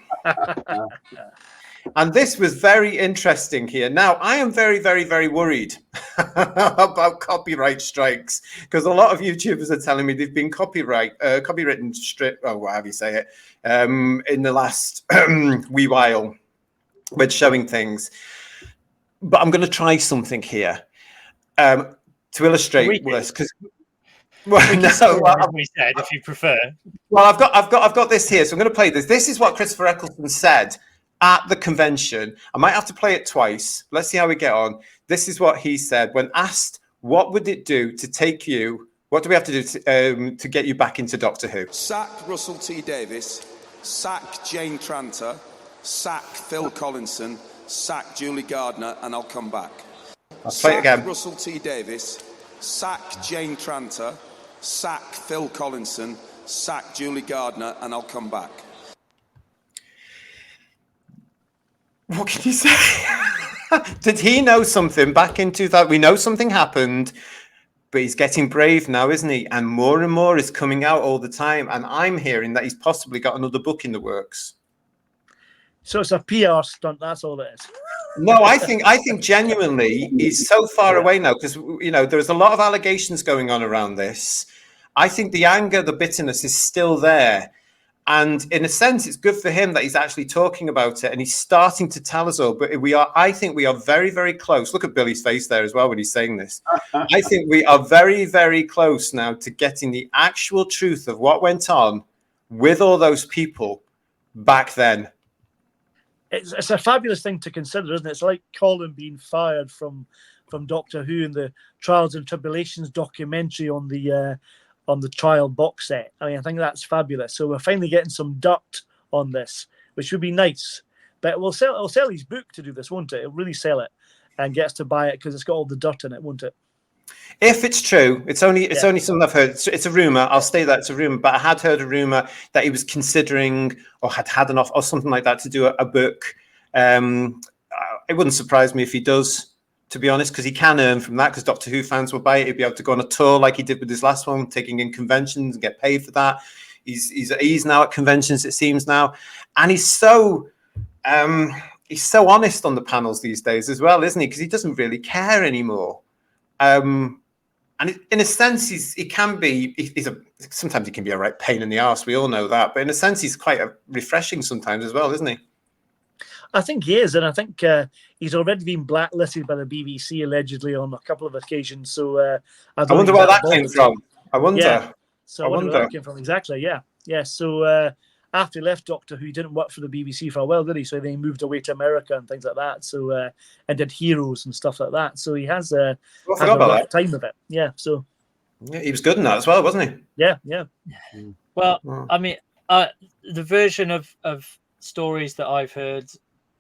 And this was very interesting here. Now, I am very, very, very worried about copyright strikes because a lot of YouTubers are telling me they've been copywritten strip, or whatever you say it, in the last wee while with showing things. But I'm going to try something here to illustrate this because. We said, if you prefer. Well, I've got this here, so I'm going to play this. This is what Christopher Eccleston said at the convention. I might have to play it twice. Let's see how we get on. This is what he said when asked, "What would it do to take you? What do we have to do to get you back into Doctor Who?" Sack Russell T Davis, sack Jane Tranter, sack Phil Collinson, sack Julie Gardner, and I'll come back. I'll play it again. Russell T Davis, sack Jane Tranter, sack Phil Collinson, sack Julie Gardner, and I'll come back. What can you say? Did he know something back in 2000? We know something happened, but he's getting brave now, isn't he? And more is coming out all the time. And I'm hearing that he's possibly got another book in the works. So it's a PR stunt. That's all it is. No, I think genuinely he's so far away now because there's a lot of allegations going on around this. I think the anger, the bitterness is still there. And in a sense, it's good for him that he's actually talking about it and he's starting to tell us all. But I think we are very, very close. Look at Billy's face there as well when he's saying this. I think we are very, very close now to getting the actual truth of what went on with all those people back then. It's a fabulous thing to consider, isn't it? It's like Colin being fired from Doctor Who in the Trials and Tribulations documentary on the trial box set. I mean, I think that's fabulous. So we're finally getting some dirt on this, which would be nice. But it'll sell his book to do this, won't it? It'll really sell it and get us to buy it because it's got all the dirt in it, won't it? If it's true, it's only something I've heard. It's a rumor. I'll state that it's a rumor, but I had heard a rumor that he was considering or had an offer or something like that to do a book. It wouldn't surprise me if he does, to be honest, because he can earn from that. Because Doctor Who fans will buy it. He'd be able to go on a tour like he did with his last one, taking in conventions and get paid for that. He's now at conventions, it seems now, and he's so honest on the panels these days as well, isn't he? Because he doesn't really care anymore. And in a sense, sometimes he can be a right pain in the arse. We all know that. But in a sense, he's quite refreshing sometimes as well, isn't he? I think he is. And I think he's already been blacklisted by the BBC, allegedly, on a couple of occasions. So I wonder where that came from. I wonder. Yeah. So I wonder where that came from. Exactly, yeah. Yeah, so after he left Doctor Who, he didn't work for the BBC for a while, did he? So then he moved away to America and things like that. So and did Heroes and stuff like that. So he has had a rough time of it. Yeah. So yeah, he was good in that as well, wasn't he? Yeah, yeah. Well, I mean, the version of stories that I've heard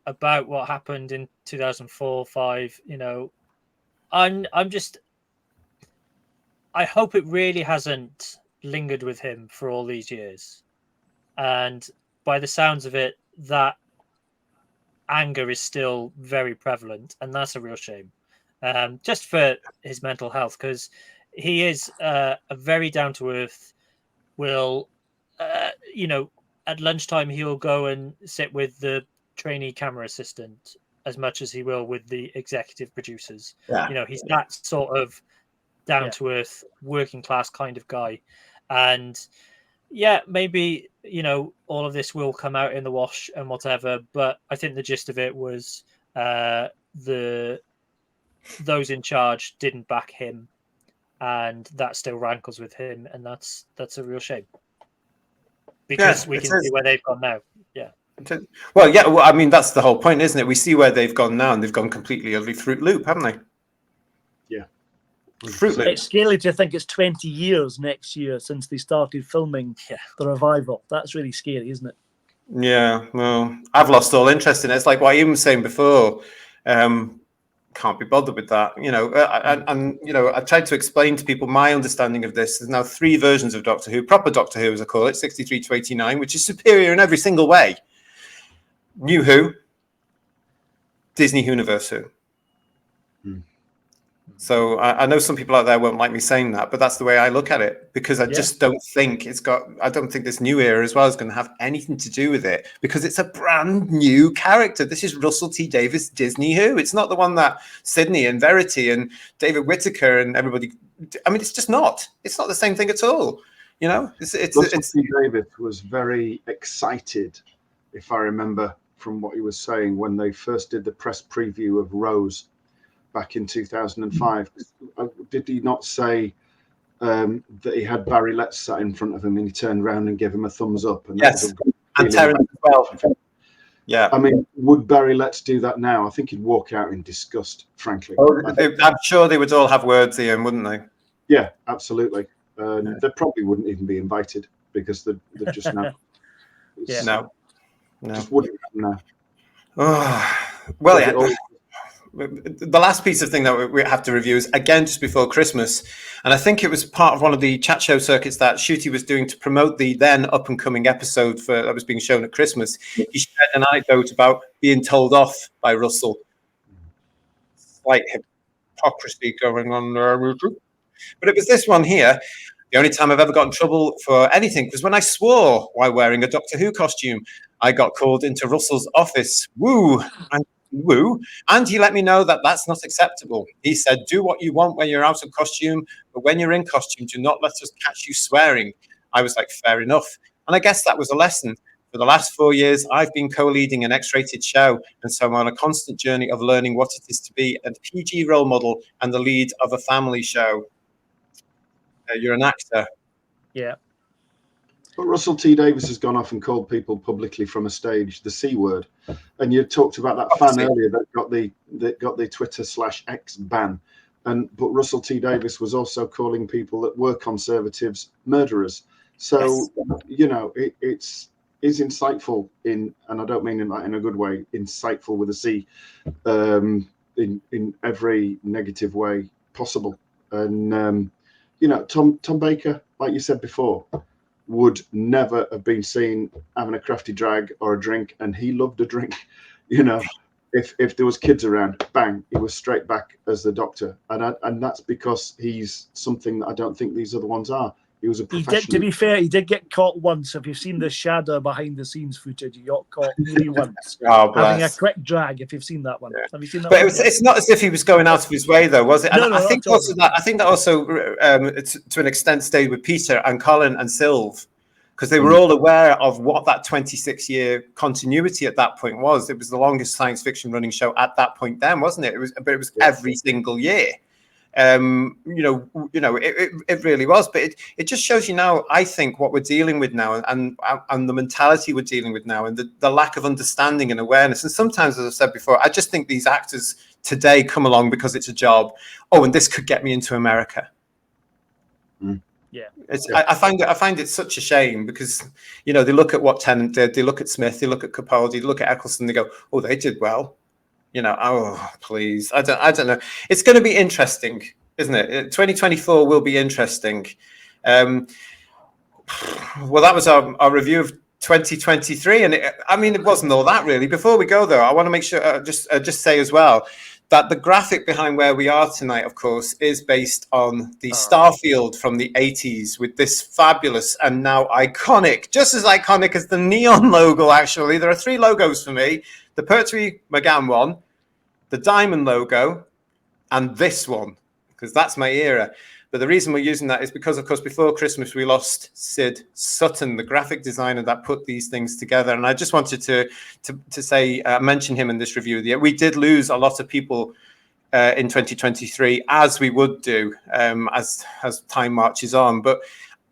about what happened in 2004-5, you know, I hope it really hasn't lingered with him for all these years. And by the sounds of it, that anger is still very prevalent, and that's a real shame. Just for his mental health, because he is a very down to earth. Will at lunchtime he'll go and sit with the trainee camera assistant as much as he will with the executive producers. Yeah. You know, he's that sort of down to earth, working class kind of guy, and. Yeah, maybe, you know, all of this will come out in the wash and whatever, but I think the gist of it was those in charge didn't back him, and that still rankles with him, and that's a real shame. Because we can see where they've gone now. Yeah. Well, yeah, I mean, that's the whole point, isn't it? We see where they've gone now, and they've gone completely over Fruit Loop, haven't they? Yeah. It's scary to think it's 20 years next year since they started filming the revival. That's really scary, isn't it? Yeah, well, I've lost all interest in it. It's like what Ian was saying before. Can't be bothered with that, you know. And you know, I tried to explain to people my understanding of this. There's now 3 versions of Doctor Who, proper Doctor Who, as I call it, 63 to 89, which is superior in every single way. New Who, Disney Universe Who. So I know some people out there won't like me saying that, but that's the way I look at it, because I just don't think I don't think this new era as well is going to have anything to do with it, because it's a brand new character. This is Russell T Davies Disney Who. It's not the one that Sydney and Verity and David Whittaker and everybody. I mean, it's just not. It's not the same thing at all. You know, Russell T Davies was very excited, if I remember from what he was saying, when they first did the press preview of Rose back in 2005. Did he not say that he had Barry Letts sat in front of him and he turned around and gave him a thumbs up? And yes, and Terence as well. Yeah. I mean, would Barry Letts do that now? I think he'd walk out in disgust, frankly. Oh, I'm sure they would all have words, Ian, wouldn't they? Yeah, absolutely. They probably wouldn't even be invited, because they're just now. No. Just wouldn't happen now. Oh, well, yeah. The last piece of thing that we have to review is, again, just before Christmas. And I think it was part of one of the chat show circuits that Shooty was doing to promote the then up-and-coming episode that was being shown at Christmas. He shared an anecdote about being told off by Russell. Slight hypocrisy going on there. But it was this one here. The only time I've ever got in trouble for anything was when I swore while wearing a Doctor Who costume. I got called into Russell's office. Woo! And he let me know that that's not acceptable. He said, do what you want when you're out of costume, but when you're in costume, do not let us catch you swearing. I was like, fair enough. And I guess that was a lesson. For the last 4 years, I've been co-leading an X-rated show, and so I'm on a constant journey of learning what it is to be a PG role model and the lead of a family show. You're an actor. Yeah. But Russell T Davies has gone off and called people publicly from a stage the C word, and you talked about that fan earlier that got the Twitter/X ban, but Russell T Davies was also calling people that were conservatives murderers. So it's insightful and I don't mean in a good way, insightful with a C, in every negative way possible. And Tom Baker, like you said before, would never have been seen having a crafty drag or a drink, and he loved a drink. If there was kids around, bang, he was straight back as the Doctor, and that's because he's something that I don't think these other ones are. He was a professional. He did, to be fair, he did get caught once. If you've seen the shadow behind the scenes footage, he got caught maybe once having a quick drag. If you've seen that one, have you seen that? But it's not as if he was going out of his way, though, was it? And No, I think also to an extent stayed with Peter and Colin and Sylve, because they were all aware of what that 26-year continuity at that point was. It was the longest science fiction running show at that point then, wasn't it? It was every single year. It really was, but it just shows you now, I think, what we're dealing with now and the mentality we're dealing with now and the lack of understanding and awareness. And sometimes, as I've said before, I just think these actors today come along because it's a job. Oh, and this could get me into America. Yeah. I find it such a shame because, they look at what Tennant did, they look at Smith, they look at Capaldi, they look at Eccleston, they go, oh, they did well. Oh, please. I don't know. It's going to be interesting, isn't it? 2024 will be interesting. Well, that was our review of 2023. And it wasn't all that really. Before we go, though, I want to make sure, just say as well, that the graphic behind where we are tonight, of course, is based on the Starfield from the 80s with this fabulous and now iconic, just as iconic as the neon logo, actually. There are 3 logos for me. The Pertwee McGann one, the Diamond logo, and this one, because that's my era. But the reason we're using that is because, of course, before Christmas, we lost Sid Sutton, the graphic designer that put these things together. And I just wanted to say, mention him in this review. We did lose a lot of people in 2023, as we would do as time marches on. But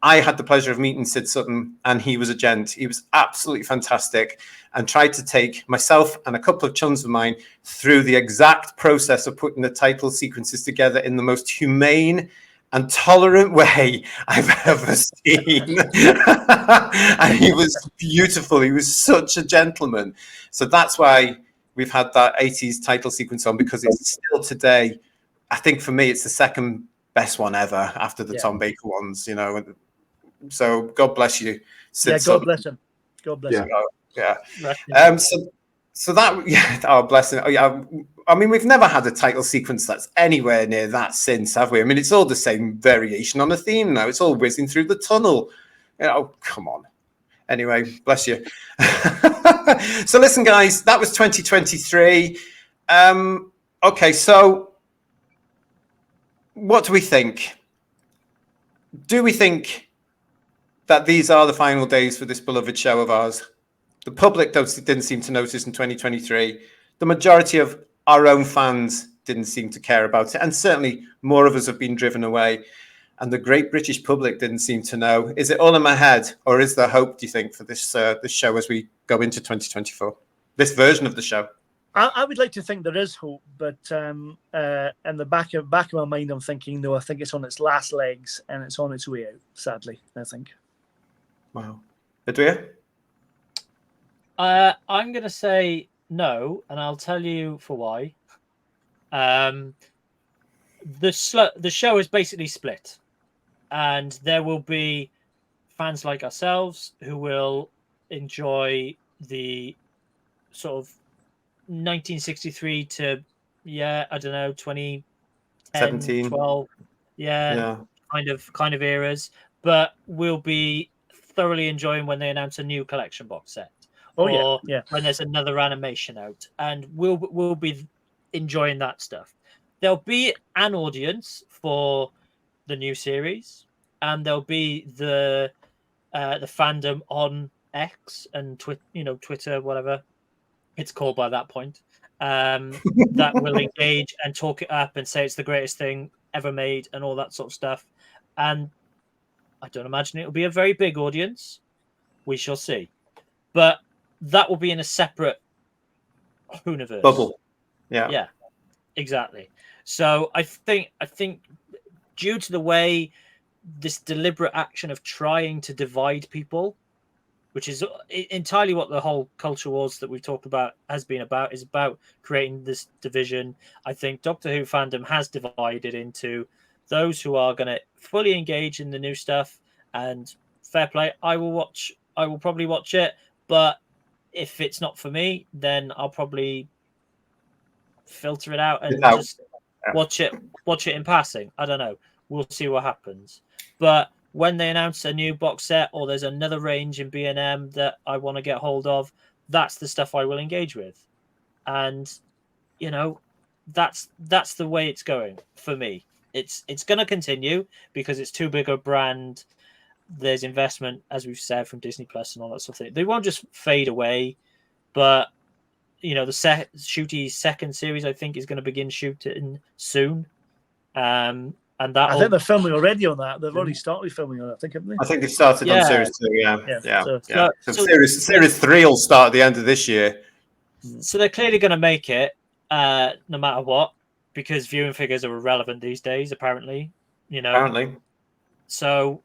I had the pleasure of meeting Sid Sutton, and he was a gent. He was absolutely fantastic and tried to take myself and a couple of chums of mine through the exact process of putting the title sequences together in the most humane and tolerant way I've ever seen. And he was beautiful. He was such a gentleman. So that's why we've had that 80s title sequence on, because it's still today, I think for me, it's the second best one ever after the Tom Baker ones, So God bless you, Sid. God bless him. God bless him. Yeah. So that, oh, bless him. Oh, yeah. We've never had a title sequence that's anywhere near that since, have we? It's all the same variation on a theme now. It's all whizzing through the tunnel. Come on. Anyway, bless you. So listen, guys, that was 2023. Okay, so what do we think? Do we think that these are the final days for this beloved show of ours? The public didn't seem to notice in 2023. The majority of our own fans didn't seem to care about it. And certainly more of us have been driven away. And the great British public didn't seem to know. Is it all in my head? Or is there hope, do you think, for this show as we go into 2024? This version of the show? I would like to think there is hope. But in the back of my mind, I'm thinking, no, I think it's on its last legs and it's on its way out, sadly, I think. Wow. Adria? I'm going to say no, and I'll tell you for why. The show is basically split, and there will be fans like ourselves who will enjoy the sort of 1963 to 2010, 17, 12, kind of eras, but we'll be thoroughly enjoying when they announce a new collection box set. When there's another animation out, and we'll be enjoying that stuff. There'll be an audience for the new series, and there'll be the the fandom on X and Twitter, whatever it's called by that point, that will engage and talk it up and say it's the greatest thing ever made and all that sort of stuff. And I don't imagine it'll be a very big audience. We shall see. But that will be in a separate universe. Bubble. Yeah. Yeah, exactly. So I think due to the way this deliberate action of trying to divide people, which is entirely what the whole culture wars that we've talked about has been about, is about creating this division. I think Doctor Who fandom has divided into those who are going to fully engage in the new stuff, and fair play. I will probably watch it, but if it's not for me, then I'll probably filter it out and just watch it in passing. I don't know. We'll see what happens. But when they announce a new box set or there's another range in B&M that I want to get hold of, that's the stuff I will engage with. And, that's the way it's going for me. It's going to continue because it's too big a brand. There's investment, as we've said, from Disney Plus and all that sort of thing. They won't just fade away, but the Shooty's second series, I think, is going to begin shooting soon. And that I think they're filming already on that. They've already started filming on that, I think, haven't they? I think they've started on series 2. Yeah. So series 3 will start at the end of this year. So they're clearly going to make it, no matter what, because viewing figures are irrelevant these days. Apparently, Apparently. So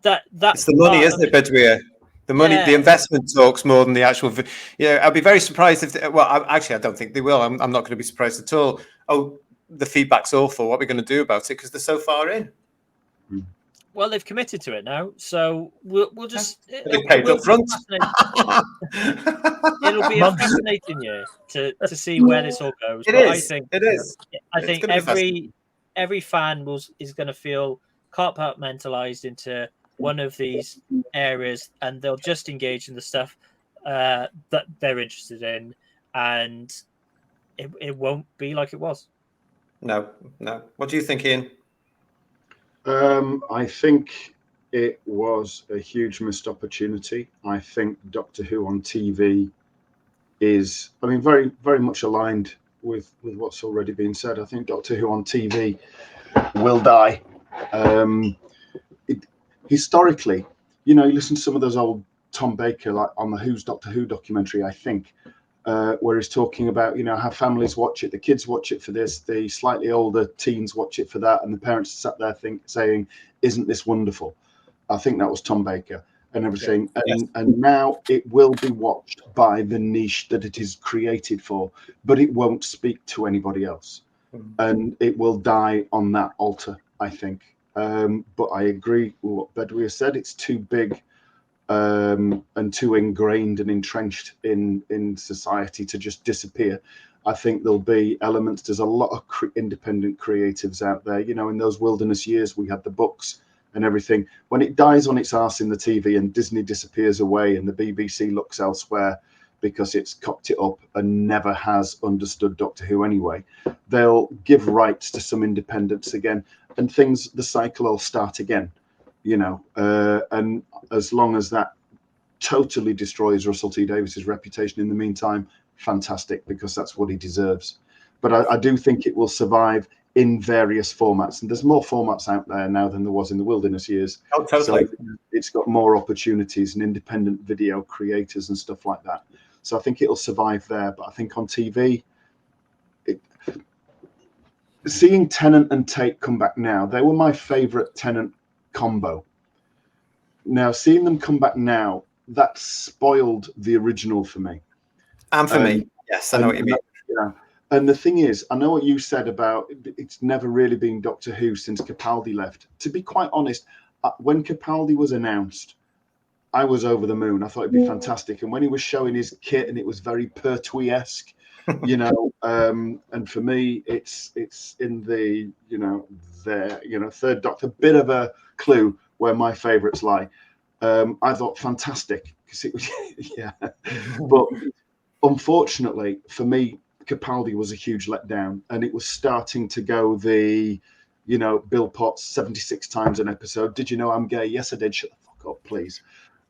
that's the money, isn't it, Bedouin? The money, the investment talks more than the actual. I'd be very surprised if. I don't think they will. I'm not going to be surprised at all. Oh, the feedback's awful. What are we going to do about it? Because they're so far in. Well, they've committed to it now, so we'll just. They paid up front. It'll be a fascinating year to see where this all goes. It is. I think every fan is going to feel compartmentalized into one of these areas, and they'll just engage in the stuff that they're interested in, and it won't be like it was. No. What do you think, Ian? I think it was a huge missed opportunity. I think Doctor Who on TV is, very, very much aligned with what's already been said. I think Doctor Who on TV will die. Historically, you listen to some of those old Tom Baker, like on the Who's Doctor Who documentary, I think, where he's talking about, how families watch it, the kids watch it for this, the slightly older teens watch it for that, and the parents sat there saying, isn't this wonderful? I think that was Tom Baker and everything. Yes. And now it will be watched by the niche that it is created for, but it won't speak to anybody else. And it will die on that altar, I think. But I agree with what Bedouin said. It's too big and too ingrained and entrenched in society to just disappear. I think there'll be elements. There's a lot of independent creatives out there. In those wilderness years, we had the books and everything. When it dies on its arse in the TV and Disney disappears away and the BBC looks elsewhere because it's cocked it up and never has understood Doctor Who anyway, they'll give rights to some independence again, and the cycle will start again. And as long as that totally destroys Russell T Davies's reputation in the meantime, fantastic, because that's what he deserves. But I do think it will survive in various formats, and there's more formats out there now than there was in the wilderness years. Oh, totally. So it's got more opportunities and independent video creators and stuff like that. So I think it'll survive there. But I think on TV, seeing Tennant and Tate come back now, they were my favorite Tennant combo. Now, seeing them come back now, that spoiled the original for me. And for me, yes, I know what you mean. And the thing is, I know what you said about it's never really been Doctor Who since Capaldi left. To be quite honest, when Capaldi was announced, I was over the moon. I thought it'd be fantastic. And when he was showing his kit, and it was very Pertwee-esque, and for me, it's in the Third Doctor, bit of a clue where my favourites lie. I thought fantastic because it was but unfortunately for me, Capaldi was a huge letdown, and it was starting to go the Bill Potts 76 times an episode. Did you know I'm gay? Yes, I did. Shut the fuck up, please.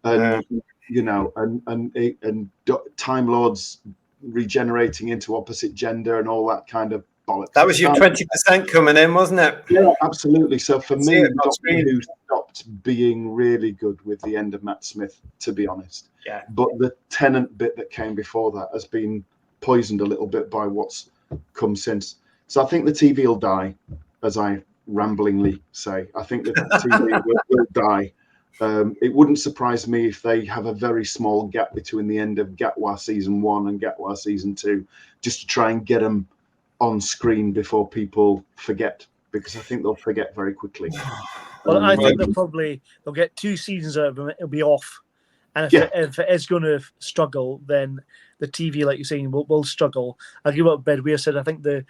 And you know, and Time Lords regenerating into opposite gender and all that kind of bollocks. That was your 20% coming in, wasn't it? Yeah, absolutely. So for See me, it on Doctor screen. Who stopped being really good with the end of Matt Smith, to be honest. Yeah. But the Tennant bit that came before that has been poisoned a little bit by what's come since. So I think the TV will die, as I ramblingly say. I think the TV will die. It wouldn't surprise me if they have a very small gap between the end of Gatwa season 1 and Gatwa season 2, just to try and get them on screen before people forget, because I think they'll forget very quickly. Well, I think they'll get 2 seasons out of them. It'll be off, and if it is going to struggle, then the TV, like you're saying, will struggle. I'll give up Bedweir said. I think the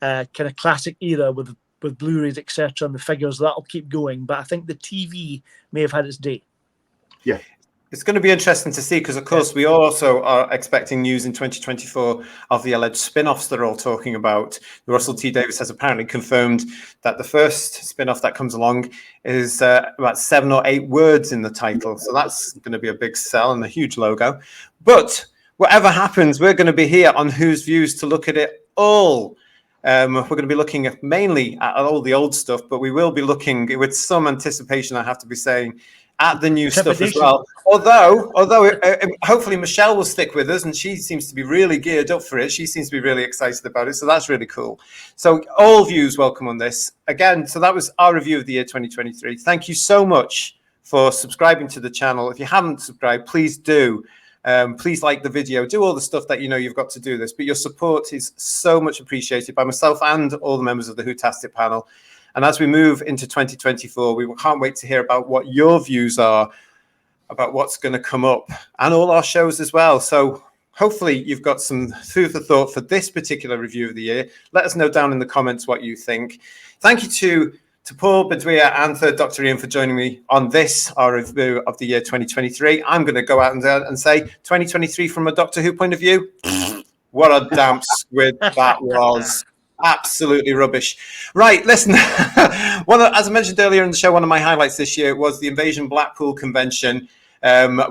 kind of classic era with Blu-rays, etc., and the figures, that'll keep going. But I think the TV may have had its day. Yeah. It's going to be interesting to see, because, of course, we also are expecting news in 2024 of the alleged spin-offs they're all talking about. Russell T Davies has apparently confirmed that the first spin-off that comes along is about 7 or 8 words in the title. So that's going to be a big sell and a huge logo. But whatever happens, we're going to be here on Who's Views to look at it all. We're going to be looking mainly at all the old stuff, but we will be looking with some anticipation, I have to be saying, at the new stuff as well. Although hopefully Michelle will stick with us, and she seems to be really geared up for it. She seems to be really excited about it, so that's really cool. So all views welcome on this. Again, so that was our review of the year 2023. Thank you so much for subscribing to the channel. If you haven't subscribed, please do. Please like the video, do all the stuff that you know you've got to do this, but your support is so much appreciated by myself and all the members of the Whotastic panel. And as we move into 2024, we can't wait to hear about what your views are about what's going to come up, and all our shows as well. So hopefully you've got some food for thought for this particular review of the year. Let us know down in the comments what you think. Thank you to Paul Bedweir and Third Doctor Ian for joining me on this, our review of the year 2023. I'm going to go out and say 2023 from a Doctor Who point of view. What a damp squid that was. Absolutely rubbish. Right, listen, as I mentioned earlier in the show, one of my highlights this year was the Invasion Blackpool convention,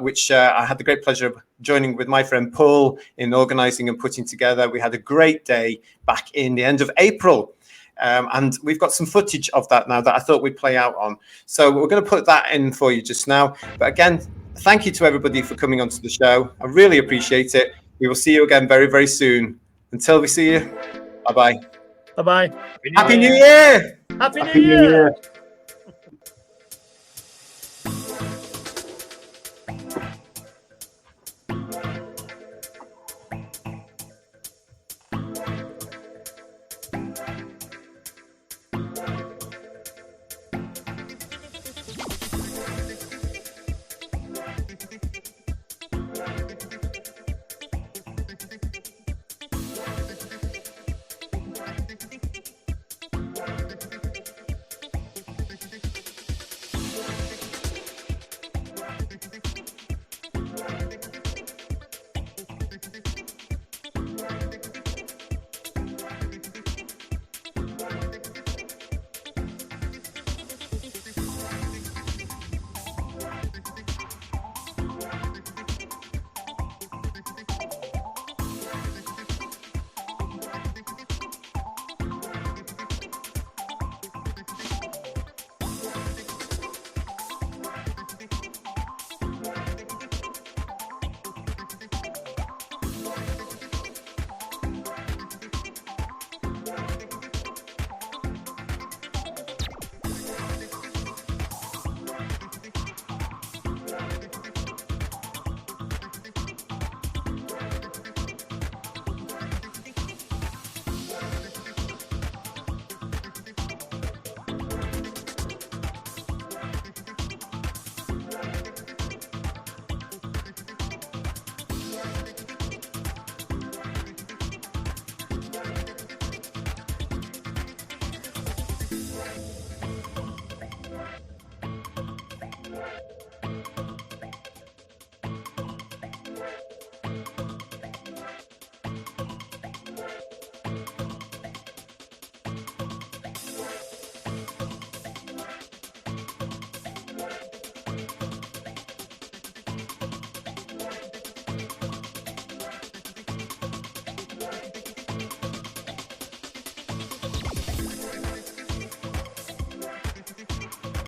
which I had the great pleasure of joining with my friend Paul in organising and putting together. We had a great day back in the end of April. And we've got some footage of that now that I thought we'd play out on. So we're going to put that in for you just now. But again, thank you to everybody for coming onto the show. I really appreciate it. We will see you again very, very soon. Until we see you, bye-bye. Bye-bye. Happy New Year! Happy New Year!